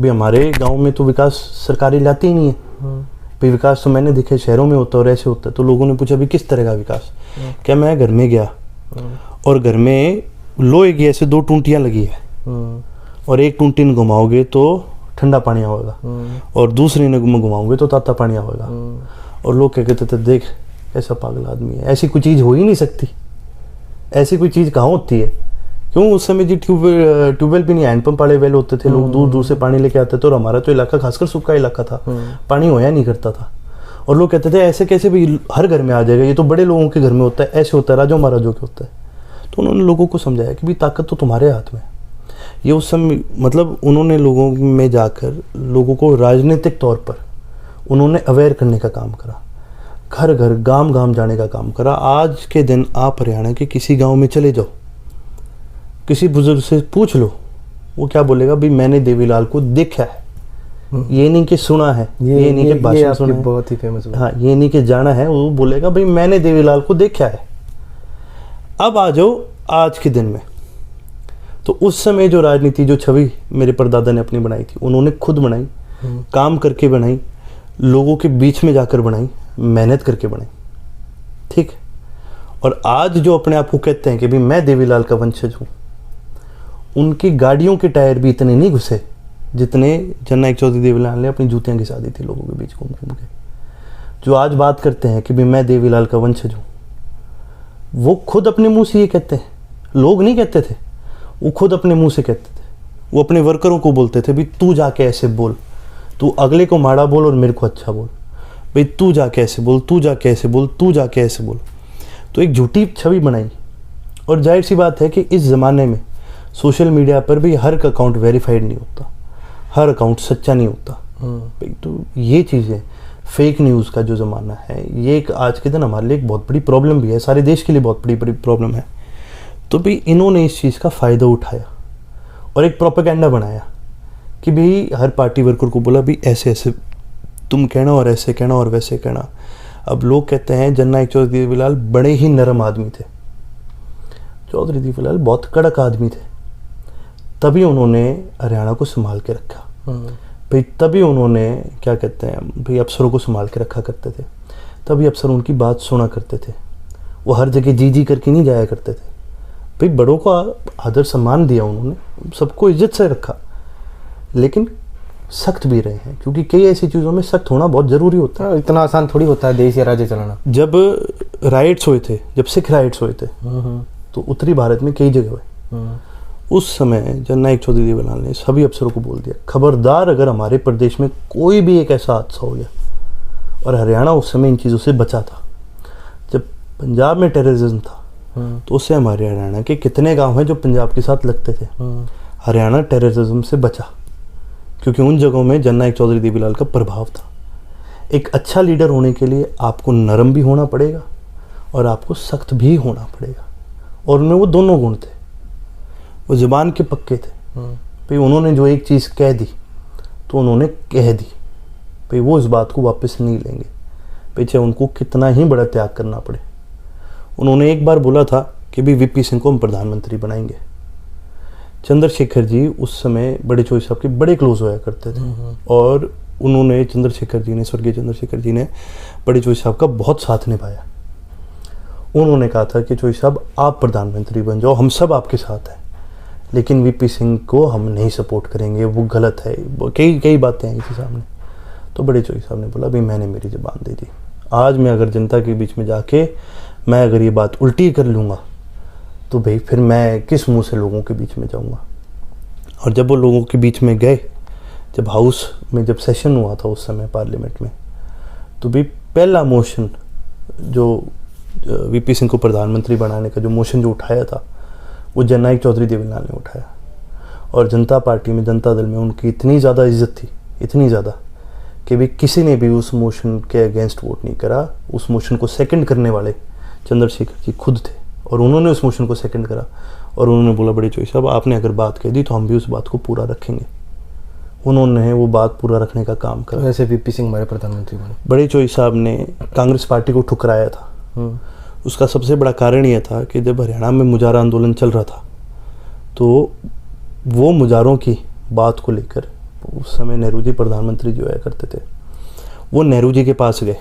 भाई हमारे गांव में तो विकास सरकारें लाती ही नहीं है, भाई विकास तो मैंने देखे शहरों में होता है और ऐसे होता है। तो लोगों ने पूछा भाई किस तरह का विकास। क्या मैं घर में गया और घर में लोहे की ऐसे 2 टूंटियाँ लगी है, और एक टूंटी में घुमाओगे तो ठंडा पानी आएगा और दूसरी ने घुमाओगे तो ताता पानी आएगा। और लोग क्या कहते थे देख ऐसा पागल आदमी है, ऐसी कोई चीज़ हो ही नहीं सकती, ऐसी कोई चीज़ कहाँ होती है क्यों उस समय जी ट्यूबवेल भी नहीं, हैंडपंप वाले वेल होते थे, लोग दूर दूर से पानी लेके आते थे, और हमारा तो इलाका खासकर सूखा इलाका था, पानी होया नहीं करता था। और लोग कहते थे ऐसे कैसे भी हर घर में आ जाएगा, ये तो बड़े लोगों के घर में होता है, ऐसे होता है, राजों महाराजों के होता है। तो उन्होंने लोगों को समझाया कि भाई ताकत तो तुम्हारे हाथ में है। ये उस समय मतलब उन्होंने लोगों में जाकर लोगों को राजनीतिक तौर पर उन्होंने अवेयर करने का काम करा, घर घर गांव गांव जाने का काम करा। आज के दिन आप हरियाणा के किसी गांव में चले जाओ, किसी बुजुर्ग से पूछ लो, वो क्या बोलेगा, भाई मैंने देवीलाल को देखा है, ये नहीं कि सुना है, ये नहीं कि भाषण सुना है, बहुत ही फेमस हुआ। हाँ, ये नहीं कि जाना है, वो बोलेगा भाई मैंने देवीलाल को देखा है। अब आ जाओ आज के दिन में, तो उस समय जो राजनीति, जो छवि मेरे परदादा ने अपनी बनाई थी, उन्होंने खुद बनाई, काम करके बनाई, लोगों के बीच में जाकर बनाई, मेहनत करके बनाई, ठीक। और आज जो अपने आप को कहते हैं कि भाई मैं देवीलाल का वंशज हूँ, उनकी गाड़ियों के टायर भी इतने नहीं घुसे जितने जननायक चौधरी देवीलाल ने अपनी जूतियाँ घिसा दी थी लोगों के बीच घूम घूम के। जो आज बात करते हैं कि भाई मैं देवीलाल का वंशज हूँ, वो खुद अपने मुंह से ये कहते हैं, लोग नहीं कहते थे, वो खुद अपने मुंह से कहते थे। वो अपने वर्करों को बोलते थे, भाई तू जाके ऐसे बोल, तू अगले को माड़ा बोल और मेरे को अच्छा बोल, भाई तू जाके ऐसे बोल, तू जाके ऐसे बोल, तू जाके ऐसे बोल। तो एक झूठी छवि बनाई। और जाहिर सी बात है कि इस ज़माने में सोशल मीडिया पर भी हर का अकाउंट वेरीफाइड नहीं होता, हर अकाउंट सच्चा नहीं होता। भाई तो ये चीज़ें, फेक न्यूज़ का जो ज़माना है, ये एक आज के दिन हमारे लिए एक बहुत बड़ी प्रॉब्लम भी है, सारे देश के लिए बहुत बड़ी प्रॉब्लम है। तो भी इन्होंने इस चीज़ का फ़ायदा उठाया और एक प्रोपेगेंडा बनाया कि भाई हर पार्टी वर्कर को बोला भाई ऐसे ऐसे तुम कहना और ऐसे कहना और वैसे कहना। अब लोग कहते हैं जननायक चौधरी देवीलाल बड़े ही नरम आदमी थे, चौधरी देवीलाल बहुत कड़क आदमी थे, तभी उन्होंने हरियाणा को संभाल के रखा भाई, तभी उन्होंने क्या कहते हैं भाई अफसरों को संभाल के रखा करते थे, तभी अफसर उनकी बात सुना करते थे, वो हर जगह जी जी करके नहीं जाया करते थे भाई, बड़ों को आदर सम्मान दिया उन्होंने, सबको इज्जत से रखा, लेकिन सख्त भी रहे हैं, क्योंकि कई ऐसी चीज़ों में सख्त होना बहुत ज़रूरी होता है। इतना आसान थोड़ी होता है देश या राज्य चलाना। जब राइट्स हुए थे, जब सिख राइट्स हुए थे, तो उत्तरी भारत में कई जगह हुए, उस समय जननायक चौधरी देवीलाल ने सभी अफसरों को बोल दिया, खबरदार अगर हमारे प्रदेश में कोई भी एक ऐसा हादसा हो गया, और हरियाणा उस समय इन चीज़ों से बचा था। जब पंजाब में टेररिज्म था, तो उससे हमारे हरियाणा के कितने गांव हैं जो पंजाब के साथ लगते थे, हरियाणा टेररिज्म से बचा, क्योंकि उन जगहों में जननायक चौधरी देवीलाल का प्रभाव था। एक अच्छा लीडर होने के लिए आपको नरम भी होना पड़ेगा और आपको सख्त भी होना पड़ेगा, और उनमें वो दोनों गुण थे। वो ज़ुबान के पक्के थे भाई, उन्होंने जो एक चीज़ कह दी तो उन्होंने कह दी भाई, वो इस बात को वापस नहीं लेंगे भाई, चाहे उनको कितना ही बड़ा त्याग करना पड़े। उन्होंने एक बार बोला था कि भाई वीपी सिंह को हम प्रधानमंत्री बनाएंगे। चंद्रशेखर जी उस समय बड़े चौधरी साहब के बड़े क्लोज होया करते थे, और उन्होंने चंद्रशेखर जी ने, स्वर्गीय चंद्रशेखर जी ने बड़े चौधरी साहब का बहुत साथ निभाया। उन्होंने कहा था कि चौधरी साहब आप प्रधानमंत्री बन जाओ, हम सब आपके साथ हैं, लेकिन वीपी सिंह को हम नहीं सपोर्ट करेंगे, वो गलत है। कई बातें आई थी सामने। तो बड़े चौधरी साहब ने बोला भाई मैंने मेरी ज़बान दे दी, आज मैं अगर जनता के बीच में जाके मैं अगर ये बात उल्टी कर लूँगा तो भाई फिर मैं किस मुंह से लोगों के बीच में जाऊँगा। और जब वो लोगों के बीच में गए, जब हाउस में जब सेशन हुआ था उस समय पार्लियामेंट में, तो भाई पहला मोशन जो वीपी सिंह को प्रधानमंत्री बनाने का जो मोशन जो उठाया था, वो जननायक चौधरी देवीलाल ने उठाया। और जनता पार्टी में, जनता दल में उनकी इतनी ज़्यादा इज्जत थी, इतनी ज़्यादा, कि भाई किसी ने भी उस मोशन के अगेंस्ट वोट नहीं करा। उस मोशन को सेकंड करने वाले चंद्रशेखर जी खुद थे, और उन्होंने उस मोशन को सेकंड करा, और उन्होंने बोला बड़े चौधरी साहब आपने अगर बात कह दी तो हम भी उस बात को पूरा रखेंगे। उन्होंने वो बात पूरा रखने का काम करा। वैसे वीपी सिंह हमारे प्रधानमंत्री बने। बड़े चौधरी साहब ने कांग्रेस पार्टी को ठुकराया था। उसका सबसे बड़ा कारण यह था कि जब हरियाणा में मुजाहरा आंदोलन चल रहा था, तो वो मुजाहरों की बात को लेकर उस समय नेहरू जी प्रधानमंत्री जो है करते थे, वो नेहरू जी के पास गए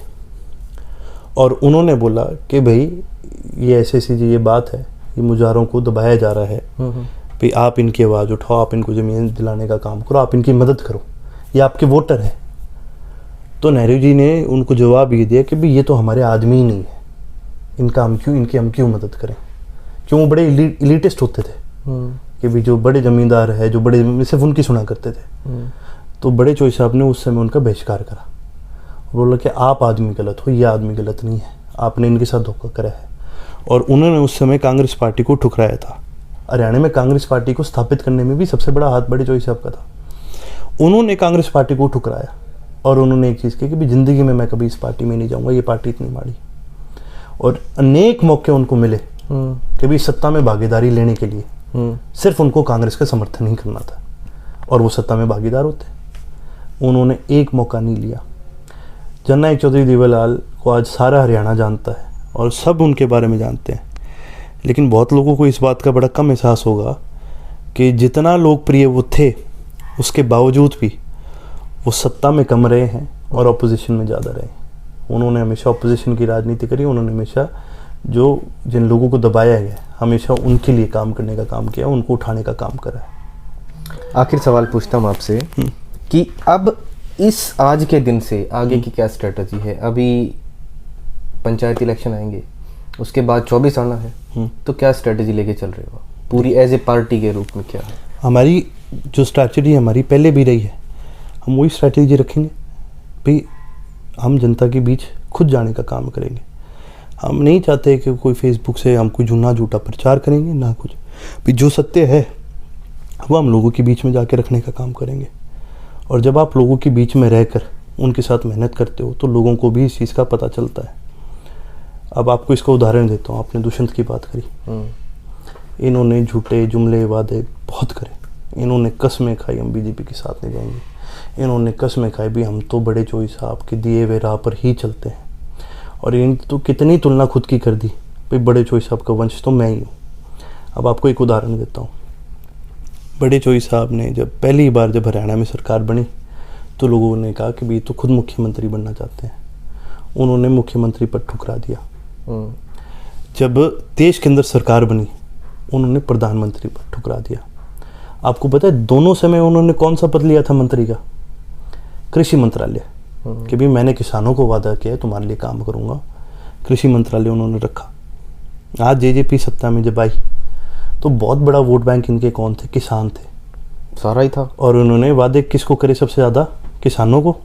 और उन्होंने बोला कि भाई ये ऐसे ऐसी ये बात है, ये मुजाहरों को दबाया जा रहा है, भाई आप इनकी आवाज़ उठाओ, आप इनको ज़मीन दिलाने का काम करो, आप इनकी मदद करो, ये आपके वोटर हैं। तो नेहरू जी ने उनको जवाब ये दिया कि भाई ये तो हमारे आदमी ही नहीं है, इनकी हम क्यों मदद करें। क्यों? वो बड़े इलीटिस्ट होते थे, कि भी जो बड़े जमींदार है, जो बड़े, सिर्फ उनकी सुना करते थे। तो बड़े चोई साहब ने उस समय उनका बहिष्कार करा, बोला कि आप आदमी गलत हो, ये आदमी गलत नहीं है, आपने इनके साथ धोखा करा है। और उन्होंने उस समय कांग्रेस पार्टी को ठुकराया था। हरियाणा में कांग्रेस पार्टी को स्थापित करने में भी सबसे बड़ा हाथ बड़े चोई साहब का था। उन्होंने कांग्रेस पार्टी को ठुकराया और उन्होंने एक चीज़ कही कि भी ज़िंदगी में मैं कभी इस पार्टी में नहीं जाऊँगा, ये पार्टी इतनी माड़ी। और अनेक मौके उनको मिले कि भी सत्ता में भागीदारी लेने के लिए सिर्फ उनको कांग्रेस का समर्थन ही करना था और वो सत्ता में भागीदार होते। उन्होंने एक मौका नहीं लिया। जननायक चौधरी देवीलाल को आज सारा हरियाणा जानता है और सब उनके बारे में जानते हैं, लेकिन बहुत लोगों को इस बात का बड़ा कम एहसास होगा कि जितना लोकप्रिय वो थे उसके बावजूद भी वो सत्ता में कम रहे हैं और ऑपोजिशन में ज़्यादा रहे। उन्होंने हमेशा ऑपोजिशन की राजनीति करी, उन्होंने हमेशा जो जिन लोगों को दबाया गया हमेशा उनके लिए काम करने का काम किया, उनको उठाने का काम करा है। आखिर सवाल पूछता हूँ आपसे कि अब इस आज के दिन से आगे की क्या स्ट्रेटजी है? अभी पंचायत इलेक्शन आएंगे, उसके बाद 24 आना है, तो क्या स्ट्रेटजी लेके चल रहे हो पूरी एज ए पार्टी के रूप में? क्या है हमारी जो स्ट्रैटेजी हमारी पहले भी रही है, हम वही स्ट्रैटेजी रखेंगे भाई। हम जनता के बीच खुद जाने का काम करेंगे। हम नहीं चाहते कि कोई फेसबुक से हम कोई झूठा प्रचार करेंगे, ना कुछ भी। जो सत्य है वो हम लोगों के बीच में जाके रखने का काम करेंगे। और जब आप लोगों के बीच में रहकर उनके साथ मेहनत करते हो तो लोगों को भी इस चीज़ का पता चलता है। अब आपको इसका उदाहरण देता हूँ। आपने दुष्यंत की बात करी, इन्होंने झूठे जुमले वादे बहुत करे। इन्होंने कस्में खाई हम बीजेपी के साथ नहीं जाएंगे, इन्होंने कस्में खाई भी हम तो बड़े चोई साहब के दिए हुए राह पर ही चलते हैं। और इन तो कितनी तुलना खुद की कर दी भाई, बड़े चोई साहब का वंश तो मैं ही हूँ। अब आपको एक उदाहरण देता हूँ। बड़े चोई साहब ने जब पहली बार जब हरियाणा में सरकार बनी तो लोगों ने कहा कि भाई तो खुद मुख्यमंत्री बनना चाहते हैं। उन्होंने मुख्यमंत्री पर ठुकरा दिया। जब देश के अंदर सरकार बनी उन्होंने प्रधानमंत्री पर ठुकरा दिया। आपको पता है दोनों समय उन्होंने कौन सा पद लिया था मंत्री का? कृषि मंत्रालय, कि भी मैंने किसानों को वादा किया है तुम्हारे लिए काम करूंगा। कृषि मंत्रालय उन्होंने रखा। आज जेजेपी सत्ता में जब आई तो बहुत बड़ा वोट बैंक इनके कौन थे? किसान थे, सारा ही था। और उन्होंने वादे किसको करे सबसे ज़्यादा? किसानों को।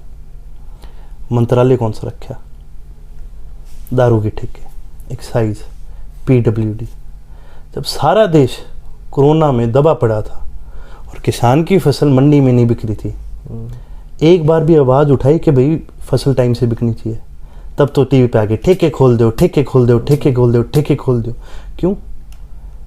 मंत्रालय कौन सा रखा? दारू के ठेके, एक्साइज, पीडब्ल्यूडी। जब सारा देश कोरोना में दबा पड़ा था और किसान की फसल मंडी में नहीं बिक रही थी, एक बार भी आवाज़ उठाई कि भाई फसल टाइम से बिकनी चाहिए, तब तो टीवी पे आके ठेके खोल दो, ठेके खोल दो, ठेके खोल दो, ठेके खोल दो। क्यों?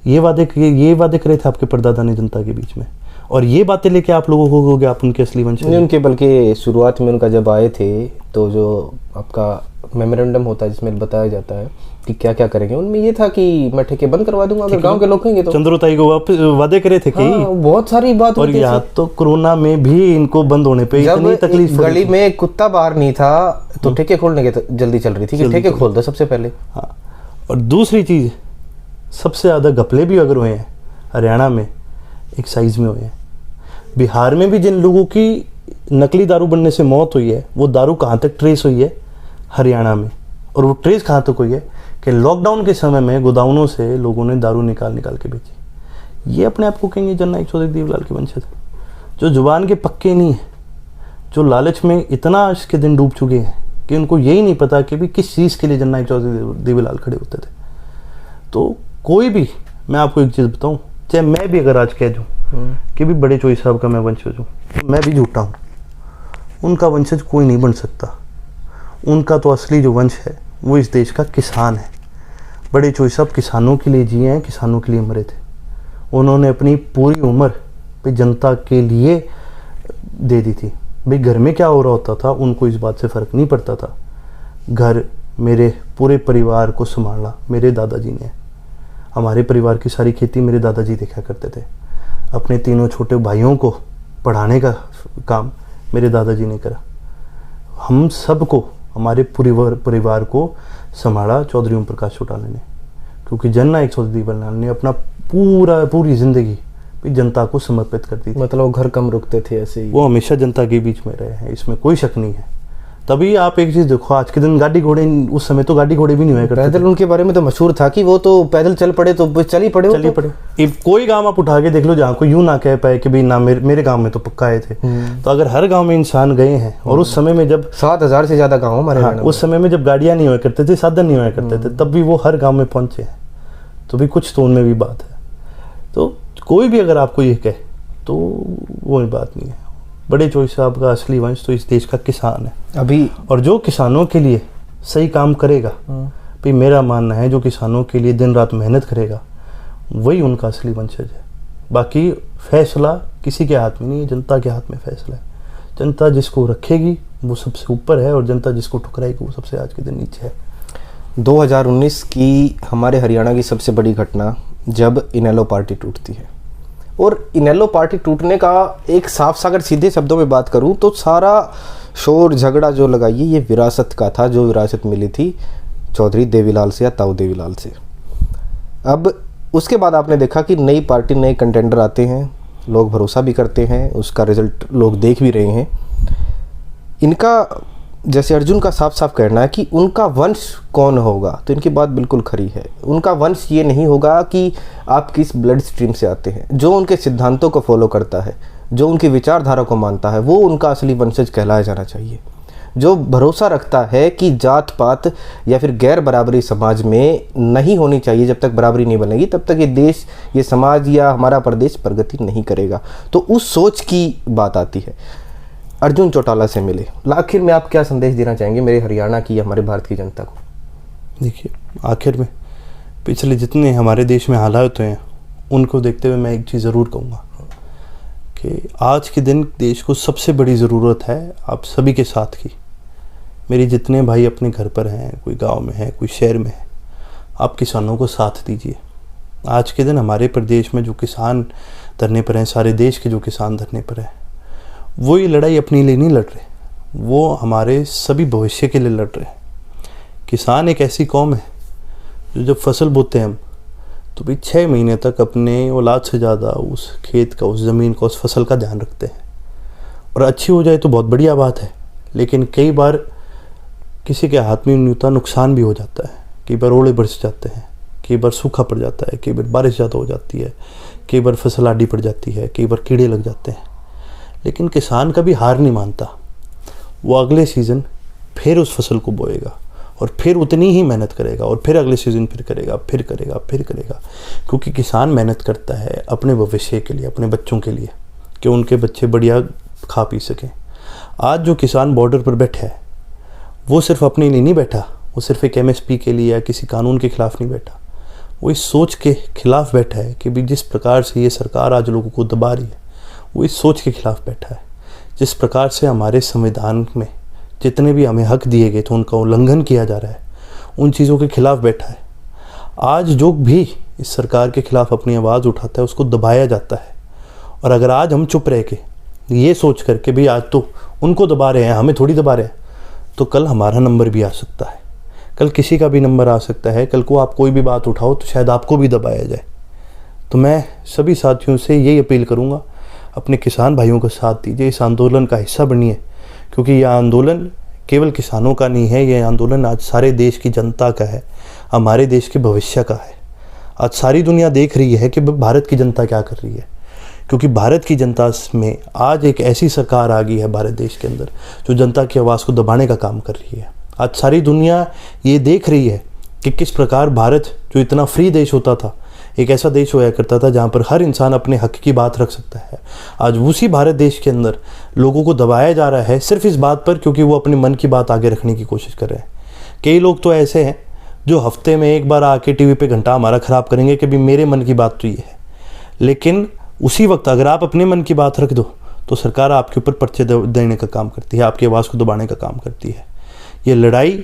ये वादे करे थे आपके परदादा ने जनता के बीच में, और ये बातें लेके आप लोगों को हो गया आप उनके असली वंश नहीं। उनके बल्कि शुरुआत में उनका जब आए थे तो जो आपका मेमोरेंडम होता है जिसमें बताया जाता है कि क्या क्या करेंगे, उनमें ये था कि मैं ठेके बंद करवा दूंगा अगर गांव के लोग कहेंगे तो। चंद्रोताई को वापस वादे करे थे कि बहुत सारी बात और यहाँ तो कोरोना में भी इनको बंद होने पे इतनी तकलीफ। गली में कुत्ता बाहर नहीं था तो ठेके खोलने की जल्दी चल रही थी कि ठेके खोल दो सबसे पहले। हाँ, और दूसरी चीज सबसे ज्यादा घपले भी अगर हुए हैं हरियाणा में, एक्साइज में हुए हैं। बिहार में भी जिन लोगों की नकली दारू बनने से मौत हुई है वो दारू कहाँ तक ट्रेस हुई है? हरियाणा में। और वो ट्रेस कहाँ तक हुई है कि लॉकडाउन के समय में गोदामों से लोगों ने दारू निकाल के बेची। ये अपने आप को कहेंगे जननायक चौधरी देवीलाल के वंशज, जो जुबान के पक्के नहीं है, जो लालच में इतना आज के दिन डूब चुके हैं कि उनको यही नहीं पता कि भी किस चीज़ के लिए जननायक चौधरी देवीलाल खड़े होते थे। तो कोई भी, मैं आपको एक चीज़ बताऊँ, चाहे मैं भी अगर आज कह दूँ कि भी बड़े चोई साहब का मैं वंशज हूँ, तो मैं भी झूठा हूँ। उनका वंशज कोई नहीं बन सकता। उनका तो असली जो वंश है वो इस देश का किसान है। बड़े चोई साहब किसानों के लिए जिए हैं, किसानों के लिए मरे थे। उन्होंने अपनी पूरी उम्र पे जनता के लिए दे दी थी। भाई घर में क्या हो रहा होता था उनको इस बात से फ़र्क नहीं पड़ता था। घर, मेरे पूरे परिवार को संभाला मेरे दादाजी ने। हमारे परिवार की सारी खेती मेरे दादाजी देखा करते थे। अपने तीनों छोटे भाइयों को पढ़ाने का काम मेरे दादाजी ने करा। हम सबको, हमारे परिवार को संभाला चौधरी ओम प्रकाश चौटाला ने, क्योंकि जननायक चौधरी देवीलाल ने अपना पूरी जिंदगी जनता को समर्पित कर दी थी। मतलब वो घर कम रुकते थे ऐसे ही? वो हमेशा जनता के बीच में रहे हैं, इसमें कोई शक नहीं है। तभी आप एक चीज़ देखो, आज के दिन गाड़ी घोड़े, उस समय तो गाड़ी घोड़े भी नहीं हुआ करते थे। पैदल उनके बारे में तो मशहूर था कि वो तो पैदल चल पड़े तो चल ही पड़े। कोई गांव आप उठा के देख लो जहाँ को यूं ना कह पाए कि भाई ना मेरे गांव में तो पक्का आए थे। तो अगर हर गांव में इंसान गए हैं, और उस समय में जब 7,000 से ज्यादा गाँव हमारे, उस समय में जब गाड़ियाँ नहीं हुआ करते थे, साधन नहीं हुआ करते थे, तब भी वो हर गाँव में पहुँचे हैं। तो भी कुछ तो उनमें भी बात है। तो कोई भी अगर आपको ये कहे तो वो बात नहीं है। बड़े चौधरी साहब का असली वंश तो इस देश का किसान है अभी, और जो किसानों के लिए सही काम करेगा, भाई मेरा मानना है जो किसानों के लिए दिन रात मेहनत करेगा वही उनका असली वंशज है। बाकी फैसला किसी के हाथ में नहीं है, जनता के हाथ में फैसला है। जनता जिसको रखेगी वो सबसे ऊपर है, और जनता जिसको ठुकराएगी वो सबसे आज के दिन नीचे है। 2019 की हमारे हरियाणा की सबसे बड़ी घटना जब इनेलो पार्टी टूटती है, और इनेलो पार्टी टूटने का एक साफ सागर सीधे शब्दों में बात करूं तो सारा शोर झगड़ा जो लगाइए ये विरासत का था, जो विरासत मिली थी चौधरी देवीलाल से या ताऊ देवीलाल से। अब उसके बाद आपने देखा कि नई पार्टी, नए कंटेंडर आते हैं, लोग भरोसा भी करते हैं, उसका रिजल्ट लोग देख भी रहे हैं। इनका जैसे अर्जुन का साफ साफ कहना है कि उनका वंश कौन होगा, तो इनकी बात बिल्कुल खरी है। उनका वंश ये नहीं होगा कि आप किस ब्लड स्ट्रीम से आते हैं। जो उनके सिद्धांतों को फॉलो करता है, जो उनकी विचारधारा को मानता है, वो उनका असली वंशज कहलाया जाना चाहिए। जो भरोसा रखता है कि जात पात या फिर गैर बराबरी समाज में नहीं होनी चाहिए, जब तक बराबरी नहीं बनेगी तब तक ये देश, ये समाज या हमारा प्रदेश प्रगति नहीं करेगा, तो उस सोच की बात आती है। अर्जुन चौटाला से मिले, आखिर में आप क्या संदेश देना चाहेंगे मेरे हरियाणा की या हमारे भारत की जनता को? देखिए, आखिर में पिछले जितने हमारे देश में हालात हैं उनको देखते हुए मैं एक चीज़ ज़रूर कहूँगा कि आज के दिन देश को सबसे बड़ी ज़रूरत है आप सभी के साथ की। मेरे जितने भाई अपने घर पर हैं, कोई गांव में है, कोई शहर में है, आप किसानों को साथ दीजिए। आज के दिन हमारे प्रदेश में जो किसान धरने पर हैं, सारे देश के जो किसान धरने पर हैं, वो ये लड़ाई अपने लिए नहीं लड़ रहे, वो हमारे सभी भविष्य के लिए लड़ रहे हैं। किसान एक ऐसी कौम है जो जब फसल बोते हैं हम, तो भी 6 महीने तक अपने औलाद से ज़्यादा उस खेत का, उस ज़मीन का, उस फसल का ध्यान रखते हैं। और अच्छी हो जाए तो बहुत बढ़िया बात है, लेकिन कई बार किसी के हाथ में न्यूनतम नुकसान भी हो जाता है। कई बार ओले बरस जाते हैं, कई बार सूखा पड़ जाता है, कई बार बारिश ज़्यादा हो जाती है, कई बार फसल आड़ी पड़ जाती है, कई बार कीड़े लग जाते हैं। लेकिन किसान कभी हार नहीं मानता, वो अगले सीज़न फिर उस फसल को बोएगा और फिर उतनी ही मेहनत करेगा, और फिर अगले सीज़न फिर करेगा, फिर करेगा, फिर करेगा। क्योंकि किसान मेहनत करता है अपने भविष्य के लिए, अपने बच्चों के लिए, कि उनके बच्चे बढ़िया खा पी सकें। आज जो किसान बॉर्डर पर बैठा है वो सिर्फ अपने लिए नहीं बैठा, वो सिर्फ एक MSP के लिए या किसी कानून के खिलाफ नहीं बैठा, वो इस सोच के खिलाफ बैठा है कि भी जिस प्रकार से ये सरकार आज लोगों को दबा रही है, वो इस सोच के खिलाफ बैठा है। जिस प्रकार से हमारे संविधान में जितने भी हमें हक दिए गए थे उनका उल्लंघन किया जा रहा है, उन चीज़ों के खिलाफ बैठा है। आज जो भी इस सरकार के खिलाफ अपनी आवाज़ उठाता है उसको दबाया जाता है। और अगर आज हम चुप रह के ये सोच करके भी आज तो उनको दबा रहे हैं, हमें थोड़ी दबा रहे हैं, तो कल हमारा नंबर भी आ सकता है, कल किसी का भी नंबर आ सकता है। कल को आप कोई भी बात उठाओ तो शायद आपको भी दबाया जाए। तो मैं सभी साथियों से यही अपील करूँगा, अपने किसान भाइयों का साथ दीजिए, इस आंदोलन का हिस्सा बनिए, क्योंकि यह आंदोलन केवल किसानों का नहीं है, यह आंदोलन आज सारे देश की जनता का है, हमारे देश के भविष्य का है। आज सारी दुनिया देख रही है कि भारत की जनता क्या कर रही है, क्योंकि भारत की जनता में आज एक ऐसी सरकार आ गई है भारत देश के अंदर जो जनता की आवाज़ को दबाने का काम कर रही है। आज सारी दुनिया ये देख रही है कि किस प्रकार भारत जो इतना फ्री देश होता था, एक ऐसा देश होया करता था जहाँ पर हर इंसान अपने हक की बात रख सकता है, आज उसी भारत देश के अंदर लोगों को दबाया जा रहा है सिर्फ इस बात पर क्योंकि वो अपने मन की बात आगे रखने की कोशिश कर रहे हैं। कई लोग तो ऐसे हैं जो हफ्ते में एक बार आके टीवी पे घंटा हमारा ख़राब करेंगे कि भी मेरे मन की बात तो ये है, लेकिन उसी वक्त अगर आप अपने मन की बात रख दो तो सरकार आपके ऊपर पर्चे देने का काम करती है, आपकी आवाज़ को दबाने का काम करती है। ये लड़ाई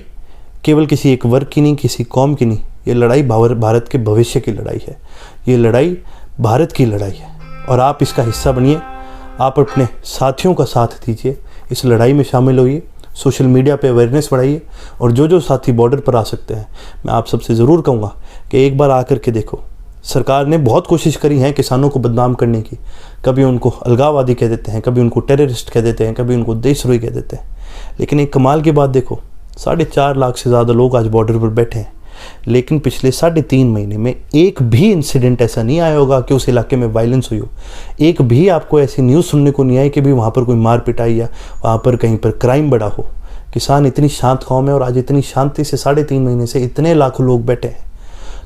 केवल किसी एक वर्ग की नहीं, किसी कौम की नहीं, ये लड़ाई भारत के भविष्य की लड़ाई है, ये लड़ाई भारत की लड़ाई है। और आप इसका हिस्सा बनिए, आप अपने साथियों का साथ दीजिए, इस लड़ाई में शामिल होइए, सोशल मीडिया पे अवेयरनेस बढ़ाइए। और जो जो साथी बॉर्डर पर आ सकते हैं, मैं आप सबसे ज़रूर कहूँगा कि एक बार आकर के देखो। सरकार ने बहुत कोशिश करी है किसानों को बदनाम करने की, कभी उनको अलगाववादी कह देते हैं, कभी उनको टेररिस्ट कह देते हैं, कभी उनको देशद्रोही कह देते हैं, लेकिन एक कमाल की बात देखो, 4.5 लाख से ज़्यादा लोग आज बॉर्डर पर बैठे हैं, लेकिन पिछले 3.5 महीने में एक भी इंसिडेंट ऐसा नहीं आया होगा कि उस इलाके में वायलेंस हुई हो। एक भी आपको ऐसी न्यूज़ सुनने को नहीं आई कि भी वहाँ पर कोई मार पिटाई या वहाँ पर कहीं पर क्राइम बढ़ा हो। किसान इतनी शांत कौम है और आज इतनी शांति से 3.5 महीने से इतने लाखों लोग बैठे हैं,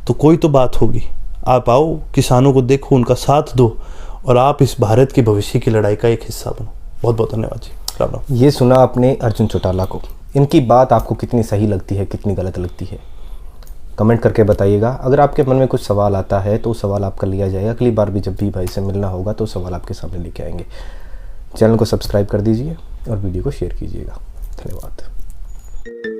तो कोई तो बात होगी। आप आओ, किसानों को देखो, उनका साथ दो और आप इस भारत के भविष्य की लड़ाई का एक हिस्सा बनो। बहुत बहुत धन्यवाद जी। राम राम। ये सुना आपने अर्जुन चौटाला को, इनकी बात आपको कितनी सही लगती है, कितनी गलत लगती है, कमेंट करके बताइएगा। अगर आपके मन में कुछ सवाल आता है तो सवाल आपका लिया जाएगा। अगली बार भी जब भी भाई से मिलना होगा तो सवाल आपके सामने लेके आएंगे। चैनल को सब्सक्राइब कर दीजिए और वीडियो को शेयर कीजिएगा। धन्यवाद।